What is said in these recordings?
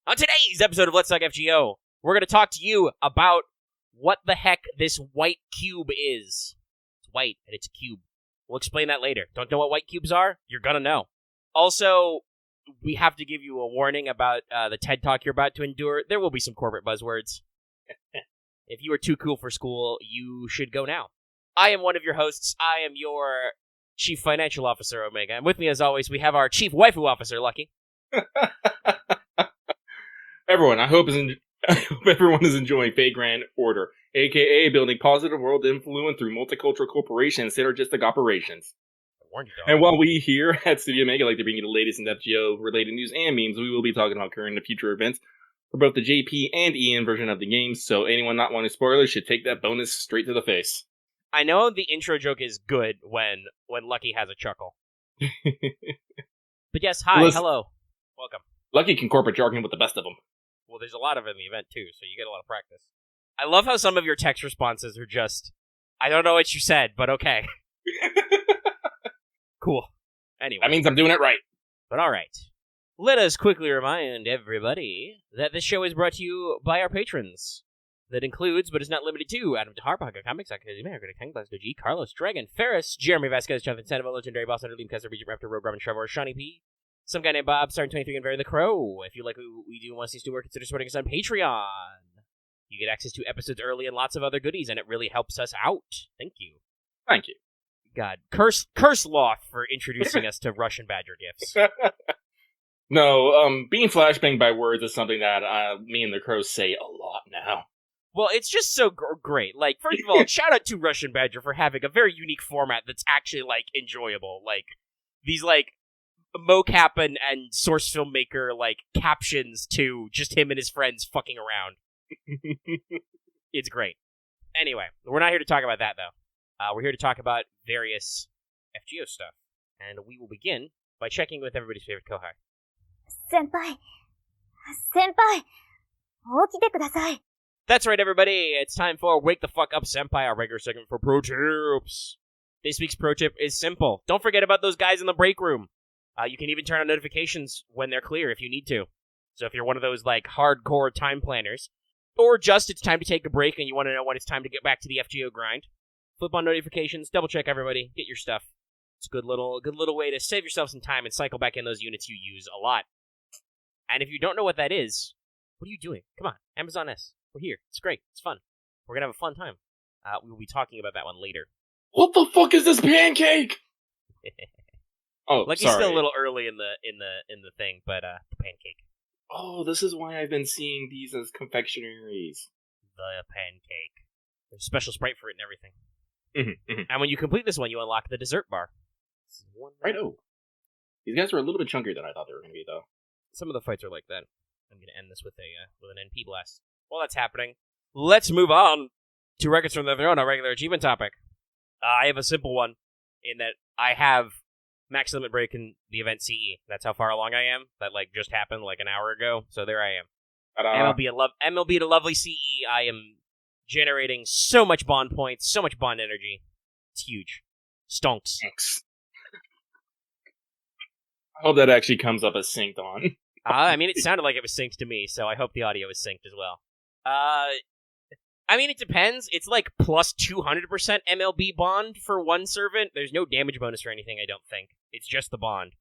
On today's episode of Let's Talk FGO, we're going to talk to you about what the heck this white cube is. It's white, and it's a cube. We'll explain that later. Don't know what white cubes are? You're going to know. Also, we have to give you a warning about the TED Talk you're about to endure. There will be some corporate buzzwords. If you are too cool for school, you should go now. I am one of your hosts. I am your Chief Financial Officer, Omega. And with me, as always, we have our Chief Waifu Officer, Lucky. I hope everyone is enjoying Fate Grand Order, a.k.a. building positive world influence through multicultural corporations and synergistic operations. I warned you, dog. And while we here at Studio Omega like to bring you the latest in FGO-related news and memes, we will be talking about current and future events for both the JP and EN version of the game, so anyone not wanting spoilers should take that bonus straight to the face. I know the intro joke is good when Lucky has a chuckle. But yes, hi, hello, welcome. Lucky can corporate jargon with the best of them. Well, there's a lot of it in the event, too, so you get a lot of practice. I love how some of your text responses are just, I don't know what you said, but okay. Cool. Anyway. That means I'm doing it right. But alright. Let us quickly remind everybody that this show is brought to you by our patrons. That includes, but is not limited to, Adam DeHar, Pocket Comics, Akademi, American Tangblaster, G, Carlos, Dragon, Ferris, Jeremy Vasquez, Jonathan Sandoval, Legendary Boss Hunter, Liam Kessler, Regent Raptor, Rogue Robin, Trevor, Shawnee P., some guy named Bob, Starring 23, and Barry the Crow. If you like what we do and want to see us do work, consider supporting us on Patreon. You get access to episodes early and lots of other goodies, and it really helps us out. Thank you. Thank you. God, curse Loth for introducing us to Russian Badger gifts. No, being flashbanged by words is something that me and the Crows say a lot now. Well, it's just so great. Like, first of all, shout out to Russian Badger for having a very unique format that's actually, like, enjoyable. Like, these, like, mocap and source filmmaker, like, captions to just him and his friends fucking around. It's great. Anyway, we're not here to talk about that, though. We're here to talk about various FGO stuff. And we will begin by checking with everybody's favorite Kohai. Senpai, 起きてください. That's right, everybody. It's time for Wake the Fuck Up Senpai, our regular segment for pro tips. This week's pro tip is simple. Don't forget about those guys in the break room. You can even turn on notifications when they're clear if you need to. So if you're one of those, like, hardcore time planners, or just it's time to take a break and you want to know when it's time to get back to the FGO grind, flip on notifications, double check everybody, get your stuff. It's a good little way to save yourself some time and cycle back in those units you use a lot. And if you don't know what that is, what are you doing? Come on, Amazon S. We're here. It's great. It's fun. We're gonna have a fun time. We will be talking about that one later. What the fuck is this pancake? Oh, like sorry. He's still a little early in the thing, but the pancake. Oh, this is why I've been seeing these as confectionaries. The pancake. There's a special sprite for it and everything. Mm-hmm. And when you complete this one, you unlock the dessert bar. Right. Oh, these guys are a little bit chunkier than I thought they were going to be, though. Some of the fights are like that. I'm going to end this with an NP blast. While that's happening, let's move on to Records from the Throne, our regular achievement topic. I have a simple one, in that I have max limit break in the event CE. That's how far along I am. That just happened like an hour ago, so there I am. MLB to lovely CE. I am generating so much bond points, so much bond energy. It's huge. Stonks. Thanks. I hope that actually comes up as synced on. I mean, it sounded like it was synced to me, so I hope the audio is synced as well. I mean, it depends. It's like plus 200% MLB bond for one servant. There's no damage bonus or anything, I don't think. It's just the bond.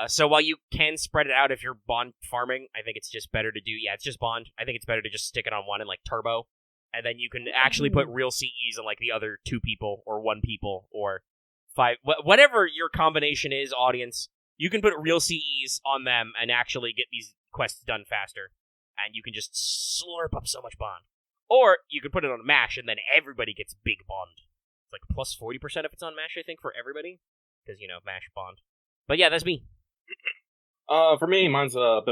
So while you can spread it out if you're bond farming, I think it's just better to do... Yeah, it's just bond. I think it's better to just stick it on one and, turbo. And then you can actually put real CEs on, the other 2 people, or 1 people, or 5... Whatever your combination is, audience, you can put real CEs on them and actually get these quests done faster. And you can just slurp up so much bond. Or you could put it on MASH, and then everybody gets big bond. It's like plus 40% if it's on MASH, I think, for everybody. Because, MASH bond. But yeah, that's me. For me, mine's a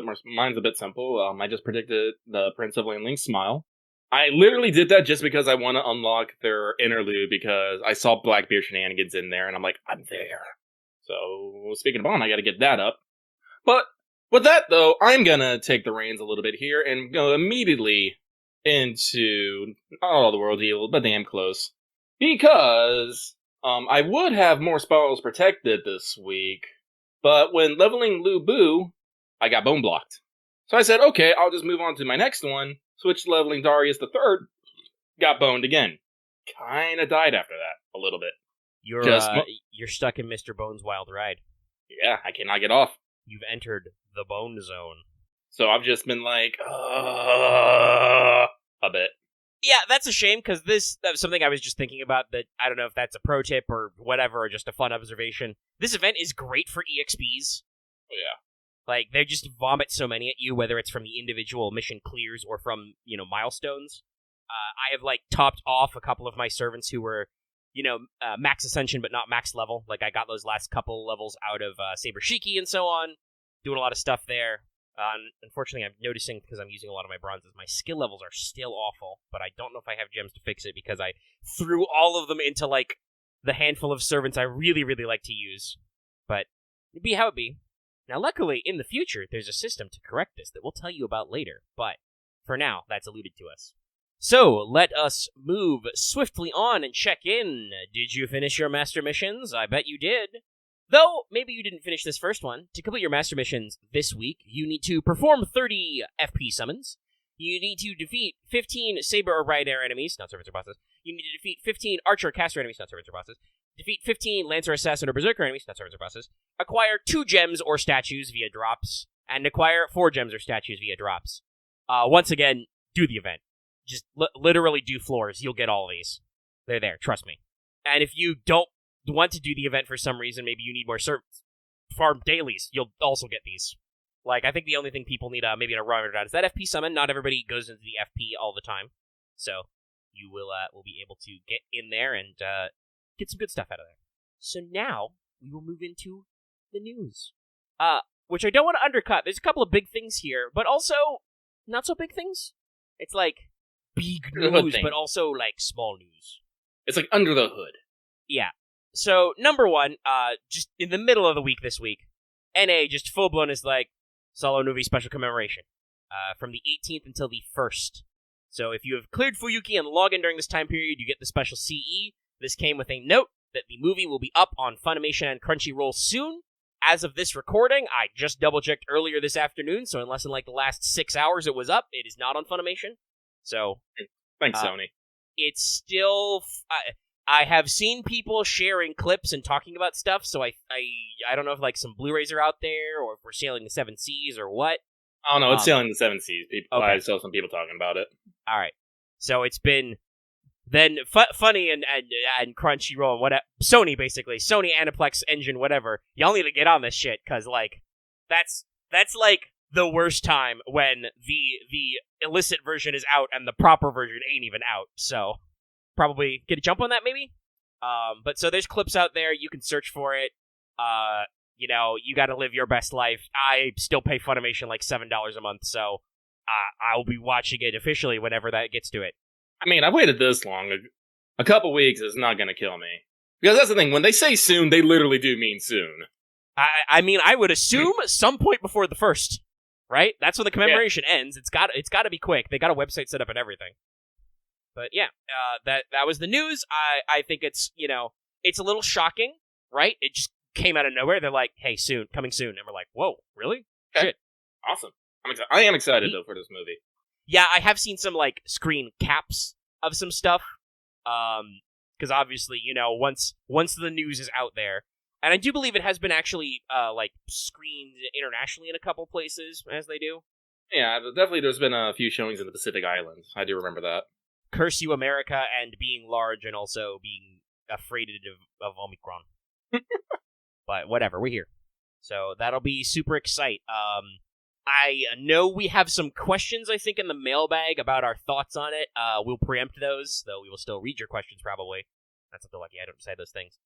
bit simple. I just predicted the Prince of Land Link's smile. I literally did that just because I want to unlock their interlude, because I saw Blackbeard shenanigans in there, and I'm like, I'm there. So, speaking of bond, I gotta get that up. But, with that, though, I'm gonna take the reins a little bit here and go immediately into not all the world heal, but damn close. Because I would have more spells protected this week, but when leveling Lu Bu, I got bone blocked. So I said, okay, I'll just move on to my next one. Switched to leveling Darius the Third. Got boned again. Kinda died after that, a little bit. You're stuck in Mr. Bones' wild ride. Yeah, I cannot get off. You've entered the bone zone. So I've just been like, a bit. Yeah, that's a shame, because that was something I was just thinking about, that I don't know if that's a pro tip or whatever, or just a fun observation. This event is great for EXPs. Oh, yeah. Like, they just vomit so many at you, whether it's from the individual mission clears or from, milestones. I have, topped off a couple of my servants who were, max ascension, but not max level. Like, I got those last couple levels out of Saber Shiki and so on, doing a lot of stuff there. Unfortunately, I'm noticing, because I'm using a lot of my bronzes, my skill levels are still awful, but I don't know if I have gems to fix it, because I threw all of them into, the handful of servants I really, really like to use. But it'd be how it be. Now, luckily, in the future, there's a system to correct this that we'll tell you about later, but for now, that's alluded to us. So, let us move swiftly on and check in. Did you finish your master missions? I bet you did. Though, maybe you didn't finish this first one. To complete your master missions this week, you need to perform 30 FP summons. You need to defeat 15 Saber or Rider enemies, not servants or bosses. You need to defeat 15 Archer or Caster enemies, not servants or bosses. Defeat 15 Lancer, Assassin, or Berserker enemies, not servants or bosses. Acquire 2 gems or statues via drops. And acquire 4 gems or statues via drops. Once again, do the event. Just literally do floors. You'll get all of these. They're there, trust me. And if you don't want to do the event for some reason, maybe you need more farm dailies, you'll also get these. I think the only thing people need maybe to reminder down is that FP summon. Not everybody goes into the FP all the time. So you will be able to get in there and get some good stuff out of there. So now we will move into the news. Which I don't want to undercut. There's a couple of big things here, but also not so big things. It's big news, but also small news. It's under the hood. Yeah. So, number one, just in the middle of the week this week, NA just full-blown is Solo Nuvi Special Commemoration. From the 18th until the 1st. So, if you have cleared Fuyuki and log in during this time period, you get the special CE. This came with a note that the movie will be up on Funimation and Crunchyroll soon. As of this recording, I just double-checked earlier this afternoon, so unless in the last 6 hours it was up, it is not on Funimation. So, thanks, Sony. It's still... I have seen people sharing clips and talking about stuff, so I don't know if some Blu-rays are out there, or if we're sailing the 7 Seas, or what. Oh no, it's sailing the 7 Seas. Okay. I saw some people talking about it. Alright. So it's been then Funny and Crunchyroll and whatever, Sony basically, Sony Aniplex Engine, whatever. Y'all need to get on this shit, cause that's the worst time when the illicit version is out and the proper version ain't even out. So probably get a jump on that, maybe. But so there's clips out there. You can search for it. You got to live your best life. I still pay Funimation $7 a month, so I'll be watching it officially whenever that gets to it. I mean, I've waited this long. A couple weeks is not going to kill me. Because that's the thing. When they say soon, they literally do mean soon. I mean, I would assume some point before the 1st, right? That's when the commemoration ends. It's got to be quick. They got a website set up and everything. But yeah, that was the news. I think it's, it's a little shocking, right? It just came out of nowhere. They're like, hey, soon, coming soon. And we're like, whoa, really? Okay. Shit. Awesome. I am excited, though, for this movie. Yeah, I have seen some, screen caps of some stuff. Because obviously, once the news is out there, and I do believe it has been actually, screened internationally in a couple places, as they do. Yeah, definitely there's been a few showings in the Pacific Islands. I do remember that. Curse you, America, and being large and also being afraid of Omicron. But whatever, we're here. So that'll be super exciting. I know we have some questions, I think, in the mailbag about our thoughts on it. We'll preempt those, though we will still read your questions, probably. That's not the lucky I don't decide those things.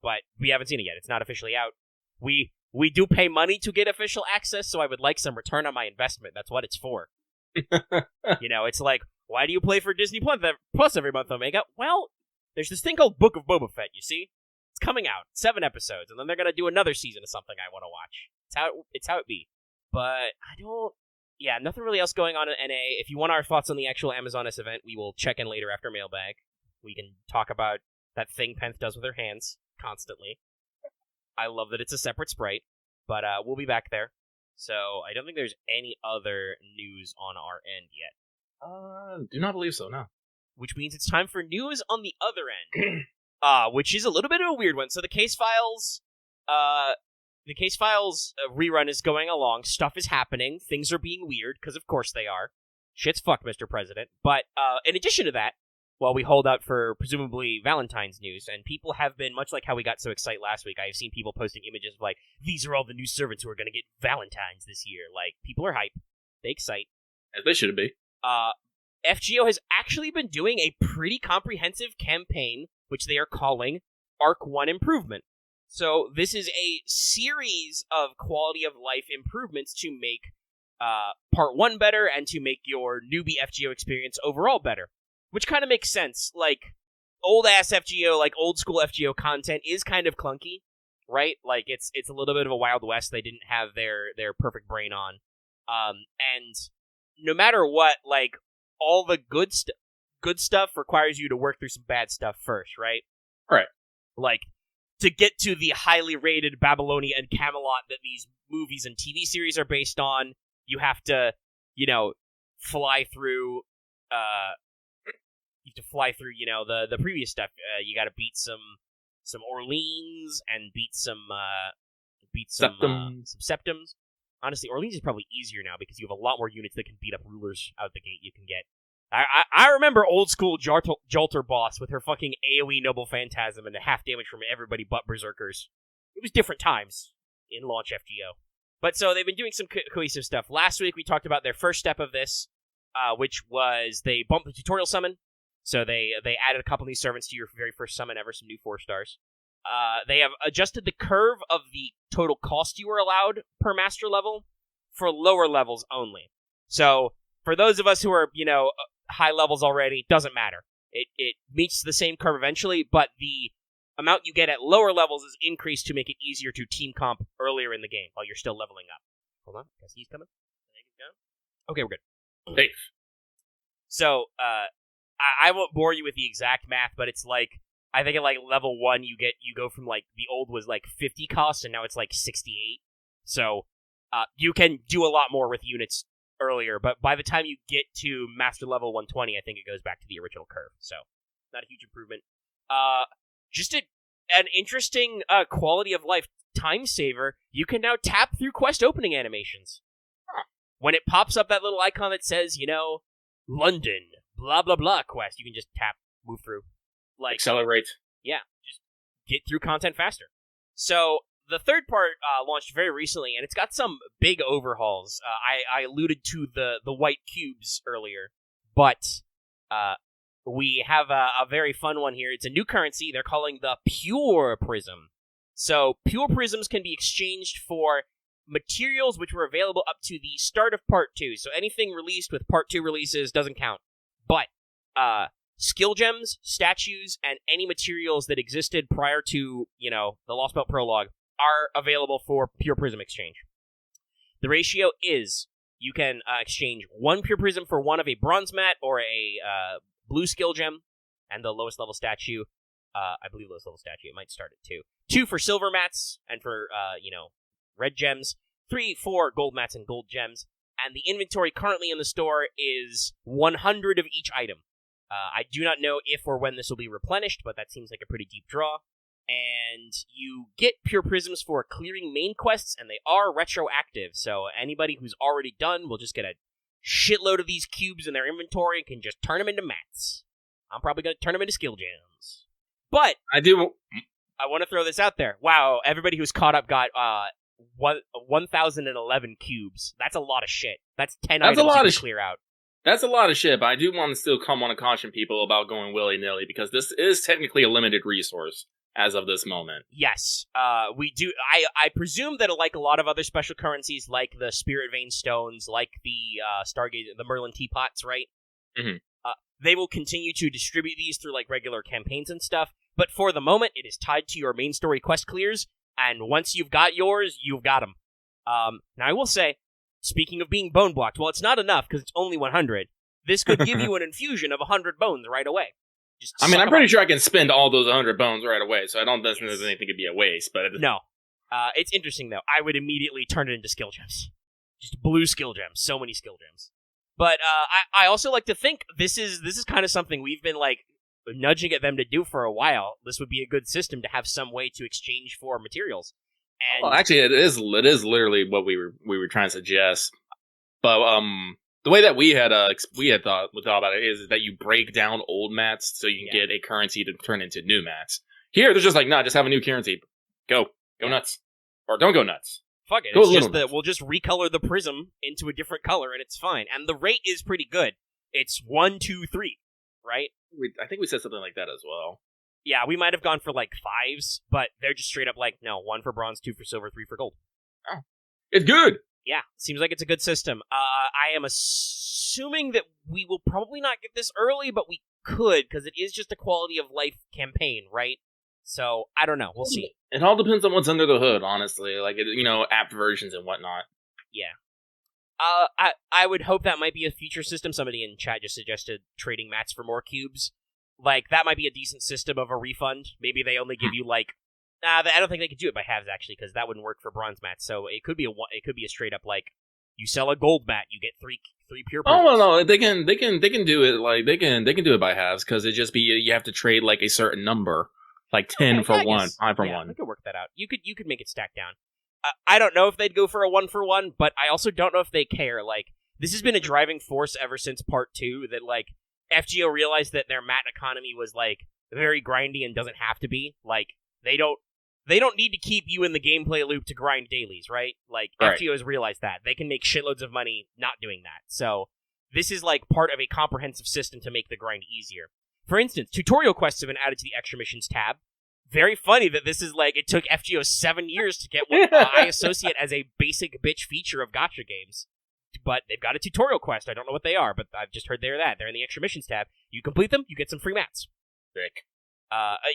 But we haven't seen it yet. It's not officially out. We do pay money to get official access, so I would like some return on my investment. That's what it's for. It's why do you play for Disney Plus every month, Omega? Well, there's this thing called Book of Boba Fett, you see? It's coming out. 7 episodes, and then they're going to do another season of something I want to watch. It's how it be. But nothing really else going on in NA. If you want our thoughts on the actual Amazonas event, we will check in later after mailbag. We can talk about that thing Penth does with her hands constantly. I love that it's a separate sprite, but we'll be back there. So I don't think there's any other news on our end yet. Do not believe so, no. Which means it's time for news on the other end. Which is a little bit of a weird one. So the case files rerun is going along. Stuff is happening. Things are being weird, because of course they are. Shit's fucked, Mr. President. But in addition to that, while we hold out for presumably Valentine's news, and people have been, much like how we got so excited last week, I have seen people posting images of like, these are all the new servants who are going to get Valentines this year. Like, people are hype. They excite. As they should be. FGO has actually been doing a pretty comprehensive campaign, which they are calling Arc 1 Improvement. So this is a series of quality of life improvements to make Part 1 better and to make your newbie FGO experience overall better. Which kind of makes sense. Like, old-ass FGO, like old-school FGO content is kind of clunky, right? Like, it's a little bit of a Wild West they didn't have their perfect brain on. And no matter what, like, all the good stuff requires you to work through some bad stuff first, right? Right. Like, to get to the highly rated Babylonia and Camelot that these movies and TV series are based on, you have to, fly through, the previous stuff. You gotta beat some Orleans and beat some Septums. Honestly, Orleans is probably easier now because you have a lot more units that can beat up rulers out the gate you can get. I remember old school Jolter boss with her fucking AoE Noble Phantasm and the half damage from everybody but Berserkers. It was different times in launch FGO. But so they've been doing some cohesive stuff. Last week we talked about their first step of this, which was they bumped the tutorial summon. So they added a couple of these servants to your very first summon ever, some new 4-stars. They have adjusted the curve of the total cost you are allowed per master level for lower levels only. So for those of us who are, high levels already, doesn't matter. It meets the same curve eventually, but the amount you get at lower levels is increased to make it easier to team comp earlier in the game while you're still leveling up. Hold on, guess he's coming. Okay, we're good. Safe. So, I won't bore you with the exact math, but it's like, I think at like level 1 you go from like, the old was like 50 cost and now it's like 68. So, you can do a lot more with units earlier, but by the time you get to master level 120, I think it goes back to the original curve. So, not a huge improvement. Just an interesting quality of life time saver. You can now tap through quest opening animations. When it pops up that little icon that says, London, blah, blah, blah quest, you can just tap, move through. Like, accelerate. Yeah, just get through content faster. So, the third part launched very recently, and it's got some big overhauls. I alluded to the white cubes earlier, but we have a very fun one here. It's a new currency they're calling the Pure Prism. So, Pure Prisms can be exchanged for materials which were available up to the start of Part 2. So, anything released with Part 2 releases doesn't count. But, skill gems, statues, and any materials that existed prior to, the Lost Belt Prologue are available for Pure Prism exchange. The ratio is, you can exchange 1 Pure Prism for 1 of a Bronze Mat or a blue skill gem, and the lowest level statue, I believe lowest level statue, it might start at 2. 2 for silver mats, and for, red gems. 3 for gold mats and gold gems. And the inventory currently in the store is 100 of each item. I do not know if or when this will be replenished, but that seems like a pretty deep draw. And you get Pure Prisms for clearing main quests, and they are retroactive, so anybody who's already done will just get a shitload of these cubes in their inventory and can just turn them into mats. I'm probably going to turn them into skill gems. But I want to throw this out there. Wow, everybody who's caught up got 1,011 cubes. That's a lot of shit. That's 10 items you can clear out. That's a lot of shit, but I do want to still want to caution people about going willy-nilly, because this is technically a limited resource as of this moment. Yes, we do. I presume that, like a lot of other special currencies, like the Spirit Vein Stones, like the Stargate, the Merlin Teapots, right? Mm-hmm. They will continue to distribute these through like regular campaigns and stuff, but for the moment, it is tied to your main story quest clears, and once you've got yours, you've got them. Now, I will say, speaking of being bone blocked, well, it's not enough because it's only 100. This could give you an infusion of 100 bones right away. I'm pretty sure I can spend all those 100 bones right away, so I don't think there's anything could be a waste. But no, it's interesting though. I would immediately turn it into skill gems. Just blue skill gems. So many skill gems. But I also like to think this is kind of something we've been like nudging at them to do for a while. This would be a good system to have some way to exchange for materials. And Well, actually, it is literally what we were trying to suggest. But the way that we had thought about it is that you break down old mats so you can get a currency to turn into new mats. Here, they're just like, nah, just have a new currency. Go nuts, or don't go nuts. Fuck it. It's just that we'll just recolor the prism into a different color and it's fine. And the rate is pretty good. It's 1, 2, 3, right? I think we said something like that as well. Yeah, we might have gone for like 5s, but they're just straight up like, no, 1 for bronze, 2 for silver, 3 for gold. Oh, it's good. Yeah, seems like it's a good system. I am assuming that we will probably not get this early, but we could, because it is just a quality of life campaign, right? So, I don't know. We'll see. It all depends on what's under the hood, honestly. Like, app versions and whatnot. Yeah. I would hope that might be a future system. Somebody in chat just suggested trading mats for more cubes. Like, that might be a decent system of a refund. Maybe they only give you, like... I don't think they could do it by halves, actually, because that wouldn't work for bronze mats. So it could be a straight up, like, you sell a gold mat, you get three pure prisms. Oh, no, they can do it, like, they can do it by halves, because it just be, you have to trade, like, a certain number. Like 10 for 1, 5 for 1. I could work that out. You could make it stack down. I don't know if they'd go for a 1 for 1, but I also don't know if they care. Like, this has been a driving force ever since Part 2, that, like, FGO realized that their mat economy was, like, very grindy and doesn't have to be. Like, they don't need to keep you in the gameplay loop to grind dailies, right? Like, right. FGO has realized that. They can make shitloads of money not doing that. So, this is, like, part of a comprehensive system to make the grind easier. For instance, tutorial quests have been added to the extra missions tab. Very funny that this is like, it took FGO 7 years to get what I associate as a basic bitch feature of gacha games. But they've got a tutorial quest. I don't know what they are, but I've just heard they're that. They're in the extra missions tab. You complete them, you get some free mats. Sick.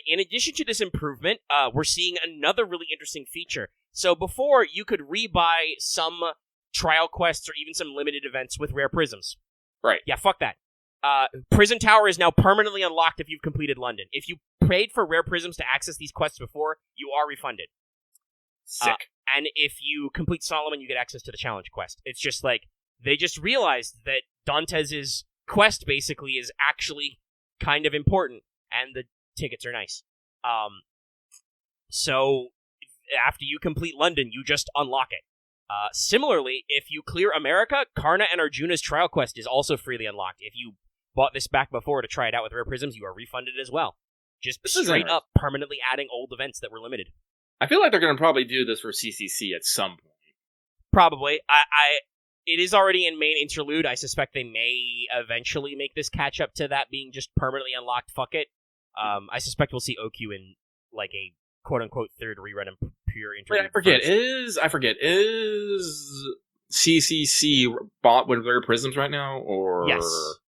In addition to this improvement, we're seeing another really interesting feature. So before, you could rebuy some trial quests or even some limited events with rare prisms. Right. Yeah, fuck that. Prison Tower is now permanently unlocked if you've completed London. If you paid for rare prisms to access these quests before, you are refunded. Sick. And if you complete Solomon, you get access to the challenge quest. It's just like, they just realized that Dantes' quest basically is actually kind of important, and the tickets are nice. So, after you complete London, you just unlock it. Similarly, if you clear America, Karna and Arjuna's trial quest is also freely unlocked. If you bought this back before to try it out with rare prisms, you are refunded as well. Just straight up permanently adding old events that were limited. I feel like they're going to probably do this for CCC at some point. Probably. It is already in main interlude. I suspect they may eventually make this catch up to that being just permanently unlocked. Fuck it. I suspect we'll see OQ in like a quote-unquote third rerun in pure interlude. Wait, I forget, is CCC bought with rare prisms right now, or? Yes.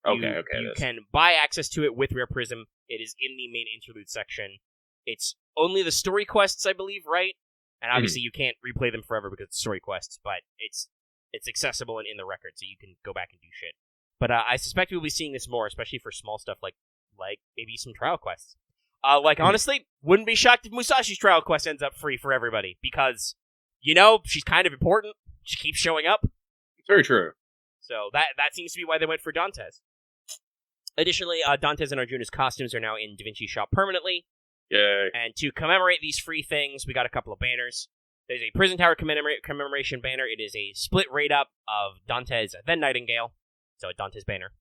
Okay, You can buy access to it with rare prism. It is in the main interlude section. It's only the story quests, I believe, right? And obviously you can't replay them forever because it's story quests, but it's accessible and in the record, so you can go back and do shit. But I suspect we'll be seeing this more, especially for small stuff like maybe some trial quests. Honestly, wouldn't be shocked if Musashi's trial quest ends up free for everybody, because, she's kind of important. She keeps showing up. It's very true. So that seems to be why they went for Dantes. Additionally, Dantes and Arjuna's costumes are now in DaVinci Shop permanently. Yay. And to commemorate these free things, we got a couple of banners. There's a Prison Tower commemoration banner. It is a split rate-up of Dantes, then Nightingale, so a Dantes banner.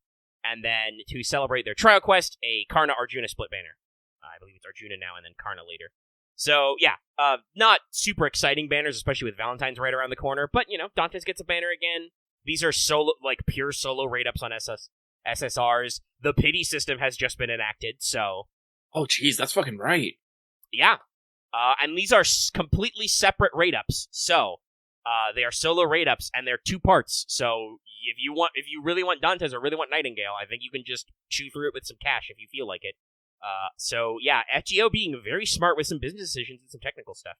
And then, to celebrate their trial quest, a Karna-Arjuna split banner. I believe it's Arjuna now and then Karna later. So, yeah, not super exciting banners, especially with Valentine's right around the corner, but, Dantes gets a banner again. These are pure solo rate-ups on SSRs. The pity system has just been enacted, so... Oh, jeez, that's fucking right. Yeah. And these are completely separate rate-ups. So, they are solo rate-ups, and they're 2 parts. So, if you really want Dantes or really want Nightingale, I think you can just chew through it with some cash if you feel like it. So, yeah, FGO being very smart with some business decisions and some technical stuff.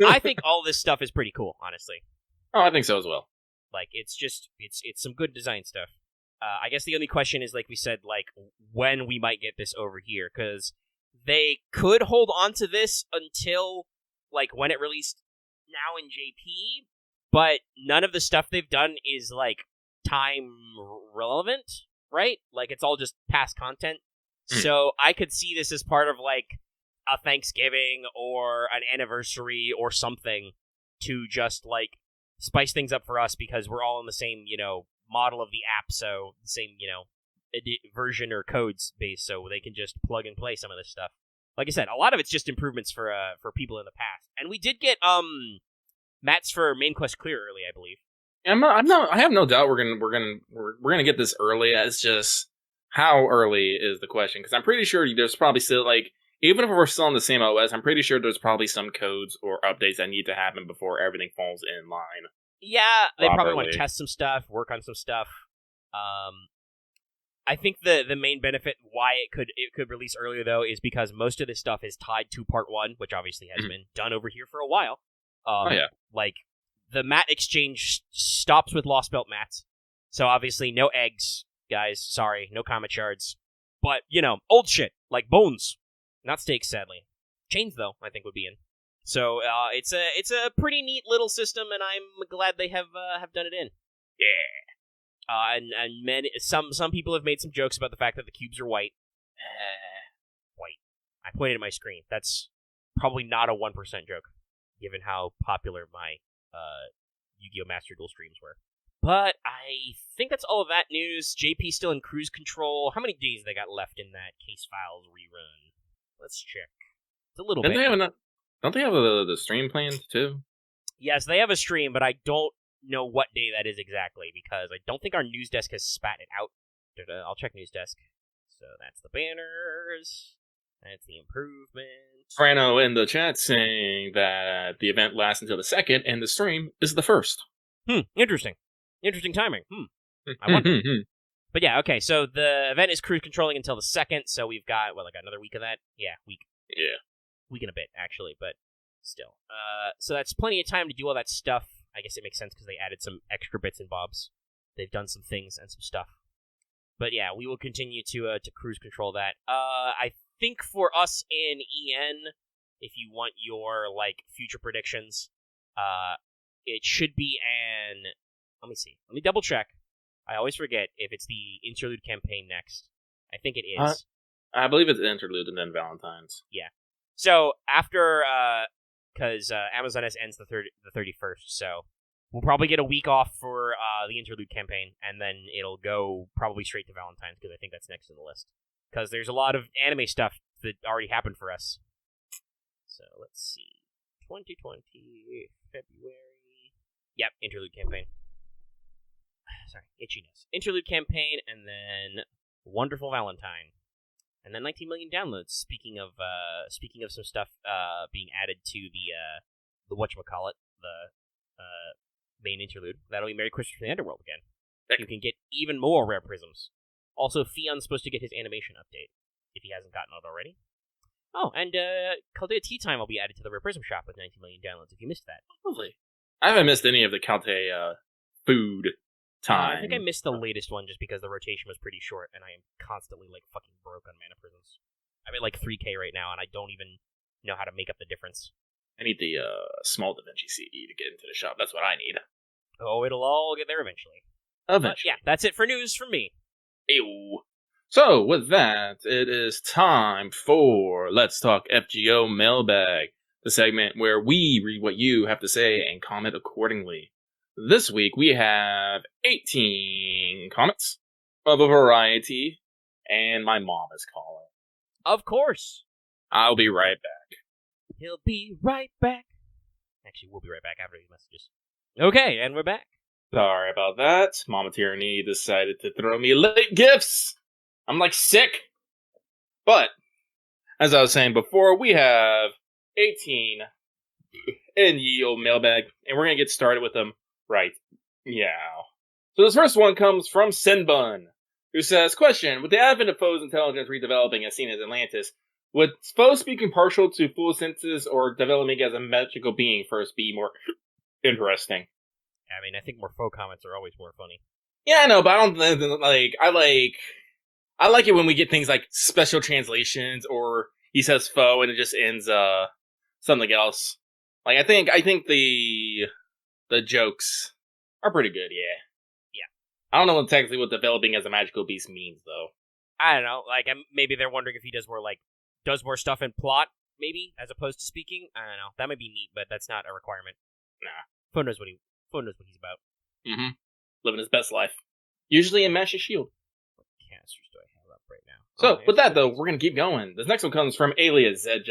I think all this stuff is pretty cool, honestly. Oh, I think so as well. Like, it's some good design stuff. I guess the only question is, like we said, when we might get this over here, because they could hold on to this until, when it released now in JP, but none of the stuff they've done is, like, time relevant, right? Like, it's all just past content. So I could see this as part of, like, a Thanksgiving or an anniversary or something to just, like, spice things up for us because we're all in the same, model of the app, so the same, version or codes base, so they can just plug and play some of this stuff. Like I said, a lot of it's just improvements for people in the past. And we did get mats for main quest clear early, I believe. I have no doubt we're gonna get this early. It's just how early is the question, because I'm pretty sure there's probably still, like, even if we're still on the same OS, I'm pretty sure there's probably some codes or updates that need to happen before everything falls in line. Yeah, they probably want properly. to test some stuff, work on some stuff. I think the main benefit why it could release earlier, though, is because most of this stuff is tied to Part 1, which obviously has been done over here for a while. Like, the mat exchange stops with Lost Belt mats. So obviously no eggs, guys. Sorry, no comet shards. But, old shit, like bones. Not steaks, sadly. Chains, though, I think would be in. So it's a pretty neat little system, and I'm glad they have done it in. Yeah. And some people have made some jokes about the fact that the cubes are white. White. I pointed at my screen. That's probably not a 1% joke, given how popular my Yu-Gi-Oh! Master Duel streams were. But I think that's all of that news. JP's still in cruise control. How many days they got left in that Case Files rerun? Let's check. It's a little bit. Don't they have the stream planned, too? Yes, they have a stream, but I don't know what day that is exactly, because I don't think our news desk has spat it out. I'll check news desk. So that's the banners. That's the improvement. Frano in the chat saying that the event lasts until the 2nd, and the stream is the 1st. Interesting. Interesting timing. I wonder. But yeah, okay, so the event is cruise controlling until the 2nd, so we've got, like another week of that? Yeah, week. Yeah. Week and a bit, actually, but still. So that's plenty of time to do all that stuff. I guess it makes sense because they added some extra bits and bobs. They've done some things and some stuff. But yeah, we will continue to cruise control that. I think for us in EN, if you want your, like, future predictions, it should be let me see. Let me double check. I always forget if it's the Interlude Campaign next. I think it is. I believe it's Interlude and then Valentine's. Yeah. So after, because Amazon S ends the 31st, so we'll probably get a week off for the Interlude Campaign, and then it'll go probably straight to Valentine's, because I think that's next in the list. Because there's a lot of anime stuff that already happened for us. So let's see. 2020, February. Yep, Interlude Campaign. Sorry, itchiness. Interlude Campaign, and then Wonderful Valentine. And then 19 million downloads. Speaking of some stuff being added to the whatchamacallit, the main interlude, that'll be Merry Christmas from the Underworld again. You can get even more rare prisms. Also, Fion's supposed to get his animation update, if he hasn't gotten it already. Oh, and Chaldea Tea Time will be added to the Rare Prism Shop with 19 million downloads, if you missed that. Lovely. I haven't missed any of the Chaldea food time. I think I missed the latest one just because the rotation was pretty short, and I am constantly, like, fucking broke on mana prisms. I'm at, like, 3k right now, and I don't even know how to make up the difference. I need the small Da Vinci CD to get into the shop. That's what I need. Oh, it'll all get there eventually. Eventually. But yeah, that's it for news from me. Ew. So, with that, it is time for Let's Talk FGO Mailbag, the segment where we read what you have to say and comment accordingly. This week, we have 18 comments of a variety, and my mom is calling. Of course. I'll be right back. He'll be right back. Actually, we'll be right back after these messages. Okay, and we're back. Sorry about that. Mama Tyranny decided to throw me late gifts. I'm, like, sick. But, as I was saying before, we have 18 in ye old mailbag, and we're going to get started with them right now. So this first one comes from Sinbun, who says, question, with the advent of Foe's intelligence redeveloping as seen as Atlantis, would Foe speaking partial to full senses or developing as a magical being first be more interesting? I mean, I think more Foe comments are always more funny. Yeah, I know, but I don't I like it when we get things like special translations or he says Foe and it just ends something else. Like I think the the jokes are pretty good, yeah. Yeah. I don't know technically what developing as a magical beast means, though. I don't know. Like, maybe they're wondering if he does more stuff in plot, maybe, as opposed to speaking. I don't know. That might be neat, but that's not a requirement. Nah. Phone knows what he's about. Mm-hmm. Living his best life. Usually in Master Shield. What casters do I have up right now? So, with that, though, we're going to keep going. This next one comes from Alias Zed,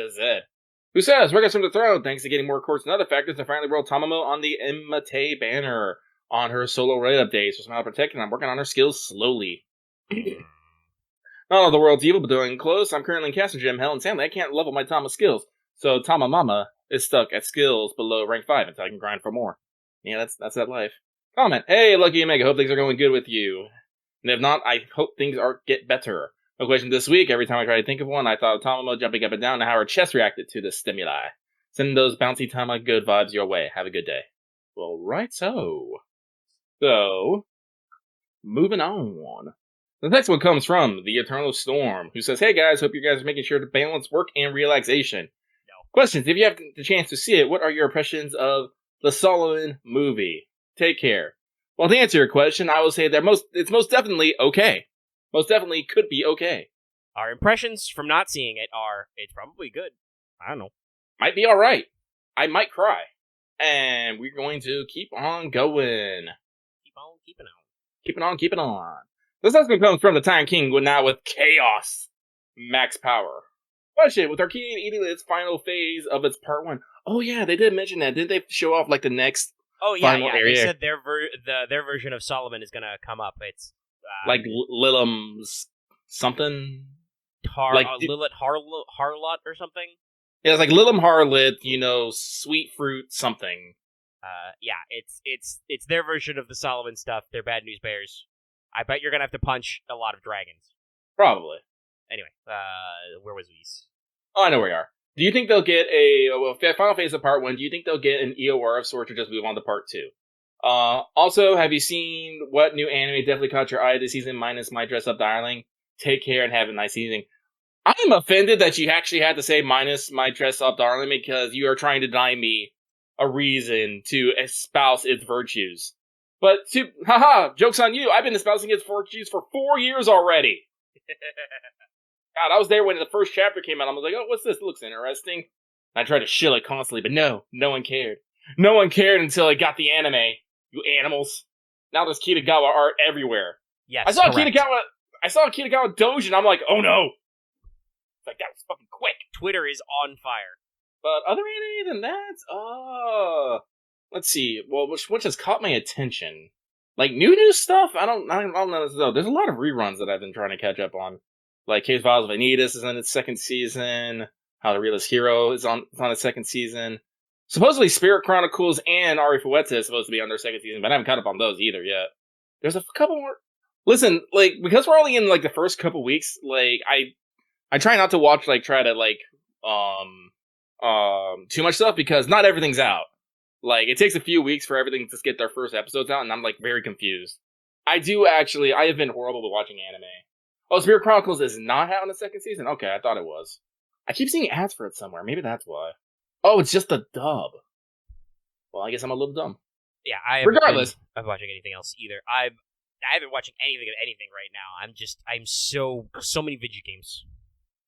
who says, Records from the Throne, thanks to getting more courts and other factors, I finally rolled Tamamo on the Imate banner on her solo raid updates for Smile Protect, and I'm working on her skills slowly. Not all the world's evil, but doing close. I'm currently in Caster Gem Hell, and sadly, I can't level my Tama skills. So Tama Mama is stuck at skills below rank 5 until I can grind for more. Yeah, that's that life. Comment, hey, Lucky Omega, hope things are going good with you. And if not, I hope things get better. No question this week, every time I try to think of one, I thought of Tamamo jumping up and down and how her chest reacted to the stimuli. Send those bouncy Tama good vibes your way. Have a good day. Well, right so. So, moving on. The next one comes from The Eternal Storm, who says, hey guys, hope you guys are making sure to balance work and relaxation. No. Questions, if you have the chance to see it, what are your impressions of the Solomon movie? Take care. Well, to answer your question, I will say that it's most definitely okay. Most definitely could be okay. Our impressions from not seeing it are, it's probably good. I don't know. Might be alright. I might cry. And we're going to keep on going. Keep on keeping on. Keeping on. This next one comes from the Time King, now with Chaos Max Power. Question, with Arcade eating its final phase of its part 1. Oh yeah, they did mention that. Didn't they show off like the next final area? They said their version of Solomon is gonna come up. It's like Lilim's something? Lilith Harlot or something? Yeah, it's like Lilim Harlot, sweet fruit something. It's their version of the Solomon stuff. They're bad news bears. I bet you're gonna have to punch a lot of dragons. Probably. Anyway, where was these? Oh, I know where we are. Do you think they'll get final phase of part 1, do you think they'll get an EOR of sorts or just move on to part 2? Also, have you seen what new anime definitely caught your eye this season minus My Dress Up Darling? Take care and have a nice evening. I am offended that you actually had to say minus My Dress Up Darling because you are trying to deny me a reason to espouse its virtues. But, haha, joke's on you. I've been espousing its virtues for 4 years already. God, I was there when the first chapter came out. I was like, oh, what's this? It looks interesting. And I tried to shill it constantly, but no one cared. No one cared until I got the anime, you animals. Now there's Kitagawa art everywhere. Yes, I saw Kitagawa Doge, and I'm like, oh no. It's like, that was fucking quick. Twitter is on fire. But other anime than that, let's see. Well, which has caught my attention? Like, new stuff? I don't know. There's a lot of reruns that I've been trying to catch up on. Like, Case Files of Anitas is in its second season. How the Realist Hero is on its second season. Supposedly, Spirit Chronicles and Ari Fuete is supposed to be on their second season, but I haven't caught up on those either yet. There's a couple more. Listen, like, because we're only in, like, the first couple weeks, like, I try not to watch, like, too much stuff because not everything's out. Like, it takes a few weeks for everything to get their first episodes out, and I'm, like, very confused. I have been horrible with watching anime. Oh, Spirit Chronicles is not out in the second season? Okay, I thought it was. I keep seeing ads for it somewhere. Maybe that's why. Oh, it's just the dub. Well, I guess I'm a little dumb. Yeah, I haven't been watching anything else either. I haven't been watching anything right now. I'm so many video games.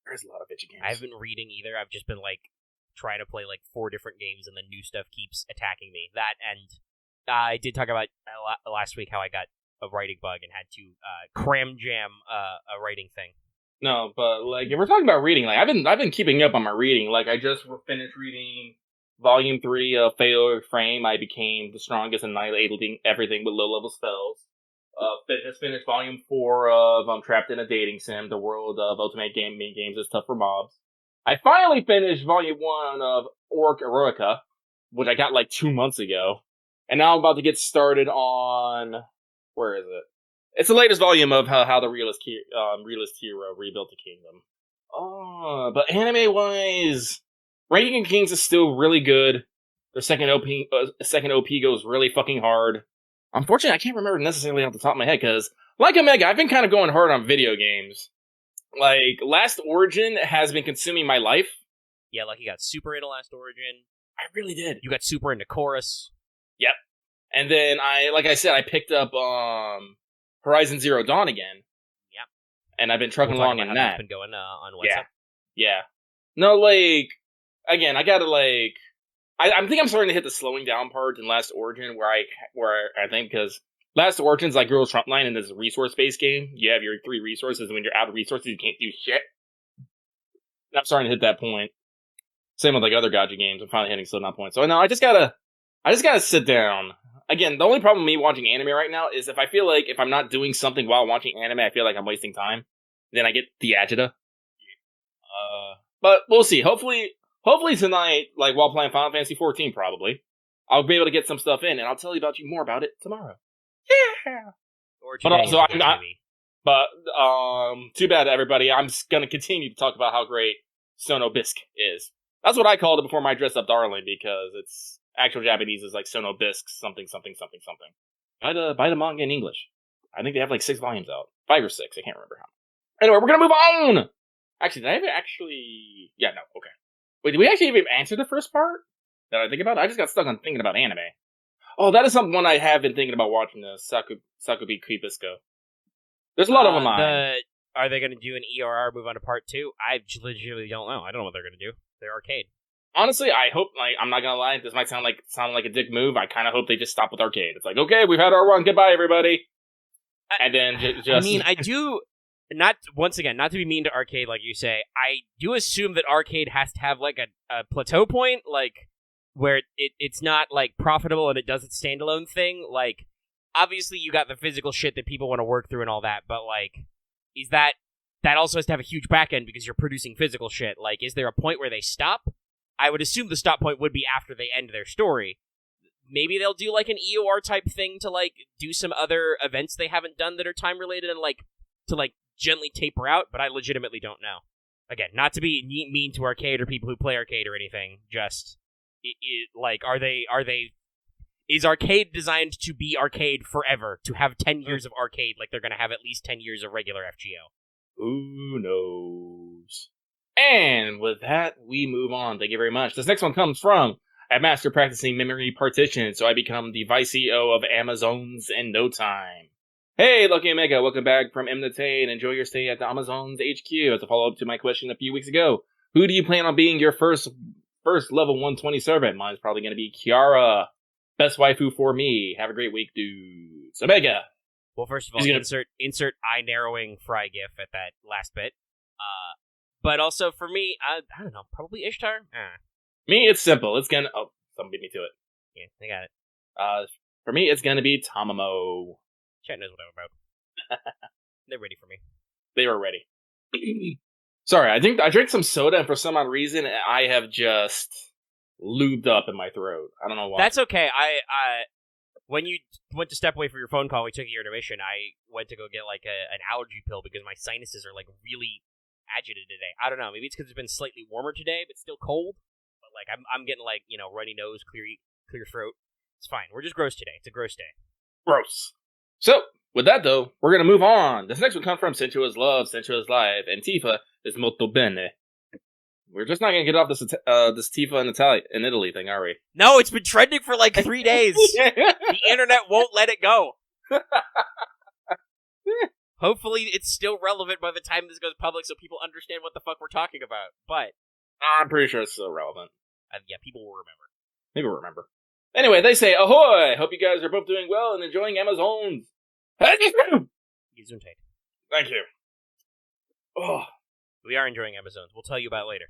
There's a lot of video games. I haven't been reading either. I've just been, like, trying to play, like, 4 different games, and the new stuff keeps attacking me. That, and I did talk about last week how I got a writing bug and had to cram jam a writing thing. No, but, like, if we're talking about reading, like, I've been keeping up on my reading. Like, I just finished reading Volume 3 of Fatal Frame. I became the strongest, annihilating everything with low-level spells. Just finished Volume 4 of I'm Trapped in a Dating Sim. The world of Ultimate Gaming Games is tough for mobs. I finally finished Volume 1 of Orc Eroica, which I got like 2 months ago. And now I'm about to get started on... Where is it? It's the latest volume of how the realist hero rebuilt the kingdom. But anime-wise, Ranking Kings is still really good. Their second OP goes really fucking hard. Unfortunately, I can't remember necessarily off the top of my head, because, like Omega, I've been kind of going hard on video games. Like, Last Origin has been consuming my life. Yeah, like you got super into Last Origin. I really did. You got super into Chorus. Yep. And then like I said, I picked up Horizon Zero Dawn again. Yep. And I've been trucking along in that. That's been going on WhatsApp. Yeah. No, like, again, I gotta, like, I think I'm starting to hit the slowing down part in Last Origin, where I think, because Last Origin's like Girls Frontline, and this resource-based game. You have your 3 resources, and when you're out of resources, you can't do shit. And I'm starting to hit that point. Same with, like, other gacha games. I'm finally hitting slow down point. So, no, I just gotta sit down. Again, the only problem with me watching anime right now is if I feel like if I'm not doing something while watching anime, I feel like I'm wasting time. Then I get the agita. But we'll see. Hopefully tonight, like while playing Final Fantasy 14, probably I'll be able to get some stuff in, and I'll tell you more about it tomorrow. Yeah. Or but today, also, I'm not. But too bad, everybody. I'm gonna continue to talk about how great Sono Bisque is. That's what I called it before my dress up darling, because it's actual Japanese is like Sono Bisque something something something something. Buy the manga in English. I think they have like 6 volumes out, 5 or 6. I can't remember how. Anyway, we're gonna move on. Actually, did I ever actually? Yeah, no. Okay. Wait, did we actually even answer the first part that I think about? I just got stuck on thinking about anime. Oh, that is one I have been thinking about watching, the Sakubi Creepusco. There's a lot of them on. Are they going to do an ERR move on to part 2? I legitimately don't know. I don't know what they're going to do. They're arcade. Honestly, I hope, like, I'm not going to lie, this might sound like a dick move. I kind of hope they just stop with arcade. It's like, okay, we've had our run. Goodbye, everybody. And then just... I mean, I do... Not to be mean to arcade, like you say, I do assume that arcade has to have, like, a plateau point, like, where it's not, like, profitable and it does its standalone thing. Like, obviously you got the physical shit that people want to work through and all that, but, like, is that also has to have a huge back end because you're producing physical shit. Like, is there a point where they stop? I would assume the stop point would be after they end their story. Maybe they'll do, like, an EOR type thing to, like, do some other events they haven't done that are time-related and, like, to, like, gently taper out, but I legitimately don't know. Again, not to be mean to arcade or people who play arcade or anything, just, like, is arcade designed to be arcade forever, to have 10 years of arcade like they're going to have at least 10 years of regular FGO? Who knows? And with that, we move on. Thank you very much. This next one comes from a master practicing memory partition, so I become the vice CEO of Amazons in no time. Hey, Lucky Omega, welcome back from Imnite and enjoy your stay at the Amazons HQ. As a follow-up to my question a few weeks ago, who do you plan on being your first level 120 servant? Mine's probably going to be Kiara. Best waifu for me. Have a great week, dudes. Omega! Well, first of all, insert eye-narrowing fry gif at that last bit. But also, for me, I don't know, probably Ishtar? Me, it's simple. It's gonna... Oh, someone beat me to it. Yeah, I got it. For me, it's gonna be Tamamo. Chat knows what I'm about. They're ready for me. They were ready. Sorry, I think I drank some soda, and for some odd reason, I have just lubed up in my throat. I don't know why. That's okay. I when you went to step away from your phone call, we took your intermission. I went to go get like an allergy pill because my sinuses are like really agitated today. I don't know. Maybe it's because it's been slightly warmer today, but still cold. But like I'm getting like runny nose, clear throat. It's fine. We're just gross today. It's a gross day. Gross. So, with that, though, we're going to move on. This next one comes from Sensua's Love, Sensua's Life, and Tifa is molto bene. We're just not going to get off this Tifa in Italy thing, are we? No, it's been trending for like 3 days. The internet won't let it go. Hopefully, it's still relevant by the time this goes public so people understand what the fuck we're talking about. But I'm pretty sure it's still relevant. Yeah, people will remember. Maybe we'll remember. Anyway, they say, ahoy! Hope you guys are both doing well and enjoying Amazons. Gesundheit. Thank you. Oh. We are enjoying Amazons. We'll tell you about it later.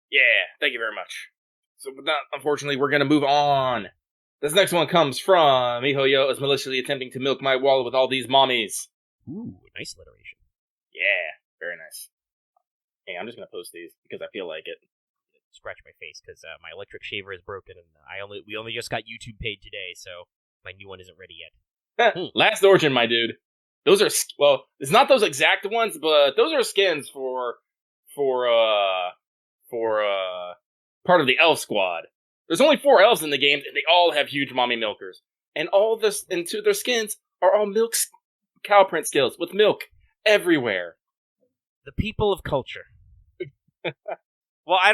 Yeah, thank you very much. So with that, unfortunately, we're going to move on. This next one comes from Mihoyo is maliciously attempting to milk my wallet with all these mommies. Ooh, nice alliteration. Yeah, very nice. Hey, I'm just going to post these because I feel like it. Scratch my face because my electric shaver is broken and we only just got YouTube paid today, so my new one isn't ready yet. Last Origin, my dude. Those are it's not those exact ones, but those are skins for part of the elf squad. There's only 4 elves in the game, and they all have huge mommy milkers, and their skins are all cow print skills with milk everywhere. The people of culture. Well, I'd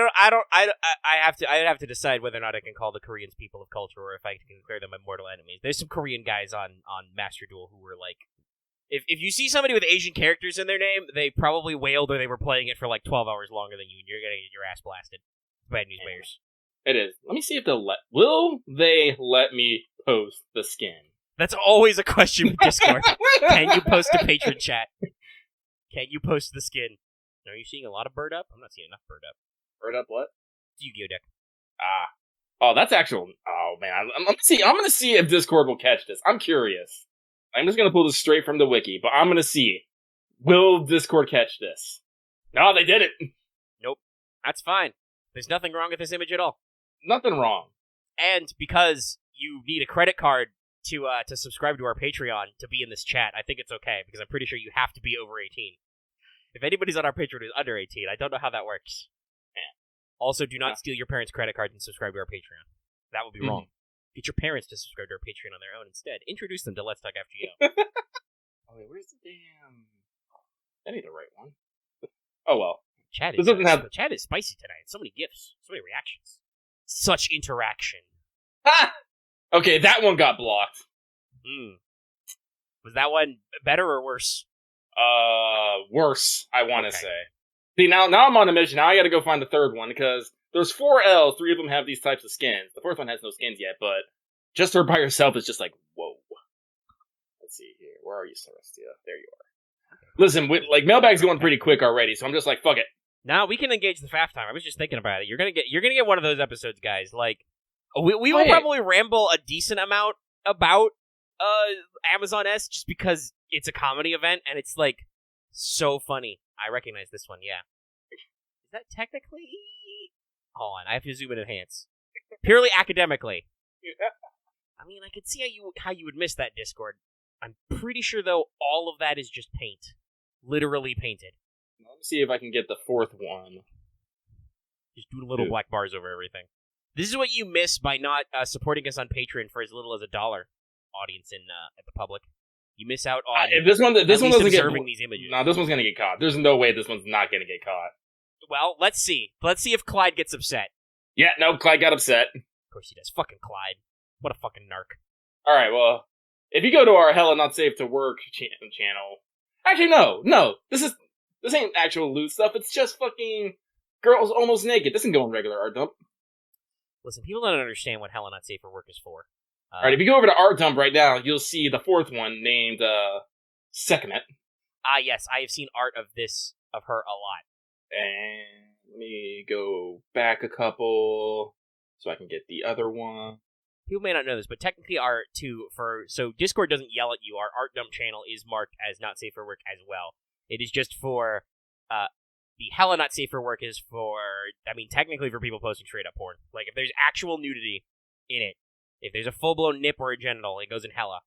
have to decide whether or not I can call the Koreans people of culture, or if I can declare them my mortal enemies. There's some Korean guys on Master Duel who were like, if you see somebody with Asian characters in their name, they probably wailed or they were playing it for like 12 hours longer than you, and you're gonna get your ass blasted. Bad news bears. It is. Let me see if will they let me post the skin? That's always a question with Discord. Can you post a patron chat? Can you post the skin? Are you seeing a lot of bird up? I'm not seeing enough bird up. Bird up what? Yu-Gi-Oh deck. Oh, that's actual. Oh man, I'm gonna see if Discord will catch this. I'm curious. I'm just gonna pull this straight from the wiki, but I'm gonna see. Will Discord catch this? No, they did it. Nope. That's fine. There's nothing wrong with this image at all. Nothing wrong. And because you need a credit card to subscribe to our Patreon to be in this chat, I think it's okay, because I'm pretty sure you have to be over 18. If anybody's on our Patreon who's under 18, I don't know how that works. Yeah. Also, do not steal your parents' credit cards and subscribe to our Patreon. That would be wrong. Get your parents to subscribe to our Patreon on their own instead. Introduce them to Let's Talk FGO. Oh, wait, where's the damn... I need the right one. Oh, well. Chat is spicy tonight. So many gifts. So many reactions. Such interaction. Ha! Okay, that one got blocked. Was that one better or worse? Worse, I want to say. See, now I'm on a mission. Now I gotta go find the third one, because there's 4 Ls, 3 of them have these types of skins. The 4th one has no skins yet, but just her by herself is just like, whoa. Let's see here. Where are you, Celestia? There you are. Listen, mailbag's going pretty quick already, so I'm just like, fuck it. Now we can engage the faff time. I was just thinking about it. You're gonna get one of those episodes, guys. Like, we will probably ramble a decent amount about Amazon S, just because it's a comedy event and it's like so funny. I recognize this one. Yeah, is that technically? Hold on, I have to zoom in and enhance. Purely academically. Yeah. I mean, I could see how you would miss that, Discord. I'm pretty sure though all of that is just paint, literally painted. Let me see if I can get the 4th one. Just do little black bars over everything. This is what you miss by not supporting us on Patreon for as little as $1. Audience at the public, you miss out on. If this one doesn't observing these images. No, this one's gonna get caught. There's no way this one's not gonna get caught. Well, let's see. Let's see if Clyde gets upset. Yeah, no, Clyde got upset. Of course he does. Fucking Clyde. What a fucking narc. All right, well, if you go to our Hella Not Safe to Work channel, actually no, this ain't actual loot stuff. It's just fucking girls almost naked. This can go on regular art dump. Listen, people don't understand what Hella Not Safe for Work is for. All right, if you go over to art dump right now, you'll see the 4th one named Sekhmet. Yes, I have seen art of her a lot. And let me go back a couple so I can get the other one. People may not know this, but technically so Discord doesn't yell at you. Our art dump channel is marked as not safe for work as well. It is just for the Hella Not Safe for Work is for, I mean, technically for people posting straight up porn. Like, if there's actual nudity in it, if there's a full-blown nip or a genital, it goes in Hella.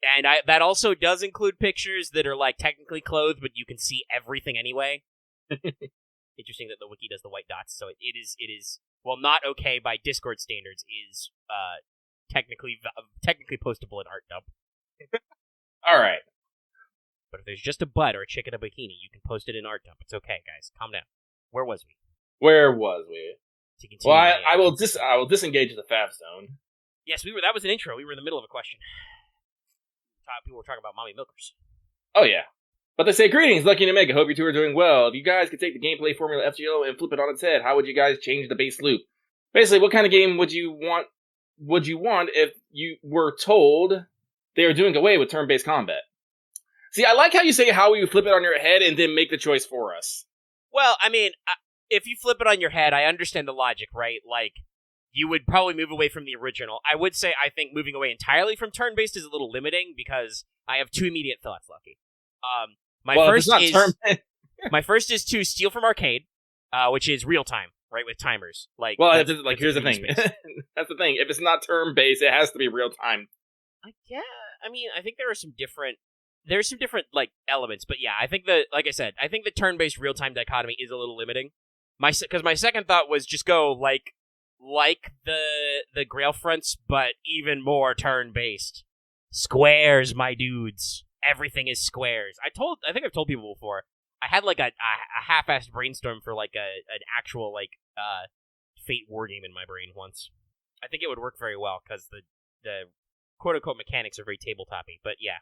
And that also does include pictures that are, like, technically clothed, but you can see everything anyway. Interesting that the wiki does the white dots, so it is, well, not okay by Discord standards, is technically postable in art dump. Alright. But if there's just a butt or a chick in a bikini, you can post it in art dump. It's okay, guys. Calm down. Where was we? To continue, well, I will disengage the fav zone. Yes, that was an intro. We were in the middle of a question. People were talking about mommy milkers. Oh, yeah. But they say, greetings, Lucky and Omega. Hope you two are doing well. If you guys could take the gameplay formula FGO and flip it on its head, how would you guys change the base loop? Basically, what kind of game would you want if you were told they are doing away with turn-based combat? See, I like how you say how you flip it on your head and then make the choice for us. Well, I mean, if you flip it on your head, I understand the logic, right? Like, you would probably move away from the original. I would say I think moving away entirely from turn-based is a little limiting because I have 2 immediate thoughts, Lucky. My first is to steal from arcade, which is real time, right, with timers. Like, well, here's the thing. That's the thing. If it's not turn-based, it has to be real time. Yeah, I mean, I think there's some different like elements, but yeah, I think like I said, I think the turn-based real-time dichotomy is a little limiting. Because my second thought was just go like the Grail fronts, but even more turn-based. Squares, my dudes. Everything is squares. I think I've told people before. I had like a half-assed brainstorm for like an actual like Fate wargame in my brain once. I think it would work very well because the quote-unquote mechanics are very tabletop-y. But yeah,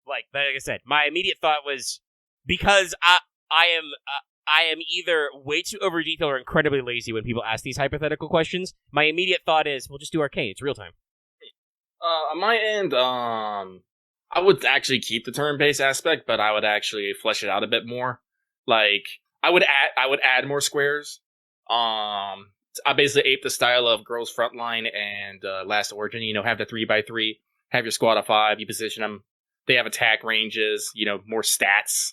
like I said, my immediate thought was because I am either way too over-detailed or incredibly lazy when people ask these hypothetical questions. My immediate thought is, we'll just do arcade. It's real time. On my end, I would actually keep the turn-based aspect, but I would actually flesh it out a bit more. Like, I would add more squares. I basically ape the style of Girls Frontline and Last Origin. You know, have the 3x3, have your squad of 5, you position them. They have attack ranges, you know, more stats.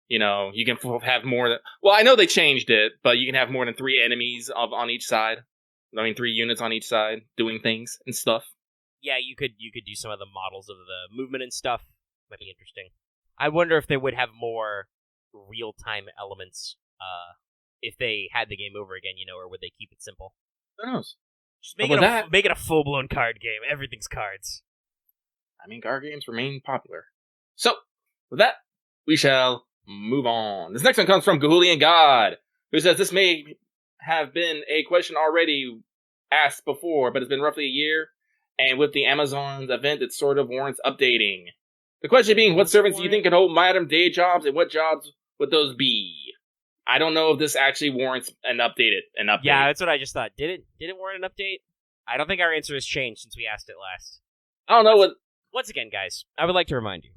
You know, you can have more than... Well, I know they changed it, but you can have more than 3 enemies on each side. I mean, 3 units on each side doing things and stuff. Yeah, you could do some of the models of the movement and stuff. Might be interesting. I wonder if they would have more real-time elements if they had the game over again, you know, or would they keep it simple? Who knows? Just make it a full-blown card game. Everything's cards. I mean, card games remain popular. So, with that, we shall move on. This next one comes from Gahulian God, who says this may have been a question already asked before, but it's been roughly a year, and with the Amazon's event, it sort of warrants updating. The question being, what servants do you think can hold modern day jobs, and what jobs would those be? I don't know if this actually warrants an update. Yeah, that's what I just thought. Did it warrant an update? I don't think our answer has changed since we asked it last. I don't know what... Once again, guys, I would like to remind you,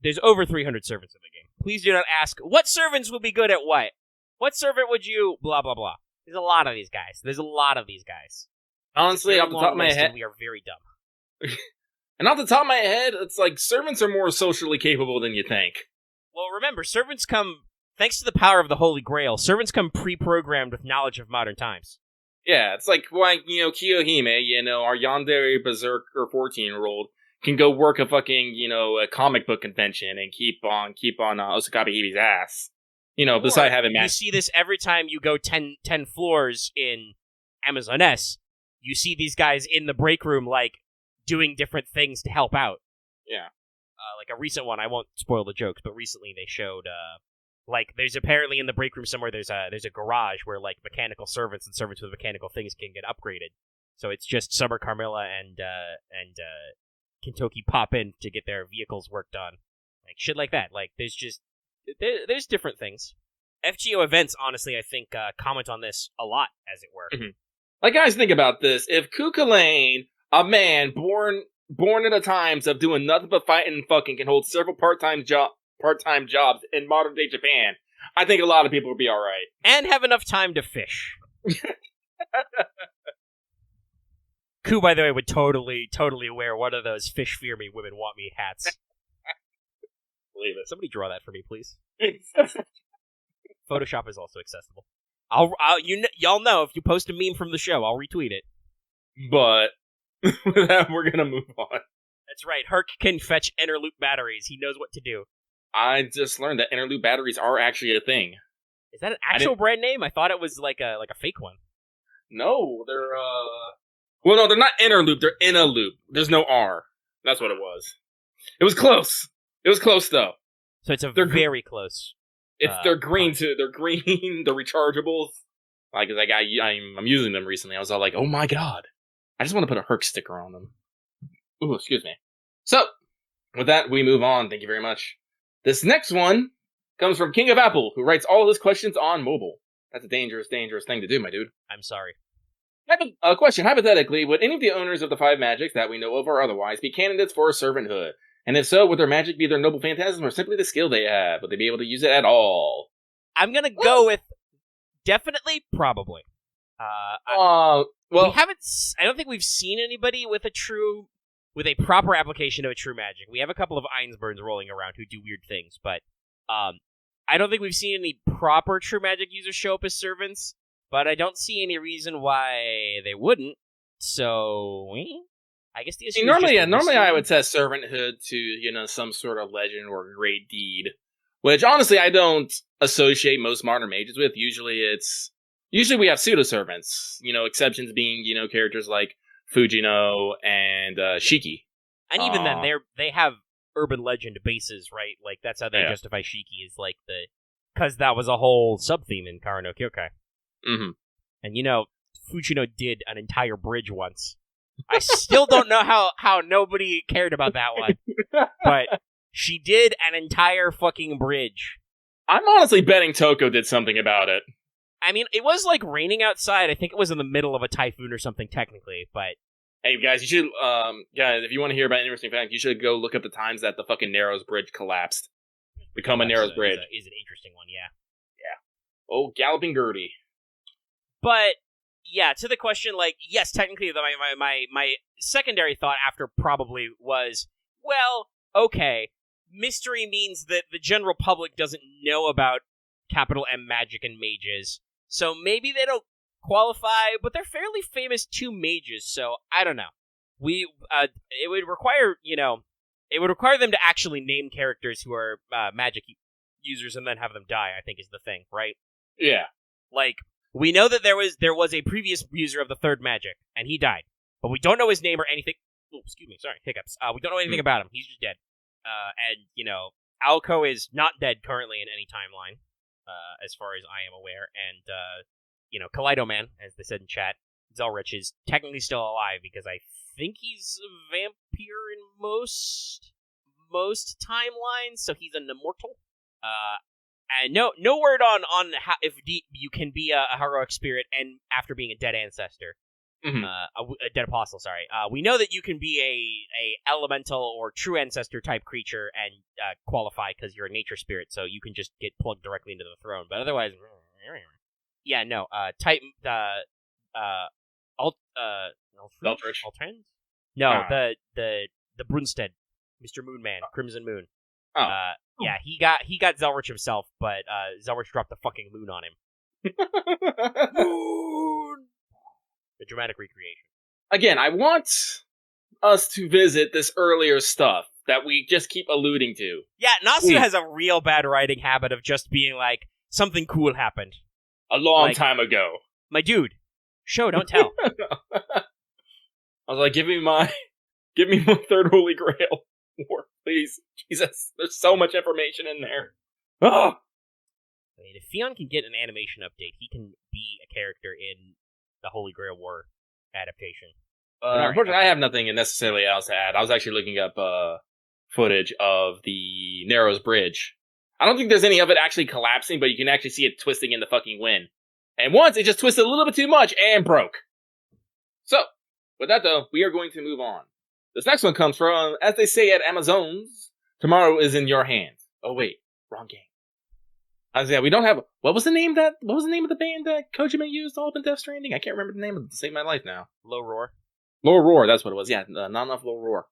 there's over 300 servants in the game. Please do not ask, what servants would be good at what? What servant would you... blah, blah, blah. There's a lot of these guys. Honestly, off the top of my head... We are very dumb. And off the top of my head, it's like, servants are more socially capable than you think. Well, remember, servants come... Thanks to the power of the Holy Grail, servants come pre-programmed with knowledge of modern times. Yeah, it's like, you know, Kiyohime, you know, our yandere berserker 14-year-old can go work a fucking, you know, a comic book convention and keep on Osakabe Hibi's ass. You know, beside having... You see this every time you go 10 floors in Amazon S. You see these guys in the break room, like, doing different things to help out. Yeah. Like a recent one, I won't spoil the jokes, but recently they showed... Like, there's apparently in the break room somewhere, there's a garage where, like, mechanical servants and servants with mechanical things can get upgraded. So it's just Summer Carmilla and Kintoki pop in to get their vehicles worked on. Like, shit like that. Like, there's different things. FGO events, honestly, I think, comment on this a lot, as it were. Mm-hmm. Like, guys, think about this. If Kukulane, a man born in the times of doing nothing but fighting and fucking, can hold several part-time jobs in modern-day Japan, I think a lot of people would be alright. And have enough time to fish. Ku, by the way, would totally wear one of those fish fear me, women want me hats. Believe it. Somebody draw that for me, please. Photoshop is also accessible. Y'all know, if you post a meme from the show, I'll retweet it. But, with that, we're gonna move on. That's right, Herc can fetch Interlude batteries. He knows what to do. I just learned that Interlude batteries are actually a thing. Is that an actual brand name? I thought it was like a fake one. No, they're well, no, they're not Interloop. They're in a loop. There's no R. That's what it was. It was close. It was close though. So they're very close. They're green too. They're green. They're rechargeables. Like I'm using them recently. I was all like, oh my god, I just want to put a Herc sticker on them. Ooh, excuse me. So with that, we move on. Thank you very much. This next one comes from King of Apple, who writes all his questions on mobile. That's a dangerous, dangerous thing to do, my dude. I'm sorry. Question. Hypothetically, would any of the owners of the 5 magics that we know of or otherwise be candidates for servanthood? And if so, would their magic be their noble phantasm or simply the skill they have? Would they be able to use it at all? I'm going to go with definitely, probably. Well, we haven't... I don't think we've seen anybody with a proper application of a true magic. We have a couple of Einsburns rolling around who do weird things, but I don't think we've seen any proper true magic users show up as servants, but I don't see any reason why they wouldn't. So, I guess the issue is normally I would test servanthood to, some sort of legend or great deed, which honestly I don't associate most modern mages with. Usually we have pseudo-servants, exceptions being, characters like Fujino and Shiki. And even then, they have urban legend bases, right? Like, that's how they justify Shiki, is like the Because that was a whole sub-theme in Kara no Kyokai. Mm-hmm. And Fujino did an entire bridge once. I still don't know how nobody cared about that one. But she did an entire fucking bridge. I'm honestly betting Toko did something about it. I mean, it was like raining outside. I think it was in the middle of a typhoon or something, technically, but... Hey, guys, you should, guys, if you want to hear about an interesting fact, you should go look up the times that the fucking Narrows Bridge collapsed. Become a Narrows Bridge. Is an interesting one, yeah. Yeah. Oh, Galloping Gertie. But, yeah, to the question, like, yes, technically, my secondary thought after probably was, well, okay, mystery means that the general public doesn't know about capital M magic and mages, so maybe they don't qualify, but they're fairly famous 2 mages, so I don't know. It would require, it would require them to actually name characters who are magic users and then have them die, I think is the thing, right? Yeah. Like, we know that there was a previous user of the 3rd magic, and he died, but we don't know his name or anything. Oh, excuse me, sorry, hiccups. We don't know anything about him. He's just dead. And, Alco is not dead currently in any timeline, as far as I am aware, and, Kaleido Man, as they said in chat, Zelrich is technically still alive because I think he's a vampire in most timelines, so he's an immortal. And no word on how if you can be a heroic spirit and after being a dead ancestor, a dead apostle. Sorry. We know that you can be a elemental or true ancestor type creature and qualify because you're a nature spirit, so you can just get plugged directly into the throne. But otherwise. Yeah, no. Type Beltrich? Altrend? No, the Brunstead, Mr. Moonman, Crimson Moon. Oh. Yeah, he got Zelrich himself, but Zelrich dropped the fucking moon on him. Moon. The dramatic recreation. Again, I want us to visit this earlier stuff that we just keep alluding to. Yeah, Nasu has a real bad writing habit of just being like, something cool happened. A long time ago. My dude, show, don't tell. I was like, give me my 3rd Holy Grail. War, please. Jesus, there's so much information in there. Oh! I mean, if Fionn can get an animation update, he can be a character in the Holy Grail War adaptation. Unfortunately, I have nothing necessarily else to add. I was actually looking up footage of the Narrows Bridge. I don't think there's any of it actually collapsing, but you can actually see it twisting in the fucking wind. And once, it just twisted a little bit too much and broke. So, with that though, we are going to move on. This next one comes from, as they say at Amazon's, tomorrow is in your hands. Oh wait, wrong game. We don't have, what was the name of the band that Kojima used all up in Death Stranding? I can't remember the name of it to save my life now. Low Roar. Low Roar, that's what it was. Yeah, not enough Low Roar.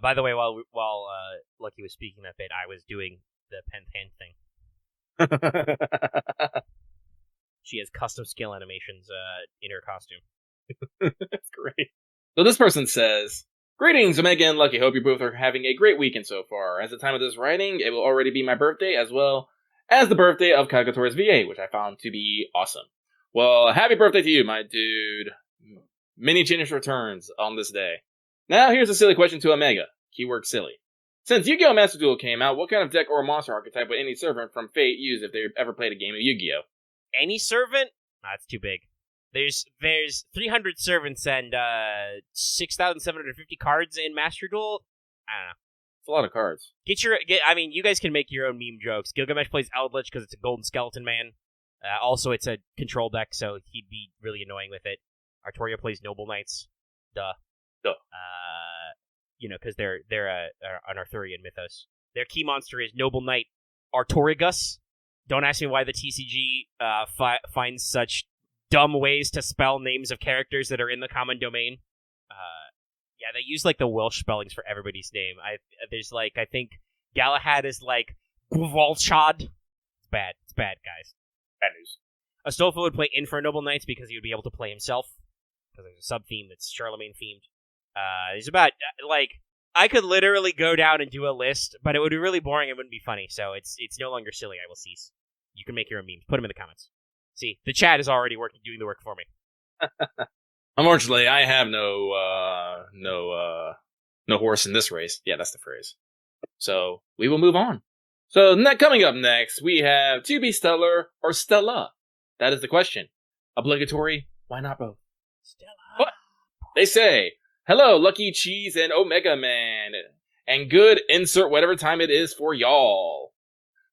By the way, while Lucky was speaking that bit, I was doing the pen thing. She has custom skill animations in her costume. That's great. So this person says, greetings, Omega and Lucky. Hope you both are having a great weekend so far. As the time of this writing, it will already be my birthday, as well as the birthday of Kagatora's VA, which I found to be awesome. Well, happy birthday to you, my dude. Many Genius returns on this day. Now, here's a silly question to Omega. Keyword silly. Since Yu-Gi-Oh! Master Duel came out, what kind of deck or monster archetype would any servant from Fate use if they ever played a game of Yu-Gi-Oh? Any servant? That's too big. There's 300 servants and 6,750 cards in Master Duel. I don't know. It's a lot of cards. I mean, you guys can make your own meme jokes. Gilgamesh plays Eldritch because it's a golden skeleton man. Also, it's a control deck, so he'd be really annoying with it. Artoria plays Noble Knights. Duh. Because they're an Arthurian mythos. Their key monster is Noble Knight Artorigus. Don't ask me why the TCG finds such dumb ways to spell names of characters that are in the common domain. Yeah, they use like the Welsh spellings for everybody's name. I think Galahad is like Gvalchad. It's bad, guys. Bad news. Astolfo would play Noble Knights because he would be able to play himself. Because there's a sub-theme that's Charlemagne themed. It's about, I could literally go down and do a list, but it would be really boring and wouldn't be funny, so it's no longer silly. I will cease. You can make your own memes. Put them in the comments. See, the chat is already doing the work for me. Unfortunately, I have no horse in this race. Yeah, that's the phrase. So, we will move on. So, coming up next, we have to be stellar or Stella. That is the question. Obligatory, why not both? Stella. What? They say, hello, Lucky Cheese and Omega Man. And good insert whatever time it is for y'all.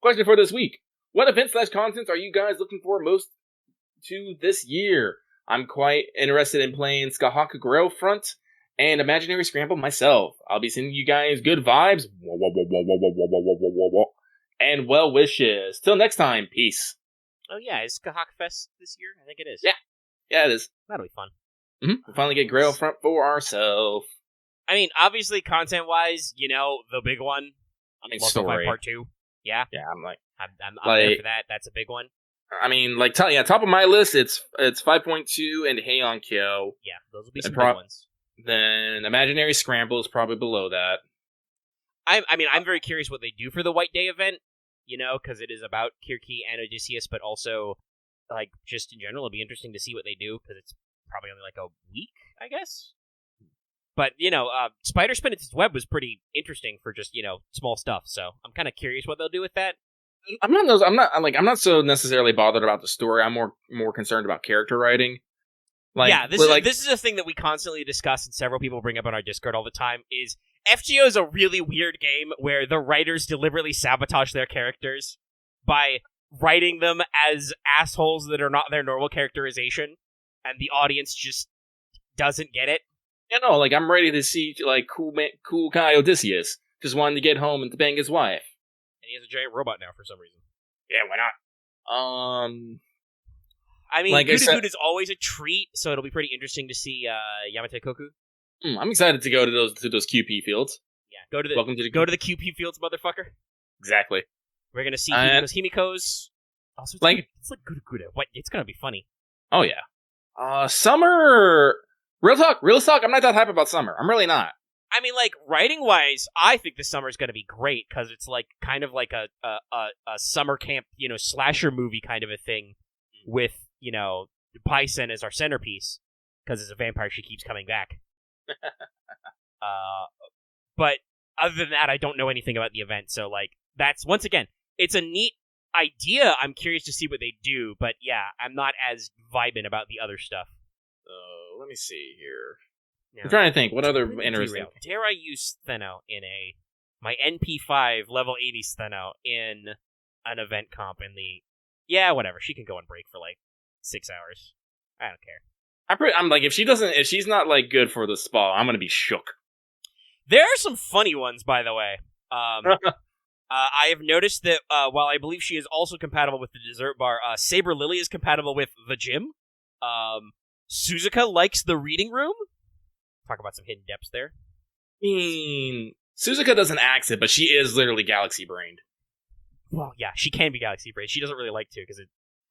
Question for this week. What event/content are you guys looking for most to this year? I'm quite interested in playing Skahak Grail Front and Imaginary Scramble myself. I'll be sending you guys good vibes and well wishes. Till next time, peace. Oh yeah, is Skahak Fest this year? I think it is. Yeah, it is. That'll be fun. We'll finally get Grail Front for ourselves. I mean, obviously, content-wise, the big one. Story. Part 2. Yeah? Yeah, I'm there for that. That's a big one. I mean, top of my list, it's 5.2 and Heian Kyo. Yeah, those will be some big ones. Then Imaginary Scramble is probably below that. I'm very curious what they do for the White Day event, because it is about Kirki and Odysseus, but also, just in general, it'll be interesting to see what they do, because it's probably only a week, I guess. But, Spider Spin Its Web was pretty interesting for just, small stuff, so I'm kind of curious what they'll do with that. I'm not so necessarily bothered about the story. I'm more concerned about character writing. This is a thing that we constantly discuss and several people bring up on our Discord all the time, is FGO is a really weird game where the writers deliberately sabotage their characters by writing them as assholes that are not their normal characterization, and the audience just doesn't get it. I'm ready to see, cool guy Odysseus just wanted to get home and to bang his wife. And he has a giant robot now for some reason. Yeah, why not? I mean, Good is always a treat, so it'll be pretty interesting to see Yamate Koku. I'm excited to go to those QP fields. Yeah, go to the QP fields, motherfucker. Exactly. We're gonna see Himiko's. Also, it's like Good. What? It's gonna be funny. Oh yeah. Summer. Real talk. I'm not that hype about summer. I'm really not. I mean, writing-wise, I think this summer's going to be great, because it's, kind of like a summer camp, slasher movie kind of a thing with, Paisen as our centerpiece, because as a vampire, she keeps coming back. But other than that, I don't know anything about the event, so, that's, once again, it's a neat idea. I'm curious to see what they do, but, yeah, I'm not as vibing about the other stuff. Let me see here. Now, I'm trying to think. What other interesting... Dare I use Steno in my NP5 level 80 Steno in an event comp in the... Yeah, whatever. She can go on break for 6 hours. I don't care. I'm if she's not good for the spa, I'm gonna be shook. There are some funny ones, by the way. I have noticed that while I believe she is also compatible with the dessert bar, Saber Lily is compatible with the gym. Suzuka likes the reading room. Talk about some hidden depths there. I mean, Suzuka doesn't axe it, but she is literally galaxy-brained. Well, yeah, she can be galaxy-brained. She doesn't really like to, because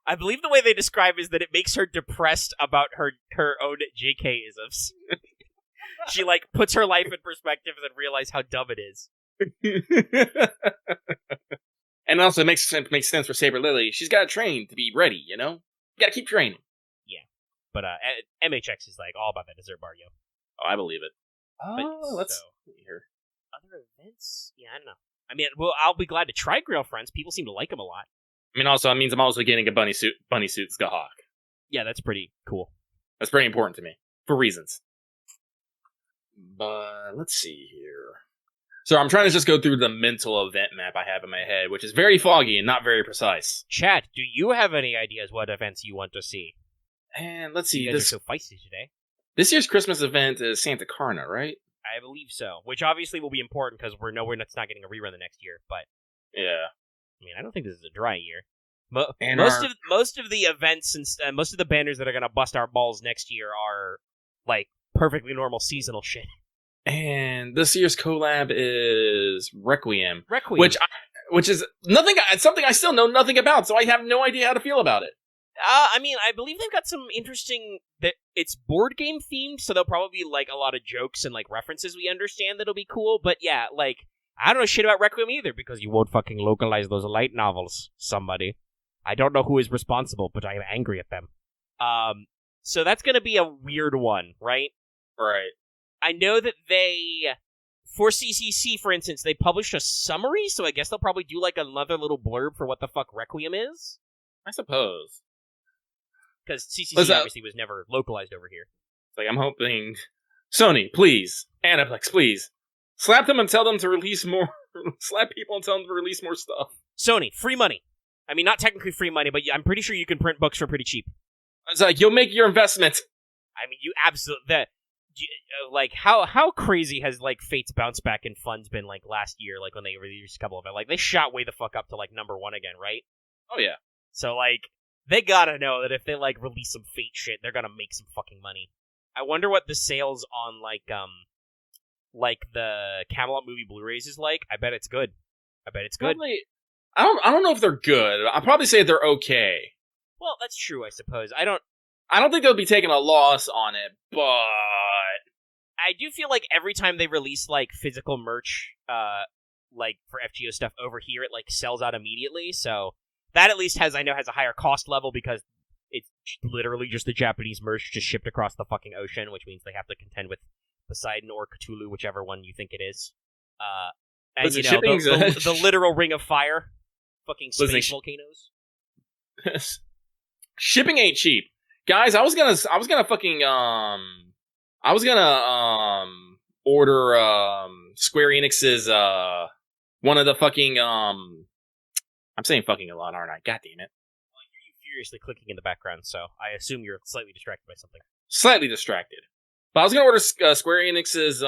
I believe the way they describe is that it makes her depressed about her own JK-isms. She, puts her life in perspective and realizes how dumb it is. And also, it makes sense for Saber Lily. She's got to train to be ready, You got to keep training. Yeah. But MHX is, all about that dessert bar, yo. Oh, I believe it. Let's see here. Other events? Yeah, I don't know. I mean, I'll be glad to try Grail Friends. People seem to like them a lot. I mean, also, it means I'm also getting a bunny suit Skahawk. Yeah, that's pretty cool. That's very important to me, for reasons. But, let's see here. So, I'm trying to just go through the mental event map I have in my head, which is very foggy and not very precise. Chat, do you have any ideas what events you want to see? And let's see. You guys are so feisty today. This year's Christmas event is Santa Carna, right? I believe so. Which obviously will be important because we're not getting a rerun the next year. But yeah, I mean, I don't think this is a dry year. Most of the events and most of the banners that are gonna bust our balls next year are perfectly normal seasonal shit. And this year's collab is Requiem, which is something I still know nothing about, so I have no idea how to feel about it. I mean, I believe they've got some interesting... It's board game themed, so there'll probably be, a lot of jokes and, references we understand that'll be cool, but yeah, I don't know shit about Requiem either, because you won't fucking localize those light novels, somebody. I don't know who is responsible, but I am angry at them. So that's gonna be a weird one, right? Right. I know that they for CCC, for instance, they published a summary, so I guess they'll probably do like another little blurb for what the fuck Requiem is. I suppose. Because CCC obviously was never localized over here. It's like, I'm hoping... Sony, please. Aniplex, please. Slap them and tell them to release more... Slap people and tell them to release more stuff. Sony, free money. I mean, not technically free money, but I'm pretty sure you can print books for pretty cheap. It's like, you'll make your investment. I mean, you absolutely... Like, how crazy has, like, Fate's bounce back in funds been, like, last year, like, when they released a couple of it? Like, they shot way the fuck up to, like, number 1 again, right? Oh, yeah. So, like, they gotta know that if they, like, release some Fate shit, they're gonna make some fucking money. I wonder what the sales on, like the Camelot movie Blu-rays is like. I bet it's good. Probably, I don't know if they're good. I'll probably say they're okay. Well, that's true, I suppose. I don't think they'll be taking a loss on it, but... I do feel like every time they release, like, physical merch, like, for FGO stuff over here, it, like, sells out immediately, so that at least has a higher cost level because it's literally just the Japanese merch just shipped across the fucking ocean, which means they have to contend with Poseidon or Cthulhu, whichever one you think it is. And, listen, you know, the literal ring of fire. Fucking space volcanoes. Shipping ain't cheap. Guys, I was gonna order Square Enix's one of the fucking I'm saying fucking a lot, aren't I? God damn it. Well, I hear you furiously clicking in the background, so I assume you're slightly distracted by something. Slightly distracted. But I was gonna order Square Enix's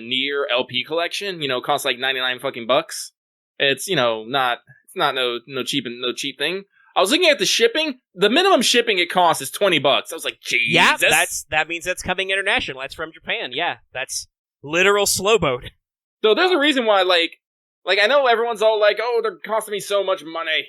Nier LP collection. You know, it costs like 99 fucking bucks. It's, you know, no cheap thing. I was looking at the shipping. The minimum shipping it costs is $20. I was like, Jesus. Yeah, that means that's coming international. That's from Japan. Yeah, that's literal slow boat. So there's a reason why, like I know everyone's all like, oh, they're costing me so much money.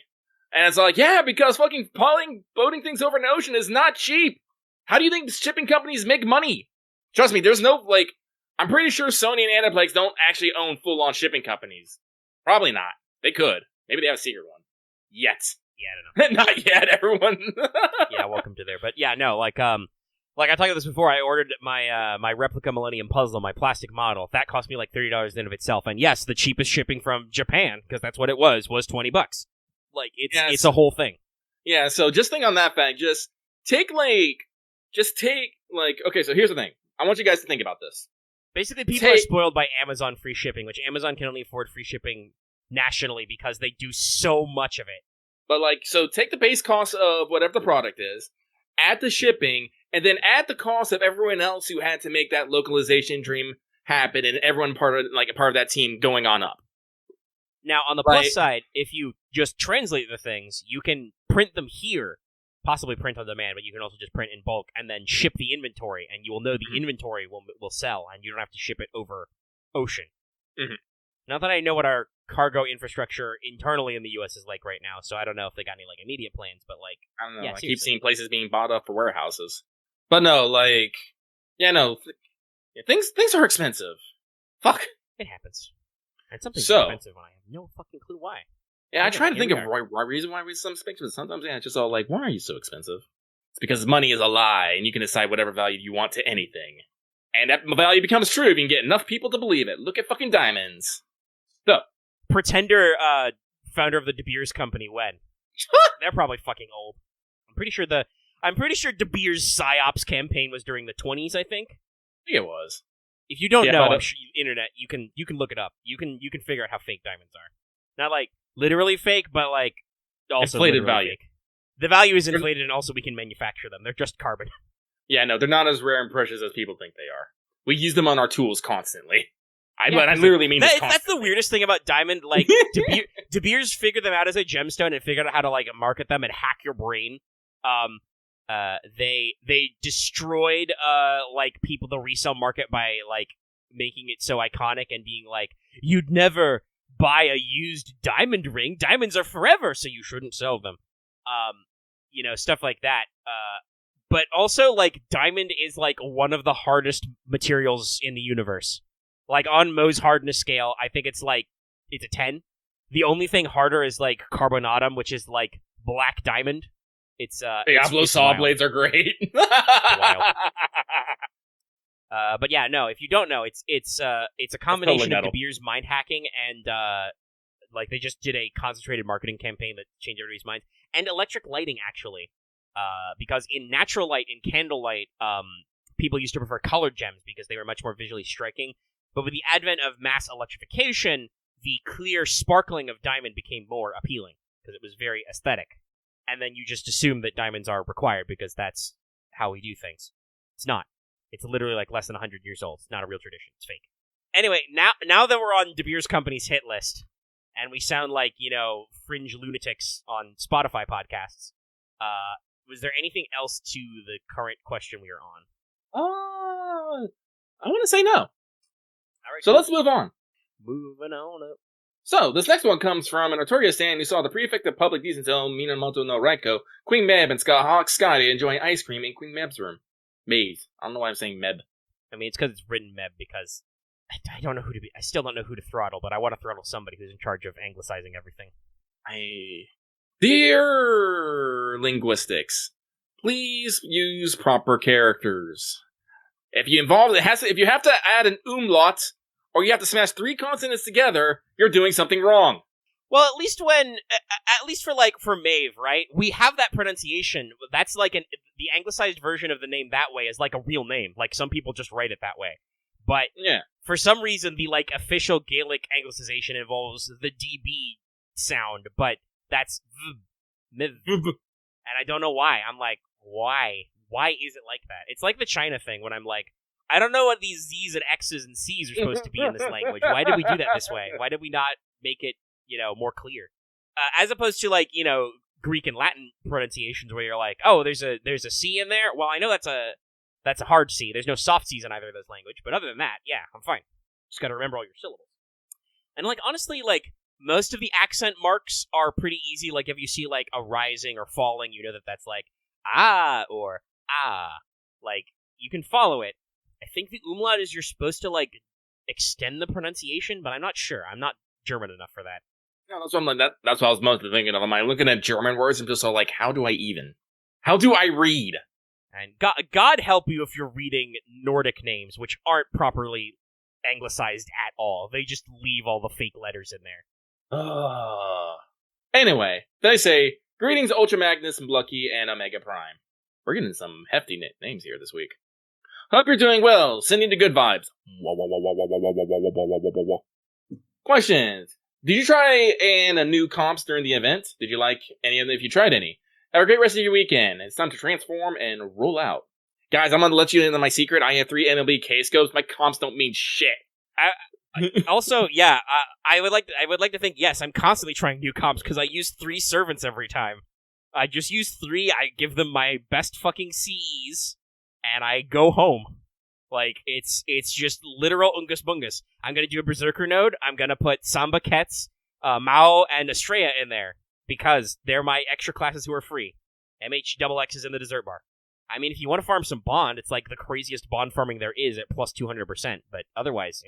And it's like, yeah, because fucking boating things over an ocean is not cheap. How do you think shipping companies make money? Trust me, there's no, like, I'm pretty sure Sony and Aniplex don't actually own full-on shipping companies. Probably not. They could. Maybe they have a secret one. Yet. Yeah, I don't know. Not yet, everyone. Yeah, welcome to there. But yeah, no, like I talked about this before, I ordered my my replica Millennium Puzzle, my plastic model. That cost me like $30 in and of itself. And yes, the cheapest shipping from Japan, because that's what it was $20. Like, it's a whole thing. Yeah, so just think on that fact. Okay, so here's the thing. I want you guys to think about this. Basically, people are spoiled by Amazon free shipping, which Amazon can only afford free shipping nationally because they do so much of it. But, like, so take the base cost of whatever the product is, add the shipping, and then add the cost of everyone else who had to make that localization dream happen, and everyone part of that team going on up. Now, on the plus side, if you just translate the things, you can print them here, possibly print on demand, but you can also just print in bulk and then ship the inventory, and you will know the inventory will sell, and you don't have to ship it over ocean. Mm-hmm. Not that I know what our cargo infrastructure internally in the U.S. is like right now, so I don't know if they got any like immediate plans, but like... I don't know, yeah, I keep seeing places being bought up for warehouses. But no, like... Yeah, no. Things are expensive. Fuck. It happens. And something's expensive when I have no fucking clue why. Yeah, I try to think of why reason why we're so expensive. Sometimes, yeah, it's just all like, why are you so expensive? It's because money is a lie, and you can decide whatever value you want to anything. And that value becomes true if you can get enough people to believe it. Look at fucking diamonds. So, Pretender, founder of the De Beers company, when? They're probably fucking old. I'm pretty sure De Beers' PsyOps campaign was during the 20s, I think. I think it was. If you don't know, I'm sure internet, you can look it up. You can figure out how fake diamonds are. Not like literally fake, but like also inflated value. Fake. The value is inflated, and also we can manufacture them. They're just carbon. Yeah, no, they're not as rare and precious as people think they are. We use them on our tools constantly. I literally mean this that's the weirdest thing about diamond. Like, De Beers figured them out as a gemstone and figured out how to like market them and hack your brain. They destroyed like the resale market by like making it so iconic and being like, you'd never buy a used diamond ring. Diamonds are forever, so you shouldn't sell them. Stuff like that. But also like diamond is like one of the hardest materials in the universe. Like on Mohs hardness scale, I think it's a 10. The only thing harder is like carbonatum, which is like black diamond. It's Diablo saw blades are great. Wild. But yeah, no, if you don't know, it's a combination of metal. De Beers mind hacking and like they just did a concentrated marketing campaign that changed everybody's minds, and electric lighting actually. Because in natural light and candlelight, people used to prefer colored gems because they were much more visually striking. But with the advent of mass electrification, the clear sparkling of diamond became more appealing because it was very aesthetic. And then you just assume that diamonds are required because that's how we do things. It's not. It's literally like less than 100 years old. It's not a real tradition. It's fake. Anyway, now that we're on De Beers Company's hit list, and we sound like, fringe lunatics on Spotify podcasts, was there anything else to the current question we are on? I want to say no. All right, So cool. let's move on. Moving on up. So, this next one comes from a notorious fan who saw the prefect of public decency, Minamoto no Raiko, Queen Meb, and Scotty enjoying ice cream in Queen Meb's room. Maze. I don't know why I'm saying Meb. I mean, it's because it's written Meb, because I don't know who to be. I still don't know who to throttle, but I want to throttle somebody who's in charge of anglicizing everything. Dear linguistics, please use proper characters. If you have to add an umlaut, or you have to smash 3 consonants together, you're doing something wrong. Well, at least for Maeve, right? We have that pronunciation. That's like the anglicized version of the name that way is like a real name. Like some people just write it that way. But yeah, for some reason, the like official Gaelic anglicization involves the DB sound, but that's and I don't know why. I'm like, why? Why is it like that? It's like the China thing when I'm like, I don't know what these Z's and X's and C's are supposed to be in this language. Why did we do that this way? Why did we not make it, more clear? As opposed to like, Greek and Latin pronunciations where you're like, oh, there's a C in there. Well, I know that's a hard C. There's no soft C's in either of those languages. But other than that, yeah, I'm fine. Just got to remember all your syllables. And like honestly, like most of the accent marks are pretty easy. Like if you see like a rising or falling, you know that's like ah or ah. Like you can follow it. I think the umlaut is you're supposed to like extend the pronunciation, but I'm not sure. I'm not German enough for that. No, that's what I'm like. That's what I was mostly thinking of. Am I looking at German words and just all like, how do I read? And God help you if you're reading Nordic names, which aren't properly anglicized at all. They just leave all the fake letters in there. Anyway, they say, greetings Ultra Magnus and Blucky and Omega Prime. We're getting some hefty names here this week. Hope you're doing well. Sending the good vibes. Questions. Did you try a new comps during the event? Did you like any of them if you tried any? Have a great rest of your weekend. It's time to transform and roll out. Guys, I'm going to let you into my secret. I have 3 MLB K-scopes. My comps don't mean shit. Also, yeah, I would like to think, yes, I'm constantly trying new comps because I use 3 servants every time. I just use 3, I give them my best fucking CEs, and I go home. Like, it's just literal Ungus Bungus. I'm going to do a Berserker node. I'm going to put Samba Kets, Mao, and Estrella in there. Because they're my extra classes who are free. MH XX is in the dessert bar. I mean, if you want to farm some bond, it's like the craziest bond farming there is at plus 200%. But otherwise,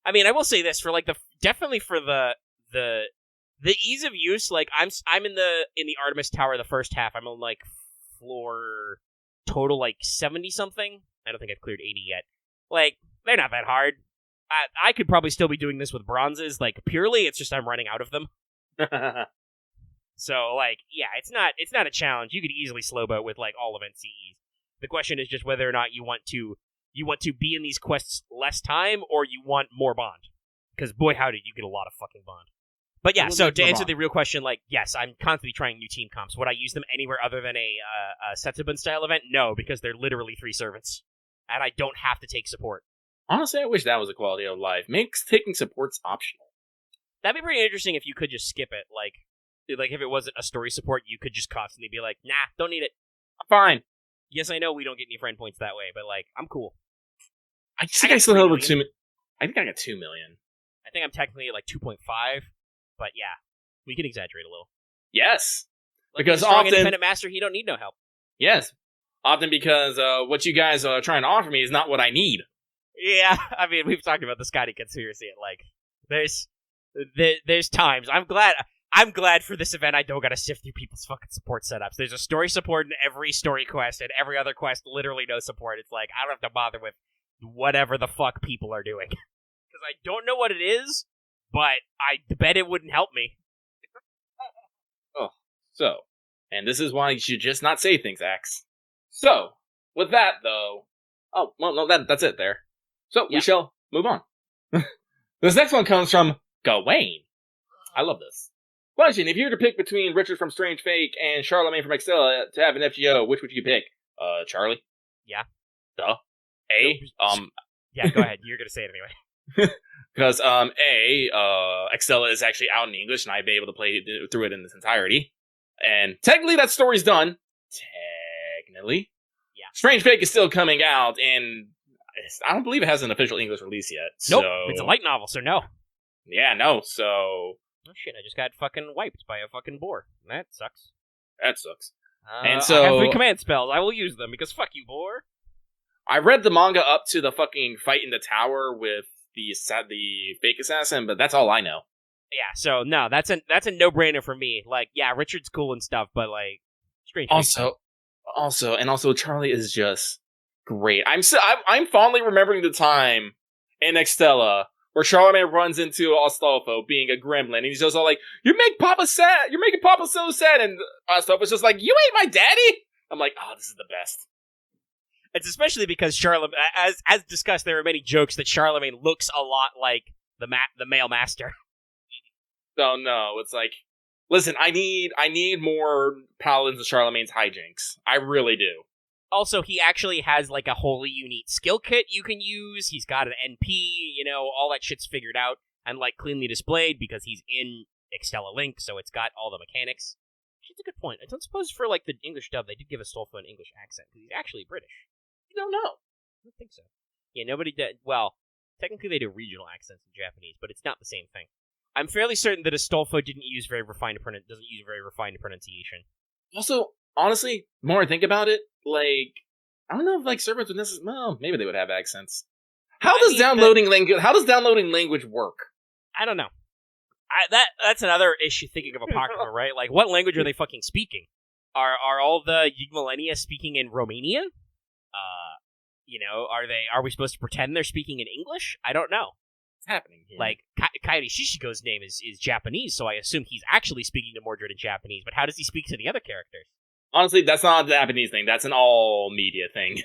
I mean, I will say this, for like definitely for the ease of use, like I'm in the Artemis Tower the first half. I'm on like floor total like 70 something. I don't think I've cleared 80 yet. Like, they're not that hard. I could probably still be doing this with bronzes. Like, purely, it's just I'm running out of them. So, like, yeah, it's not a challenge. You could easily slow boat with like all event CEs. The question is just whether or not you want to be in these quests less time or you want more bond. Because boy, howdy, you get a lot of fucking bond. But yeah, so to answer the real question, like, yes, I'm constantly trying new team comps. Would I use them anywhere other than a Setsubun style event? No, because they're literally 3 servants, and I don't have to take support. Honestly, I wish that was a quality of life. Makes taking supports optional. That'd be pretty interesting if you could just skip it. Like if it wasn't a story support, you could just constantly be like, nah, don't need it. I'm fine. Yes, I know we don't get any friend points that way, but like, I'm cool. I think I still have like 2 million. I think I got 2 million. I think I'm technically at like 2.5, but yeah, we can exaggerate a little. Yes. Like, because strong often, independent master, he don't need no help. Yes. Often because what you guys are trying to offer me is not what I need. Yeah, I mean, we've talked about the Scotty conspiracy. Like, there's times. I'm glad for this event I don't gotta sift through people's fucking support setups. There's a story support in every story quest, and every other quest, literally no support. It's like, I don't have to bother with whatever the fuck people are doing. Because I don't know what it is, but I bet it wouldn't help me. So, and this is why you should just not say things, Axe. So, with that, though... Oh, well, no, that's it there. So, we shall move on. This next one comes from Gawain. I love this. Question, if you were to pick between Richard from Strange Fake and Charlemagne from Excella to have an FGO, which would you pick? Charlie? Yeah. Duh. Yeah, go ahead. You're going to say it anyway. Because, Excella is actually out in English, and I'd be able to play through it in its entirety. And technically, that story's done. Technically. Yeah. Strange Fake is still coming out, and I don't believe it has an official English release yet. Nope, so... it's a light novel, so no. Yeah, no, so... Oh shit, I just got fucking wiped by a fucking boar. That sucks. That sucks. And so... I have 3 command spells, I will use them, because fuck you, boar. I read the manga up to the fucking fight in the tower with the fake assassin, but that's all I know. Yeah, so no, that's a no-brainer for me. Like, yeah, Richard's cool and stuff, but like, Strange. Also, Charlie is just great. I'm fondly remembering the time in Extella where Charlemagne runs into Astolfo being a gremlin, and he's just all like, "You make Papa sad. You're making Papa so sad." And Astolfo's just like, "You ain't my daddy." I'm like, "Oh, this is the best." It's especially because Charlemagne, as discussed, there are many jokes that Charlemagne looks a lot like the male master. So no, it's like, listen, I need more paladins of Charlemagne's hijinks. I really do. Also, he actually has like a wholly unique skill kit you can use. He's got an NP, all that shit's figured out and like cleanly displayed because he's in Extella Link, so it's got all the mechanics. It's a good point. I don't suppose for like the English dub they did give Astolfo an English accent because he's actually British. You don't know. I don't think so. Yeah, nobody did. Well, technically they do regional accents in Japanese, but it's not the same thing. I'm fairly certain that Astolfo doesn't use very refined pronunciation. Also, honestly, the more I think about it, like, I don't know if like servants would necessarily. Well, maybe they would have accents. How does downloading language work? I don't know. That's another issue. Thinking of Apocrypha, right? Like, what language are they fucking speaking? Are all the Millennia speaking in Romanian? Are we supposed to pretend they're speaking in English? I don't know. What's happening here? Like, Kairi Shishigo's name is Japanese, so I assume he's actually speaking to Mordred in Japanese, but how does he speak to the other characters? Honestly, that's not a Japanese thing. That's an all media thing.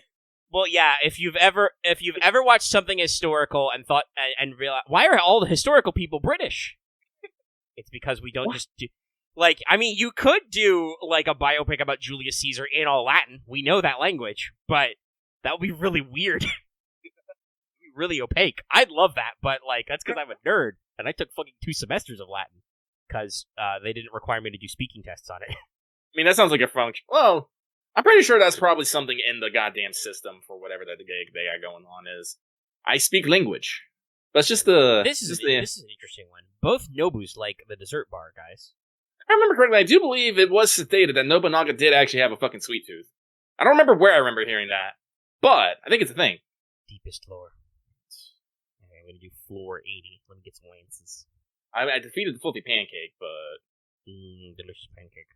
Well, yeah, if you've ever watched something historical and thought and realized, why are all the historical people British? It's because we don't just do... Like, I mean, you could do, like, a biopic about Julius Caesar in all Latin. We know that language, but that would be really weird. Really opaque. I'd love that, but, like, that's because I'm a nerd, and I took fucking 2 semesters of Latin, because they didn't require me to do speaking tests on it. I mean, that sounds like a function. Well, I'm pretty sure that's probably something in the goddamn system for whatever that they got going on is. I speak language. That's just the... This is an interesting one. Both Nobus like the dessert bar, guys. I remember correctly, I do believe it was stated that Nobunaga did actually have a fucking sweet tooth. I don't remember where I remember hearing that, but I think it's a thing. Deepest lore. Okay, I'm gonna do floor 80. Let me get some lances. I defeated the Filthy Pancake, but... delicious pancake.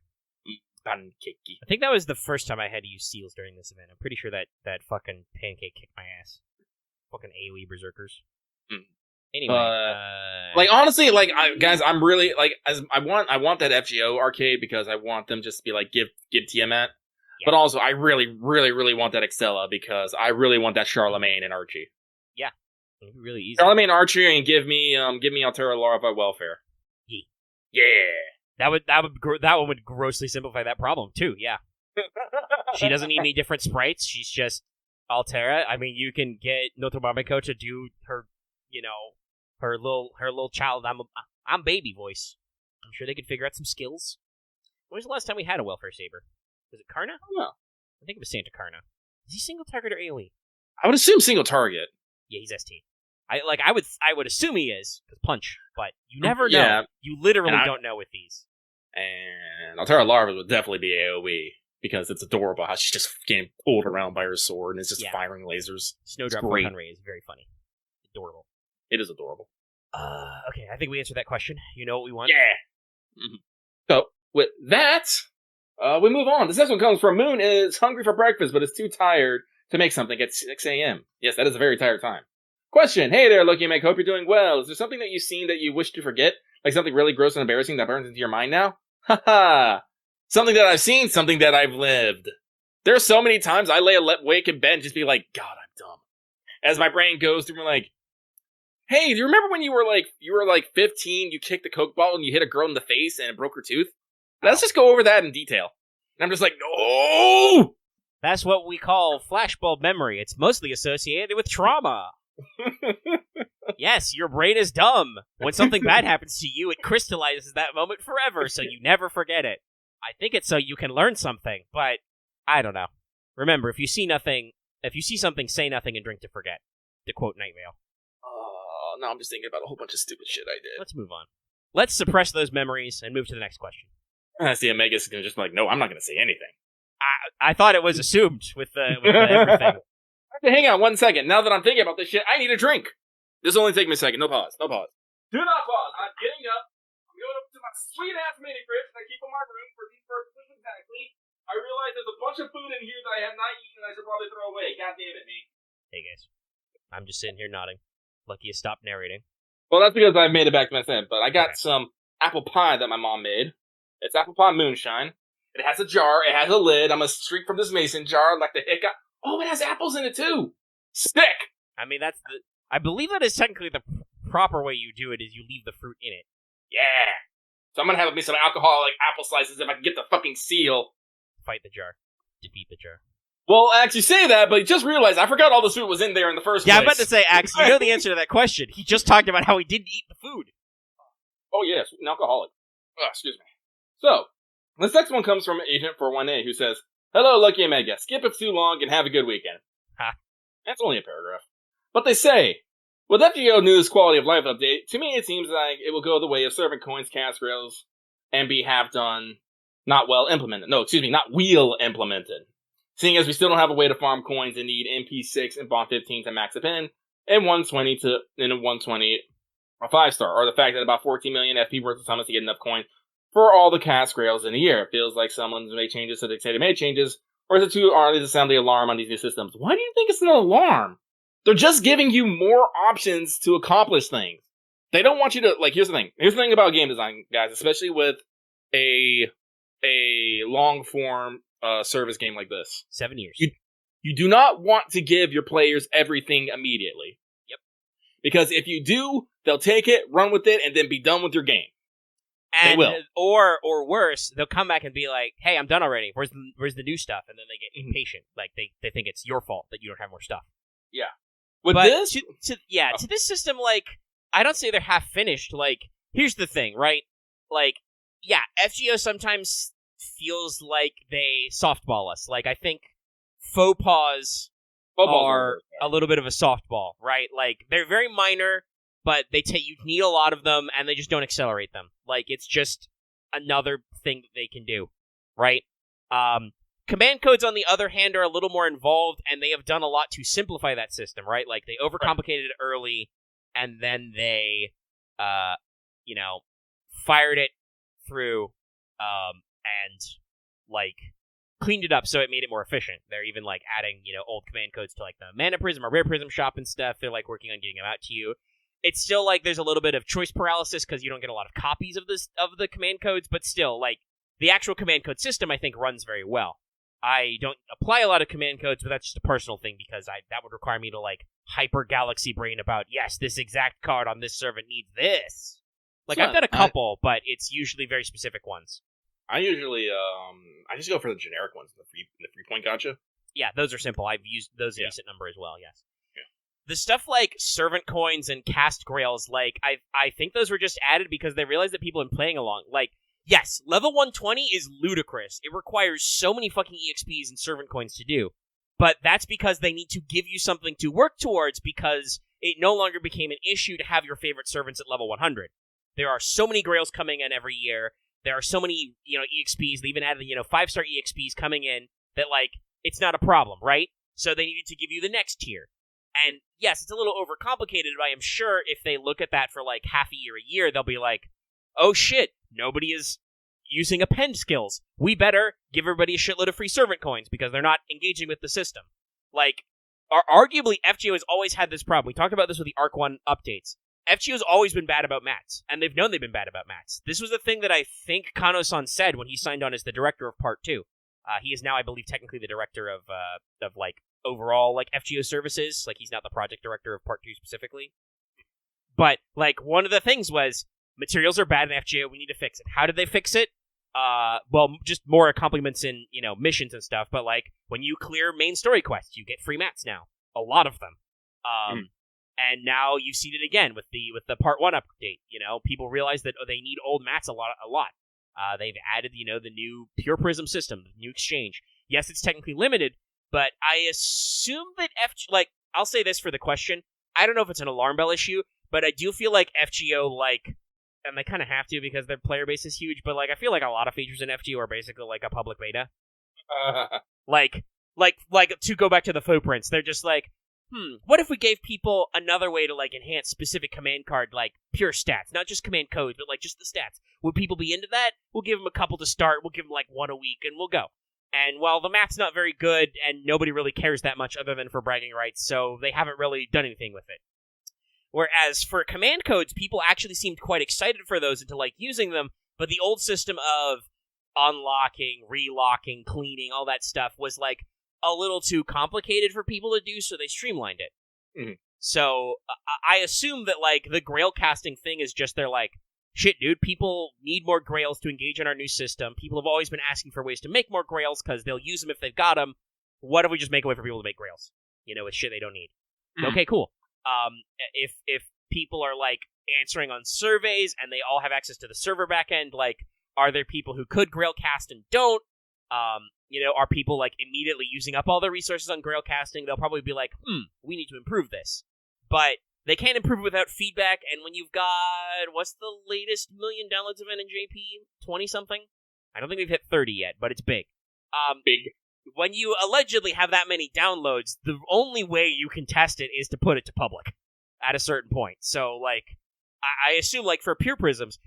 Pancakey. I think that was the first time I had to use seals during this event. I'm pretty sure that fucking pancake kicked my ass. Fucking AoE berserkers. Anyway, like honestly, like guys, I'm really like I want that FGO arcade because I want them just to be like give Tiamat, but also I really want that Extella because I really want that Charlemagne and Archie. Yeah, it'd be really easy. Charlemagne, Archie, and give me Altera Larva welfare. Yeah. That one would grossly simplify that problem too. Yeah, she doesn't need any different sprites. She's just Altera. I mean, you can get Notomameko to do her, her little child. I'm baby voice. I'm sure they could figure out some skills. When was the last time we had a welfare saber? Was it Karna? I don't know. I think it was Santa Karna. Is he single target or AoE? I would assume single target. Yeah, he's ST. I would assume he is because punch, but you never know. Yeah. You literally don't know with these. And Altera Larva would definitely be AoE because it's adorable how she's just getting pulled around by her sword and it's just firing lasers. Snowdrop Photon Ray is very funny. Adorable. It is adorable. Okay, I think we answered that question. You know what we want? Yeah. Mm-hmm. So, with that, we move on. This next one comes from Moon is hungry for breakfast, but is too tired to make something at 6 a.m. Yes, that is a very tired time. Question. Hey there, Lucky Meg. Hope you're doing well. Is there something that you've seen that you wish to forget? Like something really gross and embarrassing that burns into your mind now? Haha. Something that I've seen, something that I've lived. There are so many times I lay awake in bed and just be like, God, I'm dumb. As my brain goes through, like, hey, do you remember when you were like 15, you kicked a Coke bottle and you hit a girl in the face and it broke her tooth? Let's just go over that in detail. And I'm just like, no! That's what we call flashbulb memory. It's mostly associated with trauma. Yes, your brain is dumb. When something bad happens to you, it crystallizes that moment forever, so you never forget it. I think it's so you can learn something, but I don't know. Remember, if you see something, say nothing and drink to forget. To quote Night Vale. Oh, now I'm just thinking about a whole bunch of stupid shit I did. Let's move on. Let's suppress those memories and move to the next question. I see Omega's gonna just be like, no, I'm not gonna say anything. I thought it was assumed with the everything. Okay, hang on 1 second. Now that I'm thinking about this shit, I need a drink. This will only take me a second. No pause. Do not pause. I'm getting up. I'm going up to my sweet-ass mini fridge that I keep in my room for these purposes exactly. I realize there's a bunch of food in here that I have not eaten and I should probably throw away. God damn it, me. Hey, guys. I'm just sitting here nodding. Lucky you stopped narrating. Well, that's because I've made it back to my set, but I got some apple pie that my mom made. It's apple pie moonshine. It has a jar. It has a lid. I'm going to drink from this mason jar like the hiccup. Oh, it has apples in it, too. Sick! I mean, I believe that is technically the proper way you do it, is you leave the fruit in it. Yeah. So I'm going to have me some alcoholic apple slices if I can get the fucking seal. Fight the jar. Defeat the jar. Well, I actually say that, but just realized I forgot all the fruit was in there in the first place. Yeah, I'm about to say, Axe, you know the answer to that question. He just talked about how he didn't eat the food. Oh, yes, an alcoholic. Oh, excuse me. So, this next one comes from Agent 41A, who says, Hello, Lucky Omega. Skip it too long and have a good weekend. Ha. That's only a paragraph. But they say, with FGO News Quality of Life Update, to me it seems like it will go the way of servant coins, cast rails, and be half done, not well implemented. No, excuse me, not wheel implemented. Seeing as we still don't have a way to farm coins and need MP6 and Bond 15 to max a pin, and 120 to in a 120 a 5-star, or the fact that about 14 million FP worth of summons to get enough coin for all the cast grails in a year. It feels like someone's made changes so they say they made changes, or is it too early to sound the alarm on these new systems? Why do you think it's an alarm? They're just giving you more options to accomplish things. They don't want you to, like, here's the thing. Here's the thing about game design, guys, especially with a long-form service game like this. 7 years. You do not want to give your players everything immediately. Yep. Because if you do, they'll take it, run with it, and then be done with your game. And, they will. Or worse, they'll come back and be like, hey, I'm done already. Where's the new stuff? And then they get impatient. Like, they think it's your fault that you don't have more stuff. Yeah. With but this? To this system, like, I don't say they're half finished. Like, here's the thing, right? Like, yeah, FGO sometimes feels like they softball us. Like, I think faux pas are a little bit of a softball, right? Like, they're very minor, but you need a lot of them, and they just don't accelerate them. Like, it's just another thing that they can do, right? Command codes, on the other hand, are a little more involved, and they have done a lot to simplify that system, right? Like, they overcomplicated it early, and then they, fired it through, and, like, cleaned it up so it made it more efficient. They're even, like, adding, old command codes to, like, the Mana Prism or Rare Prism shop and stuff. They're, like, working on getting them out to you. It's still, like, there's a little bit of choice paralysis because you don't get a lot of copies of the command codes, but still, like, the actual command code system, I think, runs very well. I don't apply a lot of command codes, but that's just a personal thing because that would require me to, like, hyper galaxy brain about, yes, this exact card on this servant needs this. Like, I've done a couple, but it's usually very specific ones. I usually, I just go for the generic ones, the free point gotcha. Yeah, those are simple. I've used those a decent number as well, yes. Yeah. The stuff like servant coins and cast grails, like, I think those were just added because they realized that people have been playing along. Like, yes, level 120 is ludicrous. It requires so many fucking EXPs and servant coins to do. But that's because they need to give you something to work towards because it no longer became an issue to have your favorite servants at level 100. There are so many grails coming in every year. There are so many, EXPs. They even added, 5-star EXPs coming in that, like, it's not a problem, right? So they needed to give you the next tier. And yes, it's a little overcomplicated, but I am sure if they look at that for, like, half a year, they'll be like, oh shit, nobody is using append skills. We better give everybody a shitload of free servant coins because they're not engaging with the system. Like, arguably, FGO has always had this problem. We talked about this with the Arc 1 updates. FGO's always been bad about mats, and they've known they've been bad about mats. This was the thing that I think Kano-san said when he signed on as the director of Part 2. He is now, I believe, technically the director of like, overall, like, FGO services. Like, he's not the project director of Part 2 specifically. But, like, one of the things was, materials are bad in FGO, we need to fix it. How did they fix it? Well, just more accomplishments in, missions and stuff, but, like, when you clear main story quests, you get free mats now. A lot of them. And now you've seen it again with the Part 1 update. People realize that they need old mats a lot. They've added, the new Pure Prism system, the new exchange. Yes, it's technically limited, but I assume that I'll say this for the question. I don't know if it's an alarm bell issue, but I do feel like FGO, like, and they kind of have to because their player base is huge, but, like, I feel like a lot of features in FGO are basically, like, a public beta. Like, to go back to the footprints, they're just like, what if we gave people another way to, like, enhance specific command card, like, pure stats? Not just command codes, but, like, just the stats. Would people be into that? We'll give them a couple to start, we'll give them, like, one a week, and we'll go. And, well, the map's not very good, and nobody really cares that much other than for bragging rights, so they haven't really done anything with it. Whereas for command codes, people actually seemed quite excited for those and to like using them, but the old system of unlocking, relocking, cleaning, all that stuff was like a little too complicated for people to do, so they streamlined it. Mm-hmm. So I assume that like the grail casting thing is just they're like, shit, dude, people need more grails to engage in our new system. People have always been asking for ways to make more grails because they'll use them if they've got them. What if we just make a way for people to make grails? With shit they don't need. Okay, cool. If people are like answering on surveys and they all have access to the server backend, like, are there people who could grail cast and don't? Are people like immediately using up all their resources on grail casting? They'll probably be like, we need to improve this. But they can't improve it without feedback, and when you've got, what's the latest million downloads event in JP? 20-something? I don't think we've hit 30 yet, but it's big. Big. When you allegedly have that many downloads, the only way you can test it is to put it to public at a certain point. So, like, I assume, like, for Pure Prisms,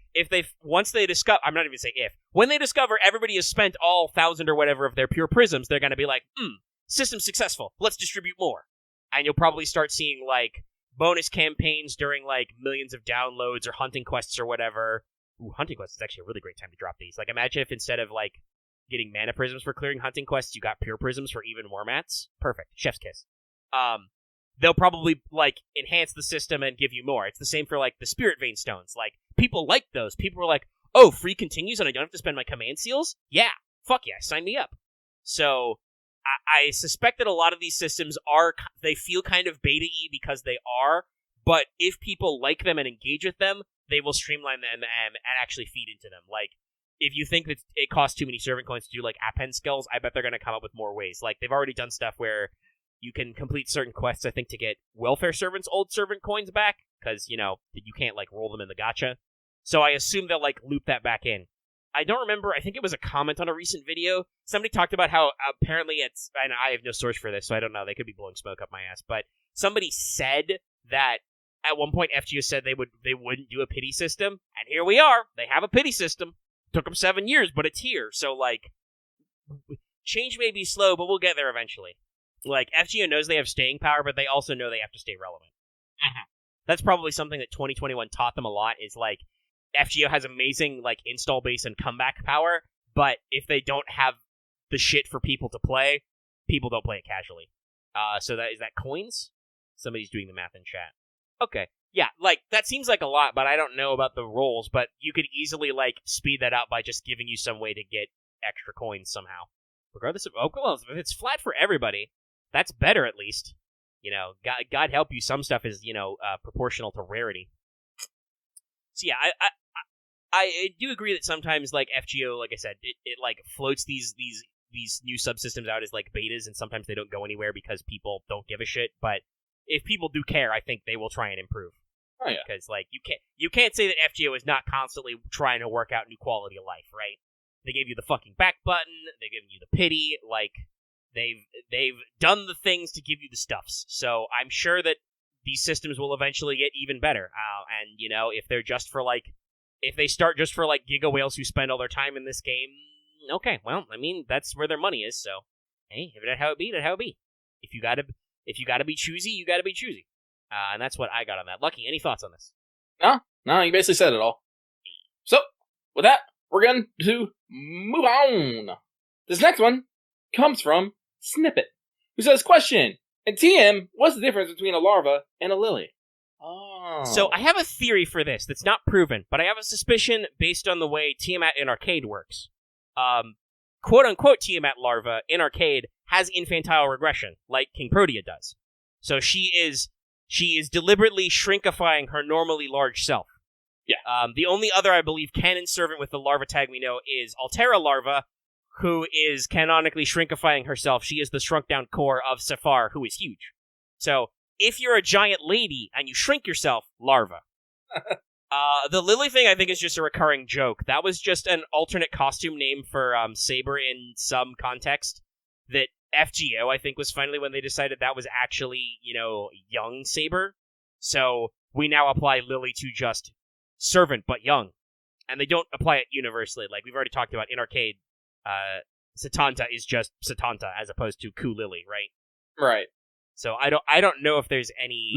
when they discover everybody has spent all 1,000 or whatever of their Pure Prisms, they're going to be like, system successful, let's distribute more. And you'll probably start seeing, like, bonus campaigns during, like, millions of downloads or hunting quests or whatever. Ooh, hunting quests is actually a really great time to drop these. Like, imagine if instead of, like, getting mana prisms for clearing hunting quests, you got pure prisms for even more mats. Perfect. Chef's kiss. They'll probably, like, enhance the system and give you more. It's the same for, like, the Spirit Vein Stones. Like, people like those. People were like, oh, free continues and I don't have to spend my command seals? Yeah. Fuck yeah. Sign me up. So, I suspect that a lot of these systems they feel kind of beta-y because they are, but if people like them and engage with them, they will streamline them and actually feed into them. Like, if you think that it costs too many servant coins to do, like, append skills, I bet they're going to come up with more ways. Like, they've already done stuff where you can complete certain quests, I think, to get welfare servants' old servant coins back, because, you can't, like, roll them in the gacha. So I assume they'll, like, loop that back in. I don't remember, I think it was a comment on a recent video. Somebody talked about how apparently it's, and I have no source for this, so I don't know, they could be blowing smoke up my ass, but somebody said that at one point FGO said they wouldn't do a pity system, and here we are. They have a pity system. Took them 7 years, but it's here. So, like, change may be slow, but we'll get there eventually. Like, FGO knows they have staying power, but they also know they have to stay relevant. That's probably something that 2021 taught them a lot, is, like, FGO has amazing, like, install base and comeback power, but if they don't have the shit for people to play, people don't play it casually. So is that coins? Somebody's doing the math in chat. Okay. Yeah, like, that seems like a lot, but I don't know about the rolls, but you could easily, like, speed that out by just giving you some way to get extra coins somehow. Regardless of, well, if it's flat for everybody, that's better at least. God help you, some stuff is, proportional to rarity. So yeah, I do agree that sometimes, like, FGO, like I said, it like, floats these new subsystems out as, like, betas, and sometimes they don't go anywhere because people don't give a shit, but if people do care, I think they will try and improve. Oh, yeah. Because, like, you can't say that FGO is not constantly trying to work out new quality of life, right? They gave you the fucking back button, they're giving you the pity, like, they've done the things to give you the stuffs. So I'm sure that these systems will eventually get even better. And, if they're just for, like, if they start just for, like, giga whales who spend all their time in this game, okay, well, I mean, that's where their money is, so, hey, if that's how it be, that's how it be. If you gotta be choosy, you gotta be choosy. And that's what I got on that. Lucky, any thoughts on this? No, you basically said it all. So, with that, we're going to move on. This next one comes from Snippet, who says, question, in TM, what's the difference between a larva and a lily? Oh. So I have a theory for this that's not proven, but I have a suspicion based on the way Tiamat in Arcade works. Quote-unquote Tiamat larva in Arcade has infantile regression, like King Protea does. So she is deliberately shrinkifying her normally large self. Yeah. The only other, I believe, canon servant with the larva tag we know is Altera larva, who is canonically shrinkifying herself. She is the shrunk-down core of Safar, who is huge. So, if you're a giant lady and you shrink yourself, larva. The Lily thing, I think, is just a recurring joke. That was just an alternate costume name for Saber in some context. That FGO, I think, was finally when they decided that was actually, young Saber. So, we now apply Lily to just servant, but young. And they don't apply it universally. Like, we've already talked about in Arcade, Satanta is just Satanta as opposed to Ku Lily, right? Right. So I don't know if there's any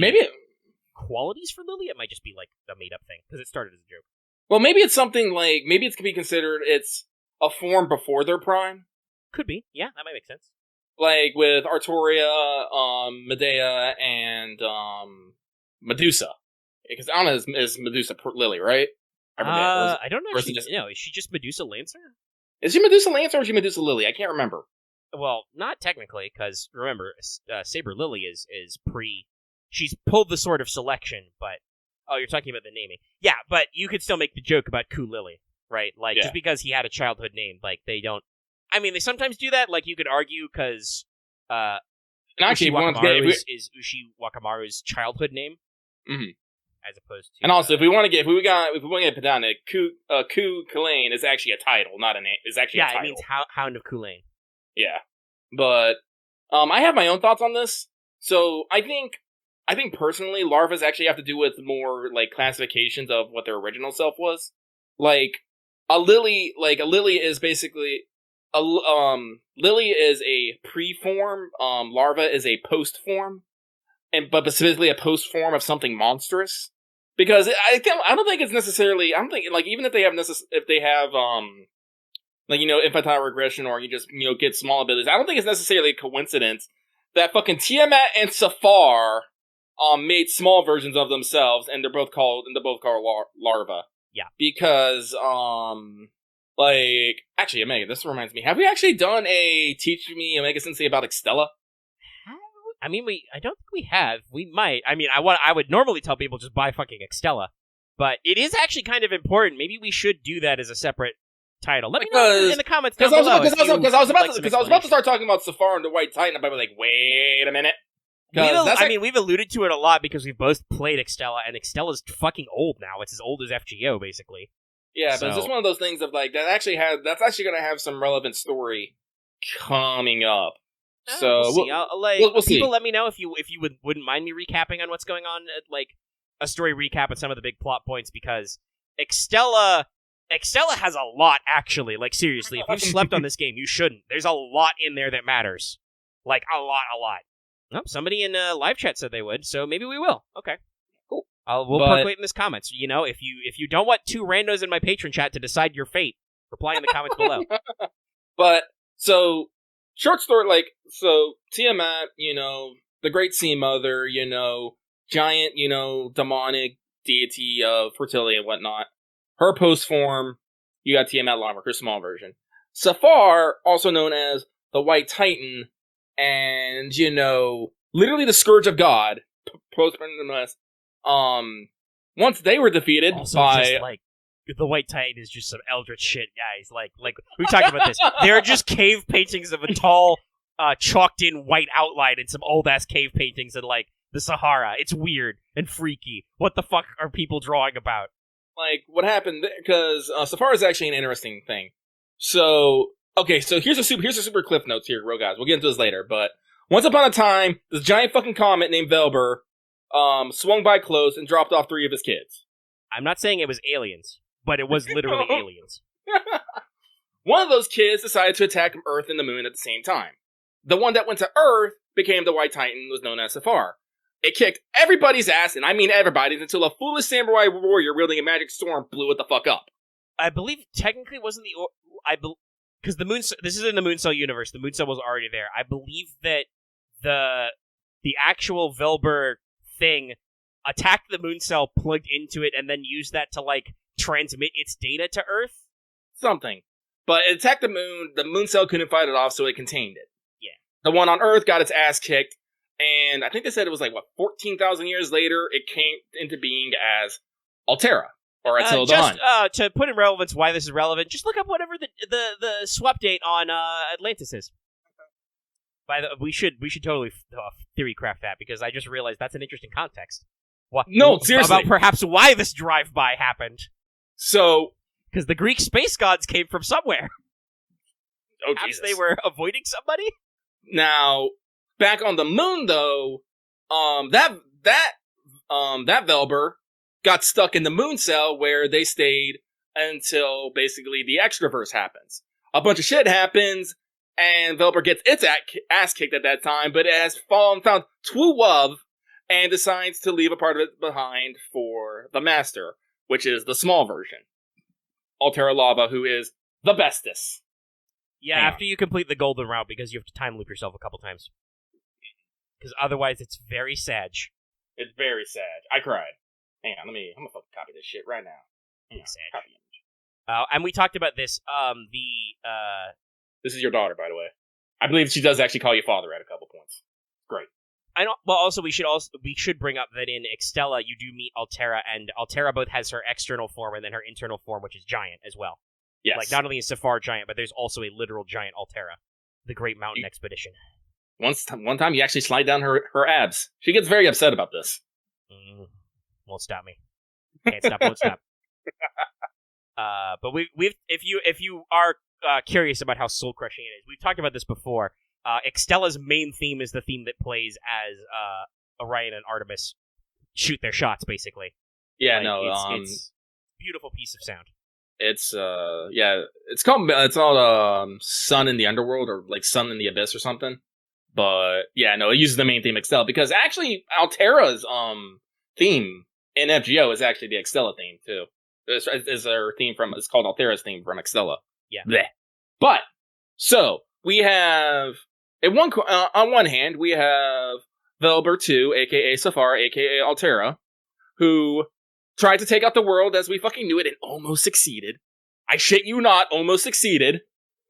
qualities for Lily. It might just be like a made up thing because it started as a joke. Well, maybe it's something like maybe it could be considered it's a form before their prime. Could be. Yeah, that might make sense. Like with Artoria, Medea, and Medusa. Because Anna is Medusa Lily, right? I don't know. Is she just Medusa Lancer? Is she Medusa Lancer or is she Medusa Lily? I can't remember. Well, not technically, because remember, Saber Lily is she's pulled the sword of selection, but you're talking about the naming. Yeah, but you could still make the joke about Ku Lily, right? Like, just because he had a childhood name, like, they don't... I mean, they sometimes do that, like, you could argue, because Ushi Wakamaru is Ushi Wakamaru's childhood name, as opposed to... And also, if we want to get pedantic, Ku Kulain is actually a title, not a name. It's actually a title. Yeah, it means Hound of Kulain. Yeah, but I have my own thoughts on this. So I think personally, larvas actually have to do with more like classifications of what their original self was. Like a lily is basically lily is a pre-form. Larva is a post-form, but specifically a post-form of something monstrous. Because I don't think it's necessarily. I don't think like even if they have like, infantile regression, or you just, get small abilities. I don't think it's necessarily a coincidence that fucking Tiamat and Safar made small versions of themselves, and they're both called larva. Yeah. Because, actually, Omega, this reminds me, have we actually done a Teach Me Omega Sensei about Extella? I mean, I don't think we have. We might. I mean, I would normally tell people just buy fucking Extella, but it is actually kind of important. Maybe we should do that as a separate title. Let me know in the comments down below. Because I was about to start talking about Safar and the White Titan, and I'd be like, wait a minute. We've alluded to it a lot because we've both played Extella, and Extella's fucking old now. It's as old as FGO, basically. Yeah, but it's just one of those things of like that's actually going to have some relevant story coming up. So we'll see. We'll see. People, let me know if you wouldn't mind me recapping on what's going on, like a story recap of some of the big plot points, because Extella has a lot, actually. Like, seriously, if you slept on this game, you shouldn't. There's a lot in there that matters. Like, a lot. Oh, somebody in live chat said they would, so maybe we will. Okay. Cool. We'll percolate in this comments. If you don't want two randos in my patron chat to decide your fate, reply in the comments below. But, so, short story, Tiamat, the Great Sea Mother, giant, demonic deity of fertility and whatnot. Her post form, you got Tiamat Larva, her small version. Safar, also known as the White Titan, and, literally the Scourge of God, once they were defeated also by... Just, the White Titan is just some eldritch shit, guys. Like we talked about this. There are just cave paintings of a tall, chalked-in white outline and some old-ass cave paintings in, the Sahara. It's weird and freaky. What the fuck are people drawing about? What happened, because Safari is actually an interesting thing. So, okay, so here's a super cliff notes here, real guys. We'll get into this later, but once upon a time, this giant fucking comet named Velber swung by close and dropped off 3 of his kids. I'm not saying it was aliens, but it was literally aliens. One of those kids decided to attack Earth and the Moon at the same time. The one that went to Earth became the White Titan, was known as Safar. It kicked everybody's ass, and I mean everybody's, until a foolish samurai warrior wielding a magic storm blew it the fuck up. I believe technically wasn't because this is in the Mooncell universe. The Mooncell was already there. I believe that the actual Velber thing attacked the Mooncell, plugged into it, and then used that to like transmit its data to Earth. Something, but it attacked the moon. The Mooncell couldn't fight it off, so it contained it. Yeah. The one on Earth got its ass kicked, and I think they said it was like 14,000 years later it came into being as Altera. Or Attila the Hun. To put in relevance why this is relevant, just look up whatever the swap date on Atlantis is. We should totally theory craft that, because I just realized that's an interesting context. No, seriously. About perhaps why this drive-by happened. So... Because the Greek space gods came from somewhere. Oh, perhaps Jesus. they were avoiding somebody? Now, back on the moon, though, that Velber got stuck in the Mooncell, where they stayed until basically the Extraverse happens. A bunch of shit happens, and Velber gets its ass kicked at that time, but it has found true love and decides to leave a part of it behind for the Master, which is the small version. Altera Lava, who is the bestest. Yeah, after you complete the golden route, because you have to time loop yourself a couple times. Because otherwise it's very sad. It's very sad. I cried. Hang on, I'm gonna fucking copy this shit right now. Copy image. And we talked about this, This is your daughter, by the way. I believe she does actually call you father at a couple points. Great. I know. Well, also we should bring up that in Extella you do meet Altera, and Altera both has her external form and then her internal form, which is giant as well. Yes. Like, not only is Safar giant, but there's also a literal giant Altera, the Great Mountain Expedition. One time you actually slide down her abs. She gets very upset about this. Won't stop me. Can't stop, won't stop. But if you are curious about how soul crushing it is, we've talked about this before. Extella's main theme is the theme that plays as Orion and Artemis shoot their shots, basically. Yeah, like, it's a beautiful piece of sound. It's called Sun in the Underworld, or like Sun in the Abyss or something. But yeah, no, it uses the main theme Extella, because actually Altera's theme in FGO is actually the Extella theme too. Is their theme it's called Altera's theme from Extella. Yeah. Blech. But so we have on one hand we have Velber 2, aka Safar, aka Altera, who tried to take out the world as we fucking knew it and almost succeeded. I shit you not, almost succeeded.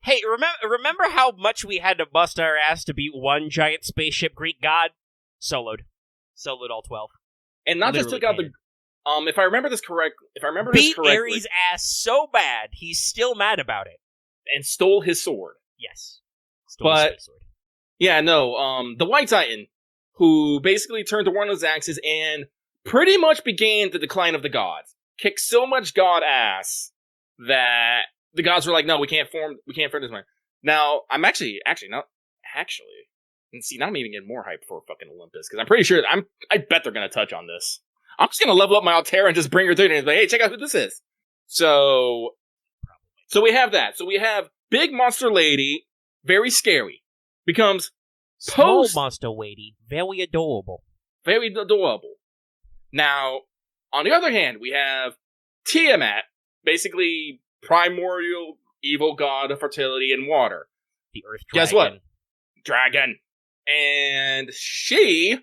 Hey, remember how much we had to bust our ass to beat one giant spaceship Greek god? Soloed all 12. And not just took out the... if I remember this correctly... Beat Ares' ass so bad, he's still mad about it. And stole his sword. Yes. Stole his space sword. Yeah, no, the White Titan, who basically turned to one of his axes and pretty much began the decline of the gods. Kicked so much god ass that the gods were like, no, we can't form this one. Now, I'm actually, and see, now I'm even getting more hype for fucking Olympus, because I'm pretty sure, I bet they're gonna touch on this. I'm just gonna level up my Altera and just bring her through and be like, hey, check out who this is. So we have that. So we have Big Monster Lady, very scary, becomes Small Monster Lady, very adorable. Very adorable. Now, on the other hand, we have Tiamat, basically primordial evil god of fertility and water. The Earth Dragon. Guess what? Dragon. And she,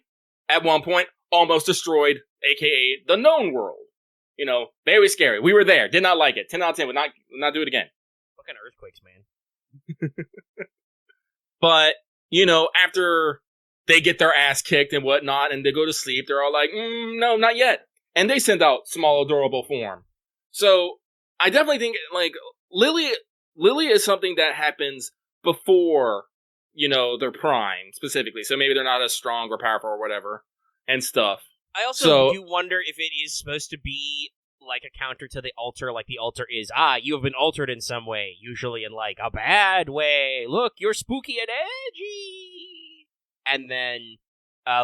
at one point, almost destroyed, aka the known world. You know, very scary. We were there. Did not like it. 10 out of 10. Would not do it again. Fucking earthquakes, man. But, you know, after they get their ass kicked and whatnot, and they go to sleep, they're all like, no, not yet. And they send out small, adorable form. So, I definitely think, like, Lily is something that happens before, you know, their prime, specifically. So maybe they're not as strong or powerful or whatever, and stuff. I also do wonder if it is supposed to be like a counter to the altar, like the altar is, you have been altered in some way, usually in like a bad way. Look, you're spooky and edgy. And then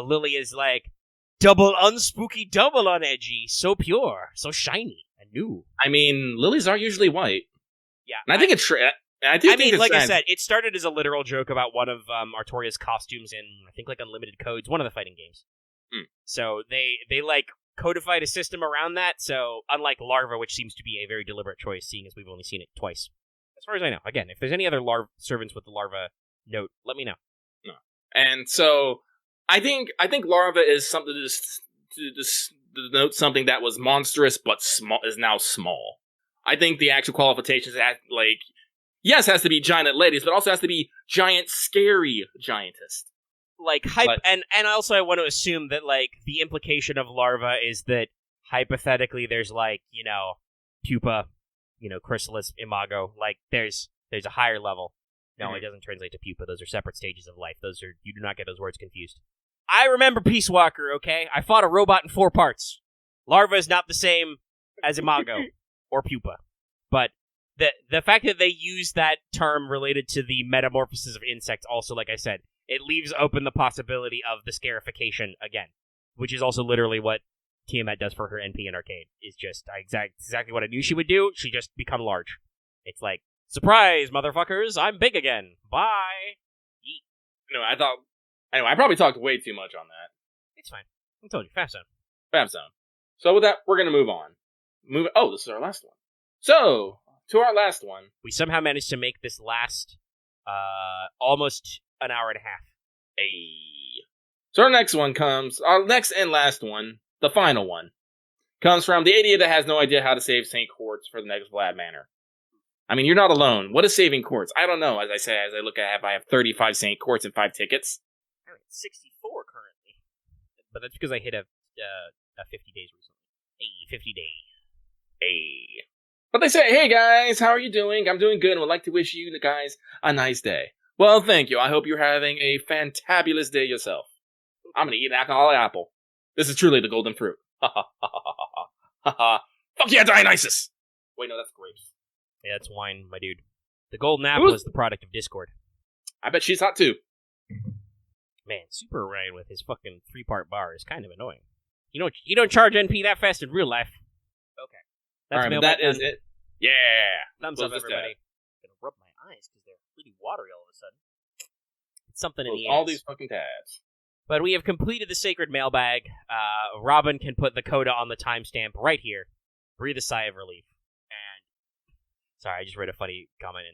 Lily is like, double unspooky, double unedgy, so pure, so shiny and new. I mean, lilies are usually white. Yeah. And I think And I do I think mean, like I STRATS said, it started as a literal joke about one of Artoria's costumes in, I think, like Unlimited Codes, one of the fighting games. So they like codified a system around that. So unlike Larva, which seems to be a very deliberate choice, seeing as we've only seen it twice, as far as I know. Again, if there's any other servants with the Larva note, let me know. No. And so I think Larva is something to denote something that was monstrous but small is now small. I think the actual qualifications yes, has to be giant ladies, but also has to be giant scary giantess. Like and also I want to assume that like the implication of Larva is that hypothetically there's like, pupa, chrysalis, imago, like there's a higher level. No, It doesn't translate to pupa. Those are separate stages of life. You do not get those words confused. I remember Peace Walker, okay? I fought a robot in 4 parts. Larva is not the same as imago or pupa. But the fact that they use that term related to the metamorphosis of insects also, like I said, it leaves open the possibility of the scarification again, which is also literally what Tiamat does for her NP in Arcade. Is just exactly what I knew she would do. She just become large. It's like, surprise, motherfuckers! I'm big again. Bye. Yeet. No, I probably talked way too much on that. It's fine. I told you, Fast Zone. Fast Zone. So with that, we're gonna move on. This is our last one. So to our last one, we somehow managed to make this last almost an hour and a half. Hey. So our next and last one, the final one, comes from the idiot that has no idea how to save St. Quartz for the next Vlad Manor. I mean, you're not alone. What is saving quartz? I don't know. As I look at it, I have 35 St. Quartz and 5 tickets. I'm at 64 currently. But that's because I hit a 50 days recently. 50 day. Hey. But they say, hey guys, how are you doing? I'm doing good and would like to wish you guys a nice day. Well, thank you. I hope you're having a fantabulous day yourself. I'm gonna eat an alcoholic apple. This is truly the golden fruit. Ha ha ha ha ha ha ha. Fuck yeah, Dionysus! Wait, no, that's grapes. Yeah, that's wine, my dude. The golden apple is the product of Discord. I bet she's hot too. Man, Super Ryan with his fucking 3-part bar is kind of annoying. You don't charge NP that fast in real life. Okay. That's alright, that is it. Yeah! Thumbs up, everybody. I'm gonna rub my eyes because they're pretty watery all of a sudden. It's something in the air. All these fucking tabs. But we have completed the sacred mailbag. Robin can put the coda on the timestamp right here. Breathe a sigh of relief. And sorry, I just read a funny comment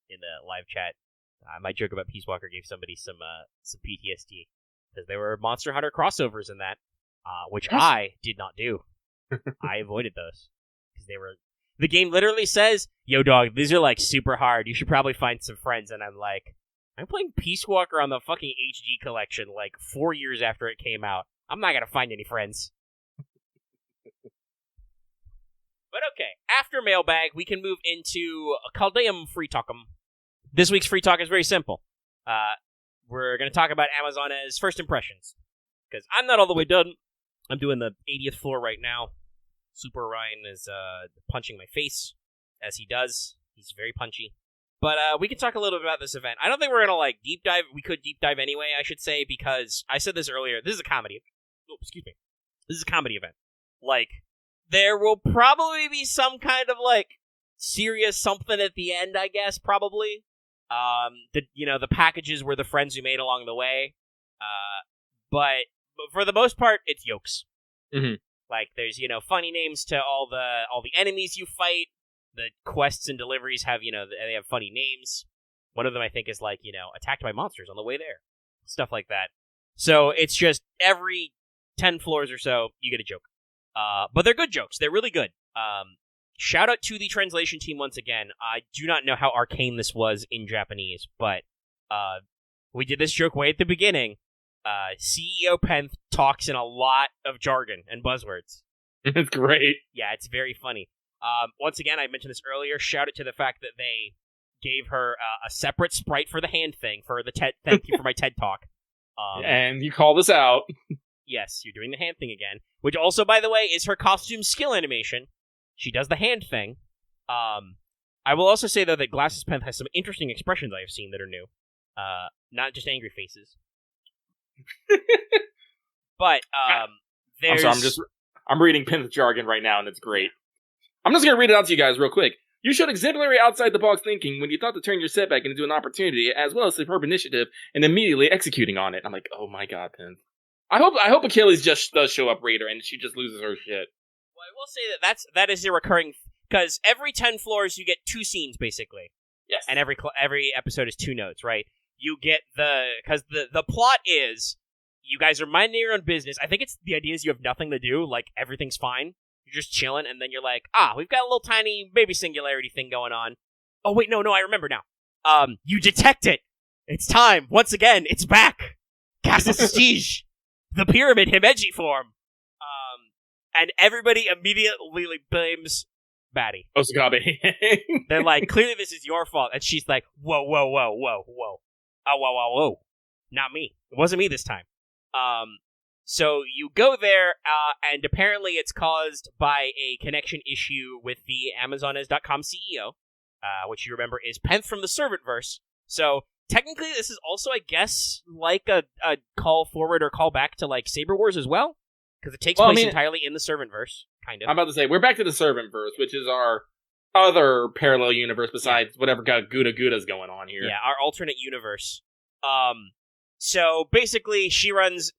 in the live chat. My joke about Peace Walker gave somebody some PTSD because there were Monster Hunter crossovers in that, which I did not do. I avoided those because they were. The game literally says, "Yo, dog, these are like super hard. You should probably find some friends." And I'm like, I'm playing Peace Walker on the fucking HD collection like 4 years after it came out. I'm not gonna find any friends. But okay, after mailbag, we can move into Caldeum Free Talk'em. This week's Free Talk is very simple. We're going to talk about Amazon as first impressions. Because I'm not all the way done. I'm doing the 80th floor right now. Super Ryan is punching my face, as he does. He's very punchy. But we can talk a little bit about this event. I don't think we're going to like deep dive. We could deep dive anyway, I should say, because I said this earlier. This is a comedy. Oh, excuse me. This is a comedy event. Like, there will probably be some kind of like serious something at the end, I guess, probably. The packages were the friends we made along the way. But for the most part, it's yokes. Mm-hmm. Like, there's, funny names to all the enemies you fight. The quests and deliveries have, they have funny names. One of them, I think, is like, attacked by monsters on the way there. Stuff like that. So it's just every 10 floors or so, you get a joke. But they're good jokes. They're really good. Shout out to the translation team once again. I do not know how arcane this was in Japanese, but we did this joke way at the beginning. CEO Penth talks in a lot of jargon and buzzwords. It's great. Yeah, it's very funny. Once again, I mentioned this earlier. Shout out to the fact that they gave her a separate sprite for the hand thing for the TED. Thank you for my TED talk. And you call this out. Yes, you're doing the hand thing again. Which also, by the way, is her costume skill animation. She does the hand thing. I will also say, though, that Glasses Penth has some interesting expressions I have seen that are new. Not just angry faces. But, there's... I'm reading Penth jargon right now, and it's great. I'm just going to read it out to you guys real quick. You showed exemplary outside-the-box thinking when you thought to turn your setback into an opportunity, as well as superb initiative, and immediately executing on it. I'm like, oh my god, Pin. I hope Achilles just does show up later and she just loses her shit. Well, I will say that is a recurring, because every 10 floors you get 2 scenes basically. Yes. And every episode is 2 notes, right? You get because the plot is you guys are minding your own business. I think it's the idea is you have nothing to do, like everything's fine. You're just chilling, and then you're like, we've got a little tiny baby singularity thing going on. Oh wait, no, I remember now. You detect it. It's time. Once again, it's back. Prestige. The pyramid Himeji form. And everybody immediately blames Batty. Osakabe. They're like, clearly this is your fault. And she's like, whoa. Whoa. Not me. It wasn't me this time. So you go there, and apparently it's caused by a connection issue with the Amazonas.com CEO, which you remember is Penth from the Servantverse. So technically this is also, I guess, like a call forward or call back to like Saber Wars as well. Because it takes place entirely in the Servantverse, kind of. I'm about to say, we're back to the Servantverse, which is our other parallel universe besides whatever Guta's going on here. Yeah, our alternate universe. So basically, she runs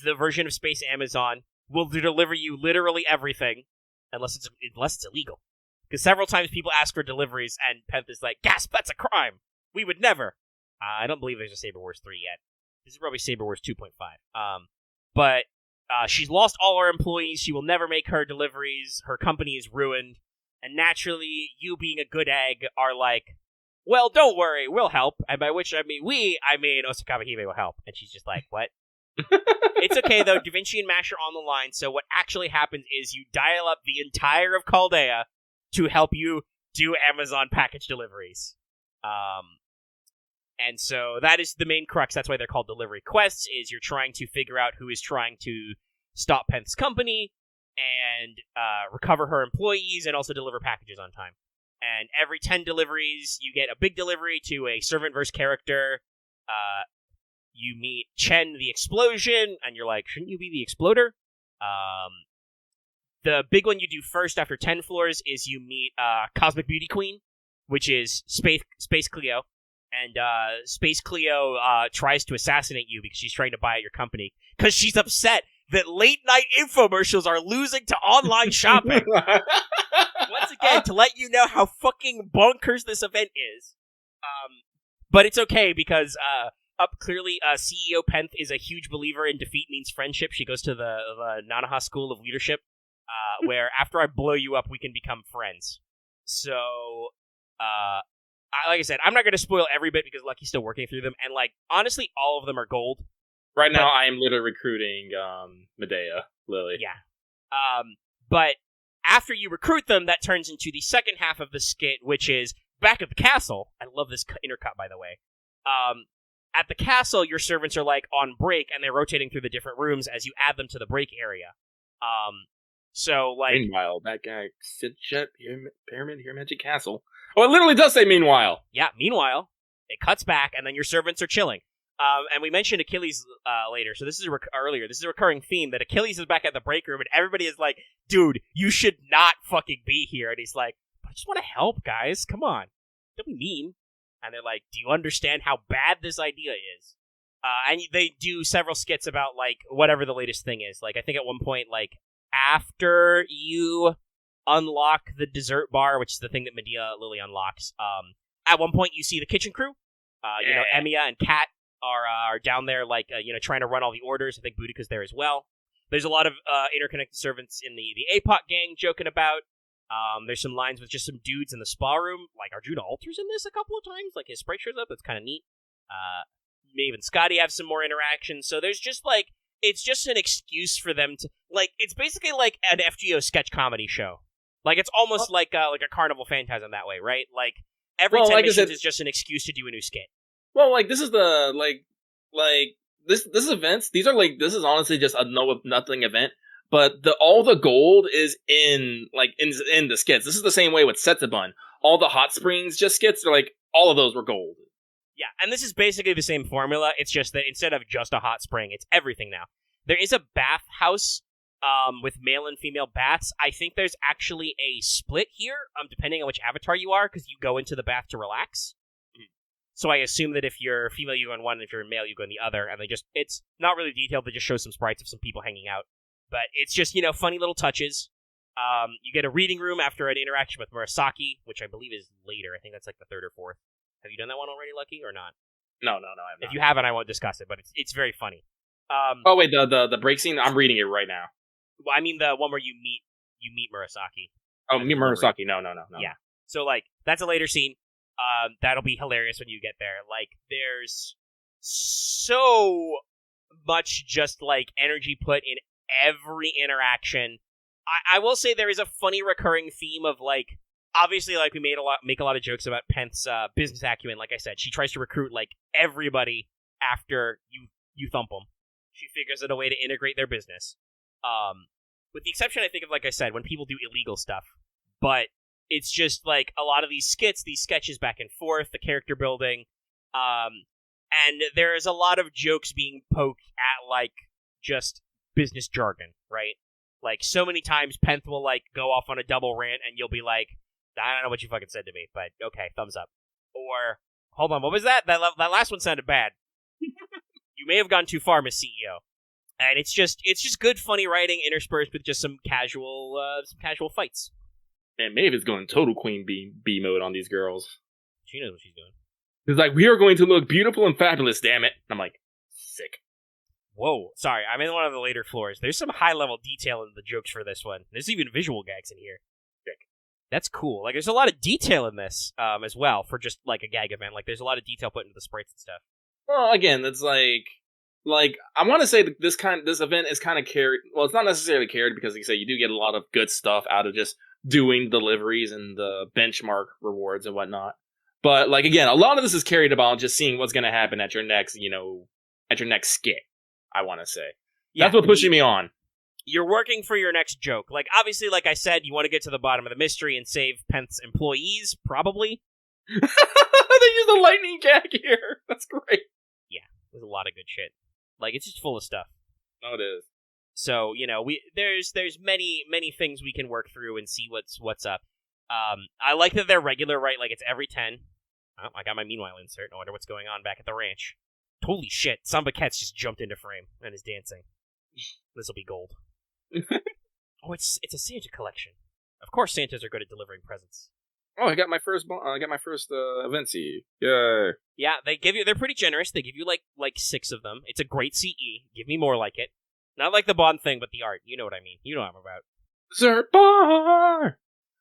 the version of Space Amazon, will deliver you literally everything, unless it's illegal. Because several times people ask for deliveries, and Penth is like, gasp, that's a crime! We would never! I don't believe there's a Saber Wars 3 yet. This is probably Saber Wars 2.5. But she's lost all her employees, she will never make her deliveries, her company is ruined, and naturally, you being a good egg are like, well, don't worry, we'll help, and by which I mean Osakabe Hime will help. And she's just like, what? It's okay, though, Da Vinci and Mash are on the line, so what actually happens is you dial up the entire of Chaldea to help you do Amazon package deliveries. And so that is the main crux, that's why they're called delivery quests, is you're trying to figure out who is trying to stop Penth's company, and recover her employees, and also deliver packages on time. And every 10 deliveries, you get a big delivery to a Servantverse character. You meet Chen the Explosion, and you're like, shouldn't you be the Exploder? The big one you do first after 10 floors is you meet Cosmic Beauty Queen, which is Space Cleo. And Space Cleo tries to assassinate you because she's trying to buy out your company. Because she's upset that late-night infomercials are losing to online shopping. Once again, to let you know how fucking bonkers this event is. But it's okay, because clearly CEO Penth is a huge believer in defeat means friendship. She goes to the Nanaha School of Leadership, where after I blow you up, we can become friends. So, like I said, I'm not going to spoil every bit because Lucky's still working through them, and like honestly, all of them are gold. Right now, I am literally recruiting Medea, Lily. Yeah. But after you recruit them, that turns into the second half of the skit, which is back at the castle. I love this intercut, by the way. At the castle, your servants are like on break, and they're rotating through the different rooms as you add them to the break area. So like, meanwhile, that guy Sidjet Pyramid here, Magic Castle. Oh, it literally does say meanwhile. Yeah, meanwhile, it cuts back, and then your servants are chilling. And we mentioned Achilles later, so this is earlier. This is a recurring theme that Achilles is back at the break room, and everybody is like, "Dude, you should not fucking be here." And he's like, "I just want to help, guys. Come on, don't be mean." And they're like, "Do you understand how bad this idea is?" And they do several skits about like whatever the latest thing is. Like I think at one point, like after you unlock the dessert bar, which is the thing that Medea Lily unlocks, at one point you see the kitchen crew. You know, Emiya and Kat are down there, like, trying to run all the orders. I think Boudica's there as well. There's a lot of interconnected servants in the APOC gang joking about. There's some lines with just some dudes in the spa room. Like, Arjuna Alter's in this a couple of times. Like, his sprite shows up. That's kind of neat. Maeve and Scotty have some more interaction. So there's just, like, it's just an excuse for them to, like, it's basically like an FGO sketch comedy show. Like, it's almost like a Carnival Phantasm that way, right? Like, every 10 missions is just an excuse to do a new skit. Well, like, this is the, this events, this is honestly just a nothing event, but all the gold is in the skits. This is the same way with Setsubun. All the hot springs just skits, they're like, all of those were gold. Yeah, and this is basically the same formula, it's just that instead of just a hot spring, it's everything now. There is a bathhouse with male and female baths. I think there's actually a split here, depending on which avatar you are, because you go into the bath to relax. So I assume that if you're female, you go in one, and if you're male, you go in the other, and it's not really detailed, they just show some sprites of some people hanging out. But it's just, funny little touches. You get a reading room after an interaction with Murasaki, which I believe is later. I think that's like the third or fourth. Have you done that one already, Lucky, or not? No, I have not. If you haven't, I won't discuss it, but it's very funny. Oh wait, the break scene. I'm reading it right now. Well, I mean the one where you meet Murasaki. Oh, meet Murasaki. No. Yeah. So that's a later scene. That'll be hilarious when you get there. There's so much just energy put in every interaction. I will say there is a funny recurring theme of obviously we make a lot of jokes about Penth's business acumen. Like I said, she tries to recruit everybody after you thump them. She figures out a way to integrate their business. With the exception, I think of, like I said, when people do illegal stuff. But it's just, a lot of these skits, these sketches back and forth, the character building, and there is a lot of jokes being poked at, just business jargon, right? So many times, Penth will, go off on a double rant, and you'll be like, I don't know what you fucking said to me, but okay, thumbs up. Or, hold on, what was that? That last one sounded bad. You may have gone too far, Miss CEO. And it's just good, funny writing interspersed with just some casual fights. And Maeve is going total Queen B mode on these girls. She knows what she's doing. It's we are going to look beautiful and fabulous, damn it. I'm sick. Whoa, sorry, I'm in one of the later floors. There's some high-level detail in the jokes for this one. There's even visual gags in here. Sick. That's cool. There's a lot of detail in this, as well, for just, a gag event. There's a lot of detail put into the sprites and stuff. Well, again, it's I want to say that this event is kind of carried. Well, it's not necessarily carried because, like you say, you do get a lot of good stuff out of just doing deliveries and the benchmark rewards and whatnot. But again, a lot of this is carried about just seeing what's going to happen at your next, skit. I want to say that's what's pushing me on. You're working for your next joke. Obviously, like I said, you want to get to the bottom of the mystery and save Penth's employees, probably. They use the lightning gag here. That's great. Yeah, there's a lot of good shit. It's just full of stuff. Oh, it is. So, there's many things we can work through and see what's up. I like that they're regular, right? It's every 10. Oh, I got my Meanwhile insert. I wonder what's going on back at the ranch. Holy shit, Samba Ket's just jumped into frame and is dancing. This'll be gold. Oh, it's a Santa collection. Of course Santas are good at delivering presents. Oh, I got my first Avency. Yay. Yeah, they're pretty generous. They give you like 6 of them. It's a great CE. Give me more like it. Not like the Bond thing, but the art. You know what I mean. You know what I'm about. Zerbar!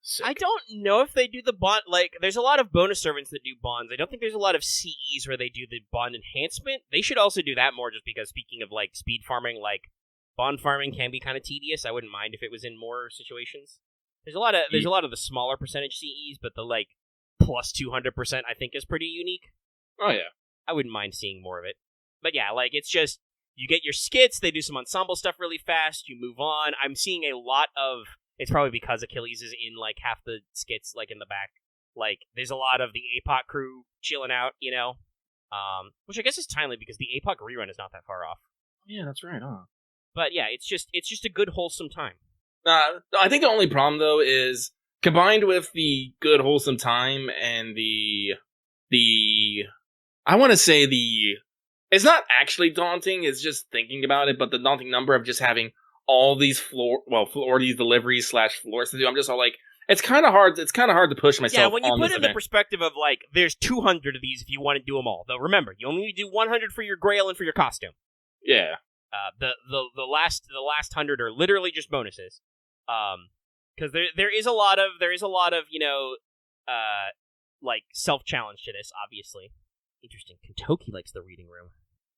Sick. I don't know if they do the Bond, there's a lot of bonus servants that do Bonds. I don't think there's a lot of CEs where they do the Bond enhancement. They should also do that more just because, speaking of, speed farming, Bond farming can be kind of tedious. I wouldn't mind if it was in more situations. There's a lot of the smaller percentage CEs, but the, plus 200% I think is pretty unique. Oh, yeah. I wouldn't mind seeing more of it. But yeah, it's just, you get your skits, they do some ensemble stuff really fast, you move on. I'm seeing a lot of... It's probably because Achilles is in, half the skits, in the back. There's a lot of the APOC crew chilling out, which I guess is timely because the APOC rerun is not that far off. Yeah, that's right, huh? But yeah, it's just a good, wholesome time. I think the only problem, though, is combined with the good, wholesome time and I want to say it's not actually daunting, it's just thinking about it, but the daunting number of just having all these these deliveries / floors to do. I'm just all it's kind of hard. It's kind of hard to push myself. Yeah, when you put it in event. the perspective of there's 200 of these if you want to do them all. Though remember, you only need to do 100 for your grail and for your costume. Yeah. The last 100 are literally just bonuses. Because there is a lot of self challenge to this. Obviously, interesting. Kentucky likes the reading room.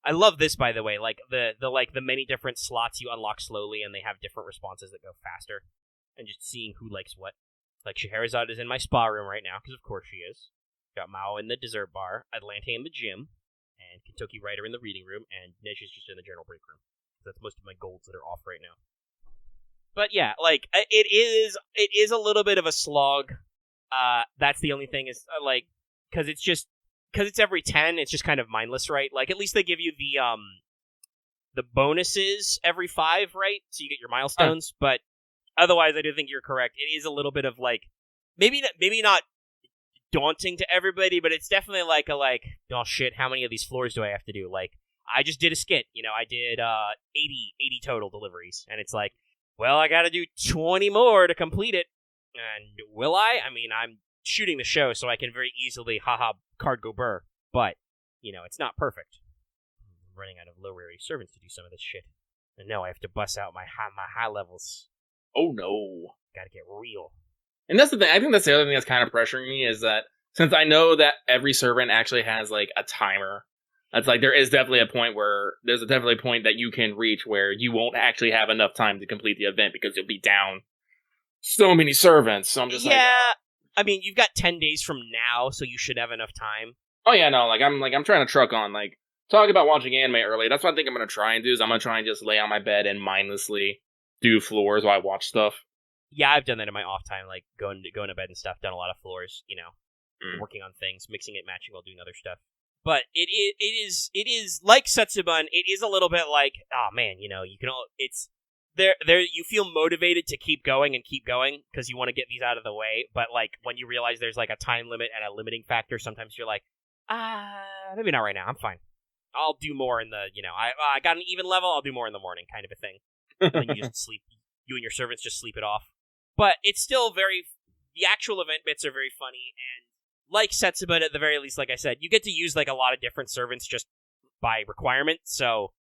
I love this, by the way, the many different slots you unlock slowly, and they have different responses that go faster, and just seeing who likes what. Scheherazade is in my spa room right now, because of course she is. Got Mao in the dessert bar, Atlante in the gym, and Kentucky Writer in the reading room, and Nish is just in the general break room. That's most of my golds that are off right now. But yeah, it is a little bit of a slog. That's the only thing is, because it's every 10, it's just kind of mindless, right? At least they give you the bonuses every 5, right? So you get your milestones, but otherwise I do think you're correct. It is a little bit of like, maybe not daunting to everybody, but it's definitely like oh shit, how many of these floors do I have to do? Like, I just did a skit, I did 80 total deliveries, and it's like, well, I gotta do 20 more to complete it, and will I? I mean, I'm shooting the show, so I can very easily, card go burr, but, it's not perfect. I'm running out of low-rarity servants to do some of this shit, and now I have to bust out my high levels. Oh no. Gotta get real. And that's the thing. I think that's the other thing that's kind of pressuring me is that since I know that every servant actually has like a timer, that's like there is definitely a point that you can reach where you won't actually have enough time to complete the event because you'll be down so many servants. So I'm just I mean, you've got 10 days from now, so you should have enough time. Oh yeah, no, I'm trying to truck on talking about watching anime early. That's what I think I'm gonna try and do is I'm gonna try and just lay on my bed and mindlessly do floors while I watch stuff. Yeah, I've done that in my off time, like going to bed and stuff. Done a lot of floors, working on things, mixing it, matching while doing other stuff. But it is like Setsuban. It is a little bit like, oh man, you can it's there. You feel motivated to keep going because you want to get these out of the way. But like when you realize there's like a time limit and a limiting factor, sometimes you're like, maybe not right now. I'm fine. I'll do more in the I got an even level. I'll do more in the morning, kind of a thing. And then you just sleep. You and your servants just sleep it off. But it's still the actual event bits are very funny, and like Setsuban at the very least, like I said, you get to use like a lot of different servants just by requirement, so,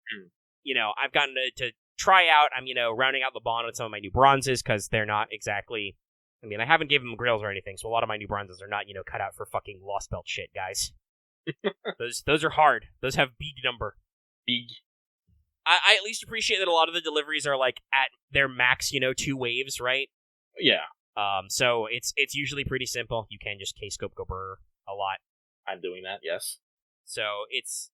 I've gotten to try out, I'm, rounding out the bond with some of my new bronzes, because they're not exactly, I haven't given them grills or anything, so a lot of my new bronzes are not, cut out for fucking Lost Belt shit, guys. Those are hard. Those have big number. Big. I at least appreciate that a lot of the deliveries are like at their max, 2 waves, right? Yeah. So it's usually pretty simple. You can just K-scope go burr a lot. I'm doing that, yes. So it's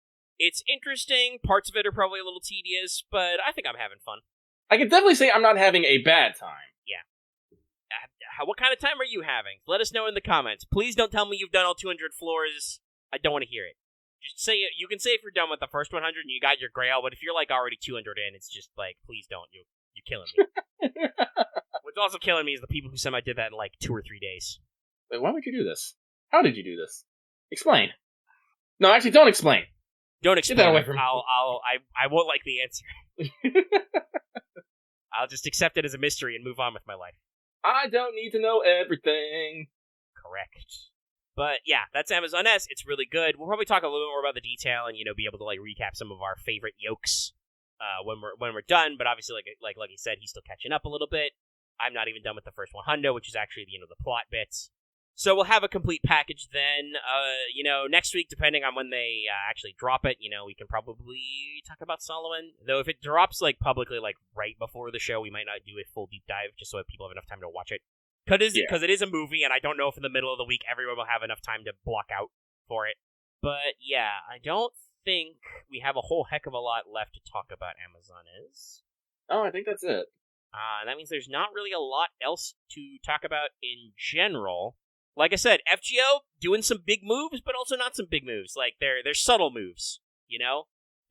interesting. Parts of it are probably a little tedious, but I think I'm having fun. I can definitely say I'm not having a bad time. Yeah. What kind of time are you having? Let us know in the comments. Please don't tell me you've done all 200 floors. I don't want to hear it. Just say it. You can say if you're done with the first 100 and you got your grail, but if you're like already 200 in, it's just like, please don't. You're killing me. What's also killing me is the people who said I did that in like 2 or 3 days. Wait, why would you do this? How did you do this? Explain. No, actually, don't explain. Don't explain. Get that away from me. I won't like the answer. I'll just accept it as a mystery and move on with my life. I don't need to know everything. Correct. But yeah, that's Amazon S. It's really good. We'll probably talk a little bit more about the detail and be able to like recap some of our favorite yokes when we're done. But obviously, like he said, he's still catching up a little bit. I'm not even done with the first 100, which is actually the plot bits. So we'll have a complete package then. Next week, depending on when they actually drop it, we can probably talk about Solomon. Though if it drops like publicly, like right before the show, we might not do a full deep dive just so that people have enough time to watch it. Because it is a movie, and I don't know if in the middle of the week everyone will have enough time to block out for it. But yeah, I don't think we have a whole heck of a lot left to talk about Amazon is. Oh, I think that's it. That means there's not really a lot else to talk about in general. Like I said, FGO doing some big moves, but also not some big moves. Like they're subtle moves,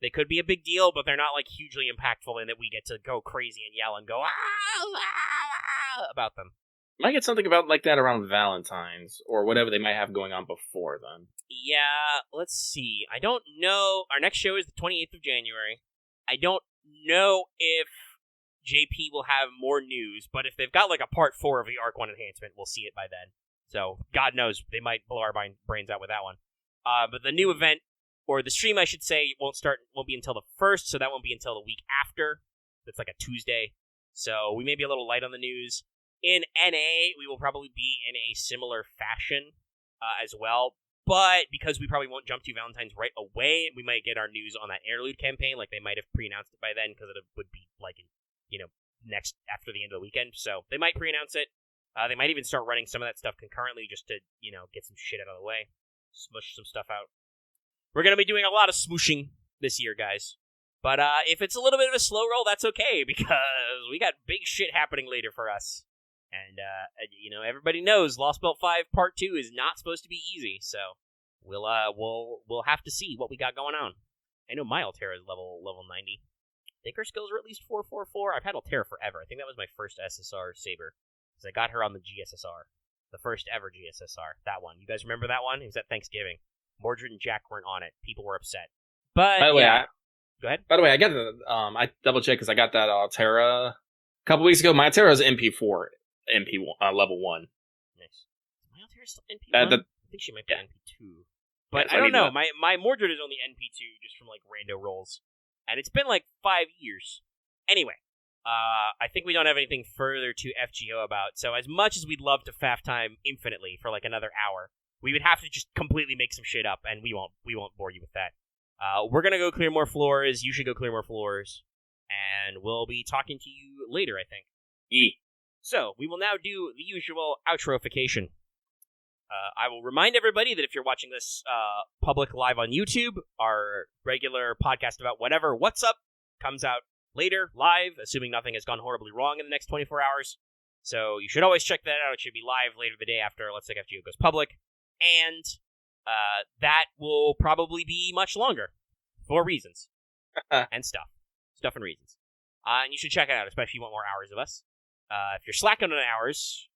They could be a big deal, but they're not like hugely impactful in that we get to go crazy and yell and go about them. Might get something about like that around Valentine's or whatever they might have going on before then. Yeah, let's see. I don't know. Our next show is the 28th of January. I don't know if JP will have more news, but if they've got like a part 4 of the Arc 1 enhancement, we'll see it by then. So, God knows, they might blow our brains out with that one. But the new event, or the stream I should say, won't be until the 1st, so that won't be until the week after. It's like a Tuesday. So we may be a little light on the news. In NA, we will probably be in a similar fashion as well. But because we probably won't jump to Valentine's right away, we might get our news on that Interlude campaign. Like, they might have pre-announced it by then, because it would be, like, next after the end of the weekend. So they might pre-announce it. They might even start running some of that stuff concurrently just to, get some shit out of the way. Smush some stuff out. We're going to be doing a lot of smooshing this year, guys. But if it's a little bit of a slow roll, that's okay, because we got big shit happening later for us. And, everybody knows Lost Belt 5 Part 2 is not supposed to be easy, so we'll have to see what we got going on. I know my Altera is level 90. think her skills are at least 444. I've had Altera forever. I think that was my first SSR Saber. Because I got her on the GSSR. The first ever GSSR. That one. You guys remember that one? It was at Thanksgiving. Mordred and Jack weren't on it. People were upset. But, By the way, go ahead. By the way, I got the I double checked because I got that Altera a couple weeks ago. My Altera is MP4, level 1. Nice. My Altera still NP1? I think she might be yeah. NP2. But I don't know. My Mordred is only NP2 just from like rando rolls. And it's been like 5 years. Anyway, I think we don't have anything further to FGO about. So as much as we'd love to faff time infinitely for like another hour, we would have to just completely make some shit up, and we won't bore you with that. We're gonna go clear more floors. You should go clear more floors, and we'll be talking to you later, I think. So we will now do the usual outroification. I will remind everybody that if you're watching this public live on YouTube, our regular podcast about whatever, What's Up, comes out later, live, assuming nothing has gone horribly wrong in the next 24 hours. So you should always check that out. It should be live later the day after Let's Take FGO goes public. And that will probably be much longer for reasons and stuff. Stuff and reasons. And you should check it out, especially if you want more hours of us. If you're slacking on hours,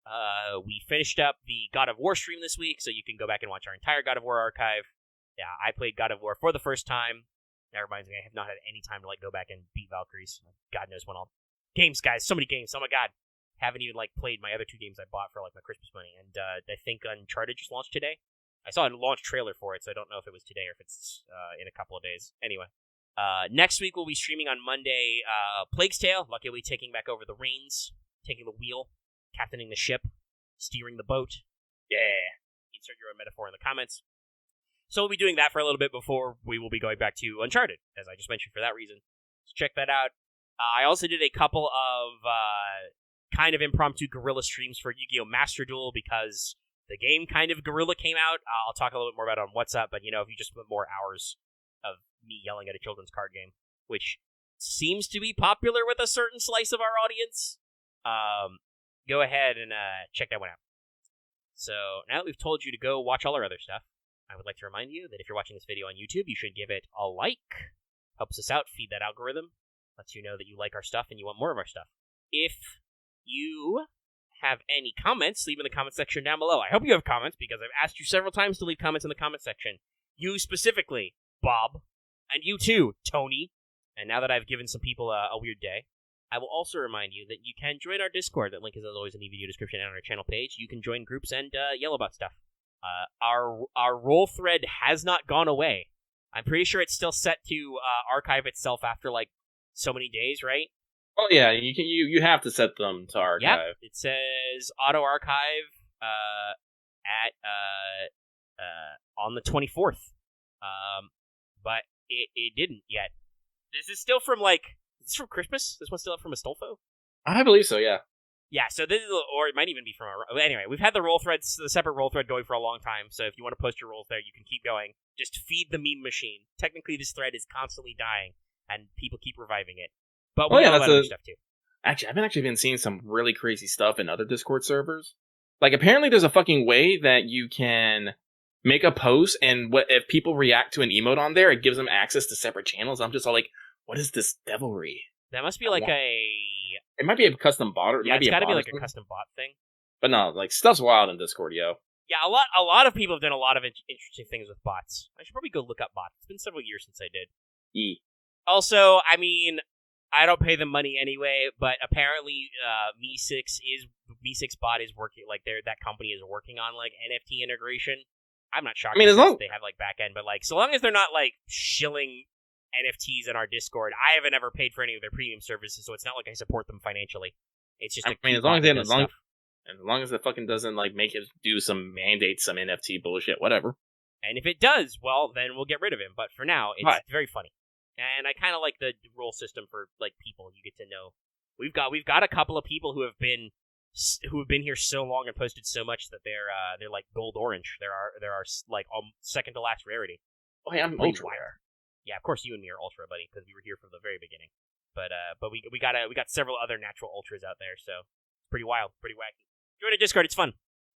we finished up the God of War stream this week, so you can go back and watch our entire God of War archive. Yeah, I played God of War for the first time. That reminds me, I have not had any time to go back and beat Valkyries. God knows when I'll... Games, guys, so many games, oh my god. Haven't even, played my other 2 games I bought for, my Christmas money. And I think Uncharted just launched today. I saw a launch trailer for it, so I don't know if it was today or if it's in a couple of days. Anyway. Next week, we'll be streaming on Monday Plague's Tale. Luckily, taking back over the reins. Taking the wheel, captaining the ship, steering the boat. Yeah. Insert your own metaphor in the comments. So we'll be doing that for a little bit before we will be going back to Uncharted, as I just mentioned for that reason. So check that out. I also did a couple of kind of impromptu guerrilla streams for Yu-Gi-Oh! Master Duel because the game kind of guerrilla came out. I'll talk a little bit more about it on What's Up, but if you just put more hours of me yelling at a children's card game, which seems to be popular with a certain slice of our audience, go ahead and check that one out. So now that we've told you to go watch all our other stuff, I would like to remind you that if you're watching this video on YouTube, you should give it a like. Helps us out, feed that algorithm, lets you know that you like our stuff and you want more of our stuff. If you have any comments, leave in the comment section down below. I hope you have comments because I've asked you several times to leave comments in the comment section. You specifically, Bob, and you too, Tony. And now that I've given some people a weird day, I will also remind you that you can join our Discord. That link is as always in the video description and on our channel page. You can join groups and yell about stuff. Our roll thread has not gone away. I'm pretty sure it's still set to archive itself after so many days, right? Oh yeah, you have to set them to archive. Yep. It says auto archive at on the 24th. But it didn't yet. This is still from is this from Christmas? This one's still up from Astolfo? I believe so, yeah. Yeah, so this is, or it might even be from anyway, we've had the separate roll thread going for a long time, so if you want to post your rolls there, you can keep going. Just feed the meme machine. Technically, this thread is constantly dying, and people keep reviving it. But we have other stuff too. Actually, I've been seeing some really crazy stuff in other Discord servers. Apparently there's a fucking way that you can make a post, and if people react to an emote on there, it gives them access to separate channels. I'm just all what is this devilry? That must be It might be a custom bot, or it might it's got to be a custom bot thing. But no, stuff's wild in Discord, yo. Yeah, a lot of people have done a lot of interesting things with bots. I should probably go look up bots. It's been several years since I did. Also, I mean, I don't pay them money anyway, but apparently, Me6 bot is working. That company is working on NFT integration. I'm not shocked. As long as they have back end, but so long as they're not shilling NFTs in our Discord, I haven't ever paid for any of their premium services, so it's not like I support them financially. It's just as long as it fucking doesn't make it do some NFT bullshit, whatever. And if it does, well, then we'll get rid of him. But for now, it's very funny, and I kind of like the role system for people. You get to know. We've got a couple of people who have been here so long and posted so much that they're gold orange. There are second to last rarity. Oh, yeah, I'm ultra rare. Yeah, of course you and me are ultra, buddy, because we were here from the very beginning. But we got several other natural ultras out there, so it's pretty wild, pretty wacky. Join the Discord, it's fun.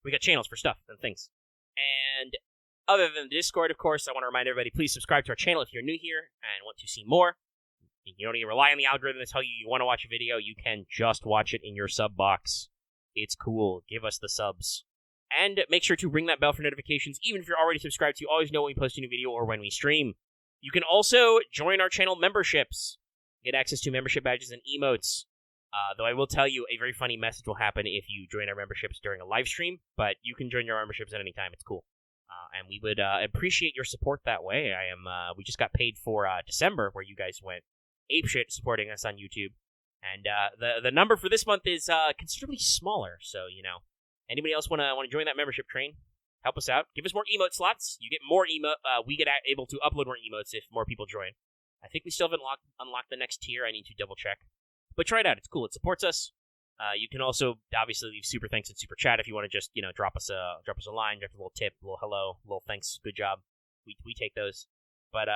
We got channels for stuff and things. And other than the Discord, of course, I want to remind everybody, please subscribe to our channel if you're new here and want to see more. You don't need to rely on the algorithm to tell you you want to watch a video. You can just watch it in your sub box. It's cool. Give us the subs. And make sure to ring that bell for notifications, even if you're already subscribed, so you always know when we post a new video or when we stream. You can also join our channel memberships. Get access to membership badges and emotes. Though I will tell you, a very funny message will happen if you join our memberships during a live stream, but you can join your memberships at any time. It's cool. And we would appreciate your support that way. We just got paid for December, where you guys went apeshit supporting us on YouTube. And the number for this month is considerably smaller, so, anybody else want to join that membership train? Help us out. Give us more emote slots. You get more emote. We get able to upload more emotes if more people join. I think we still haven't unlocked the next tier. I need to double check. But try it out. It's cool. It supports us. You can also obviously leave super thanks and super chat if you want to just drop us a line, drop a little tip, a little hello, a little thanks, good job. We take those. But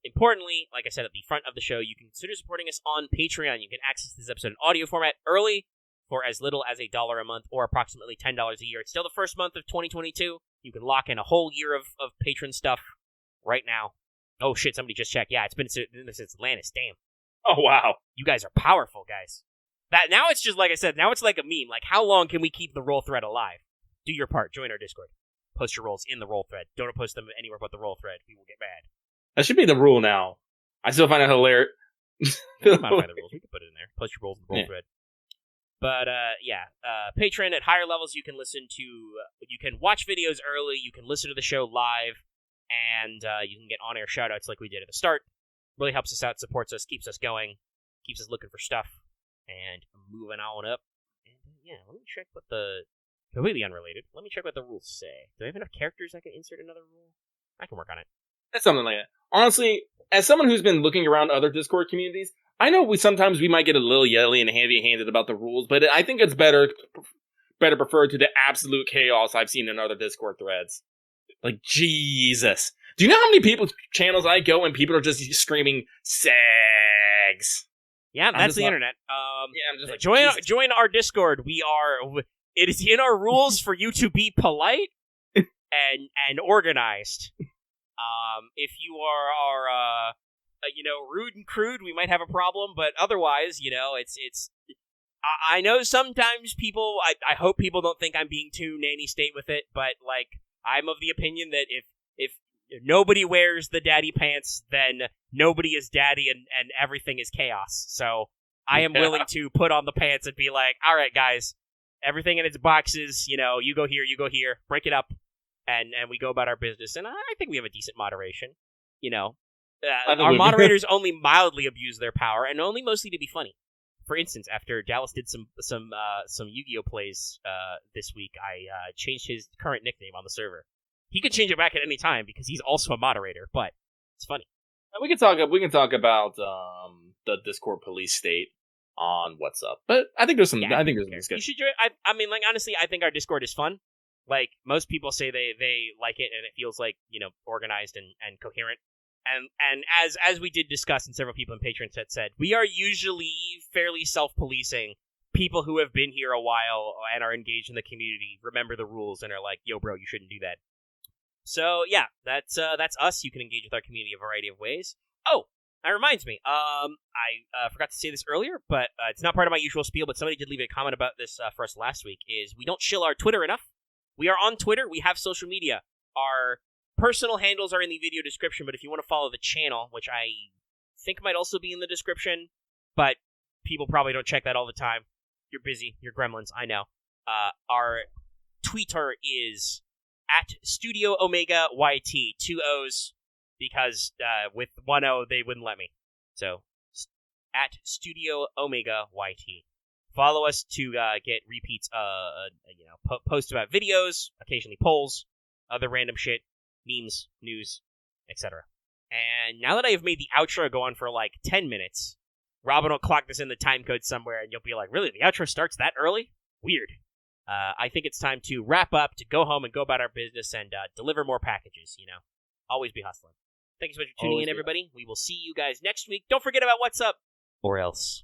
importantly, like I said at the front of the show, you can consider supporting us on Patreon. You can access this episode in audio format early for as little as $1 a month or approximately $10 a year. It's still the first month of 2022. You can lock in a whole year of patron stuff right now. Oh shit! Somebody just checked. Yeah, it's been since Atlantis. Damn. Oh wow! You guys are powerful, guys. That now it's just like I said. Now it's like a meme. Like, how long can we keep the roll thread alive? Do your part. Join our Discord. Post your rolls in the roll thread. Don't post them anywhere but the roll thread. We will get mad. That should be the rule now. I still find it hilarious. We can modify the rules. We can put it in there. Post your rolls in the roll thread. But Patreon at higher levels, you can you can watch videos early. You can listen to the show live. And you can get on-air shoutouts like we did at the start. Really helps us out, supports us, keeps us going, keeps us looking for stuff, and moving on up. And let me check what completely unrelated. Let me check what the rules say. Do I have enough characters I can insert another rule? I can work on it. That's something like that. Honestly, as someone who's been looking around other Discord communities, I know we might get a little yelly and heavy-handed about the rules, but I think it's better preferred to the absolute chaos I've seen in other Discord threads. Like, Jesus. Do you know how many people's channels I go and people are just screaming, segs? Yeah, that's the internet. I'm just like, join our Discord. It is in our rules for you to be polite and organized. If you are rude and crude, we might have a problem, but otherwise, it's I know sometimes people, I hope people don't think I'm being too nanny state with it, but, I'm of the opinion that if nobody wears the daddy pants, then nobody is daddy and everything is chaos. So I am willing to put on the pants and be like, all right, guys, everything in its boxes, you go here, break it up, and we go about our business. And I think we have a decent moderation. Our moderators only mildly abuse their power, and only mostly to be funny. For instance, after Dallas did some Yu-Gi-Oh plays this week, I changed his current nickname on the server. He could change it back at any time because he's also a moderator, but it's funny. We can talk about the Discord police state on what's up, but I think there's some. I think there's some discussion. You should join. Honestly, I think our Discord is fun. Like, most people say they like it, and it feels like organized and coherent. And as we did discuss, and several people in Patreon said, we are usually fairly self-policing. People who have been here a while and are engaged in the community remember the rules and are like, yo, bro, you shouldn't do that. So, yeah, that's us. You can engage with our community a variety of ways. Oh, that reminds me. I forgot to say this earlier, but it's not part of my usual spiel, but somebody did leave a comment about this for us last week, is we don't shill our Twitter enough. We are on Twitter. We have social media. Our personal handles are in the video description, but if you want to follow the channel, which I think might also be in the description, but people probably don't check that all the time. You're busy. You're gremlins. I know. Our Twitter is at Studio Omega YT, 2 O's, because with 1 O they wouldn't let me. So, at Studio Omega YT. Follow us to get repeats, posts about videos, occasionally polls, other random shit, memes, news, etc. And now that I have made the outro go on for like 10 minutes, Robin will clock this in the time code somewhere, and you'll be like, really, the outro starts that early? Weird. I think it's time to wrap up, to go home and go about our business and deliver more packages, Always be hustling. Thank you so much for tuning in, everybody. We will see you guys next week. Don't forget about what's up, or else.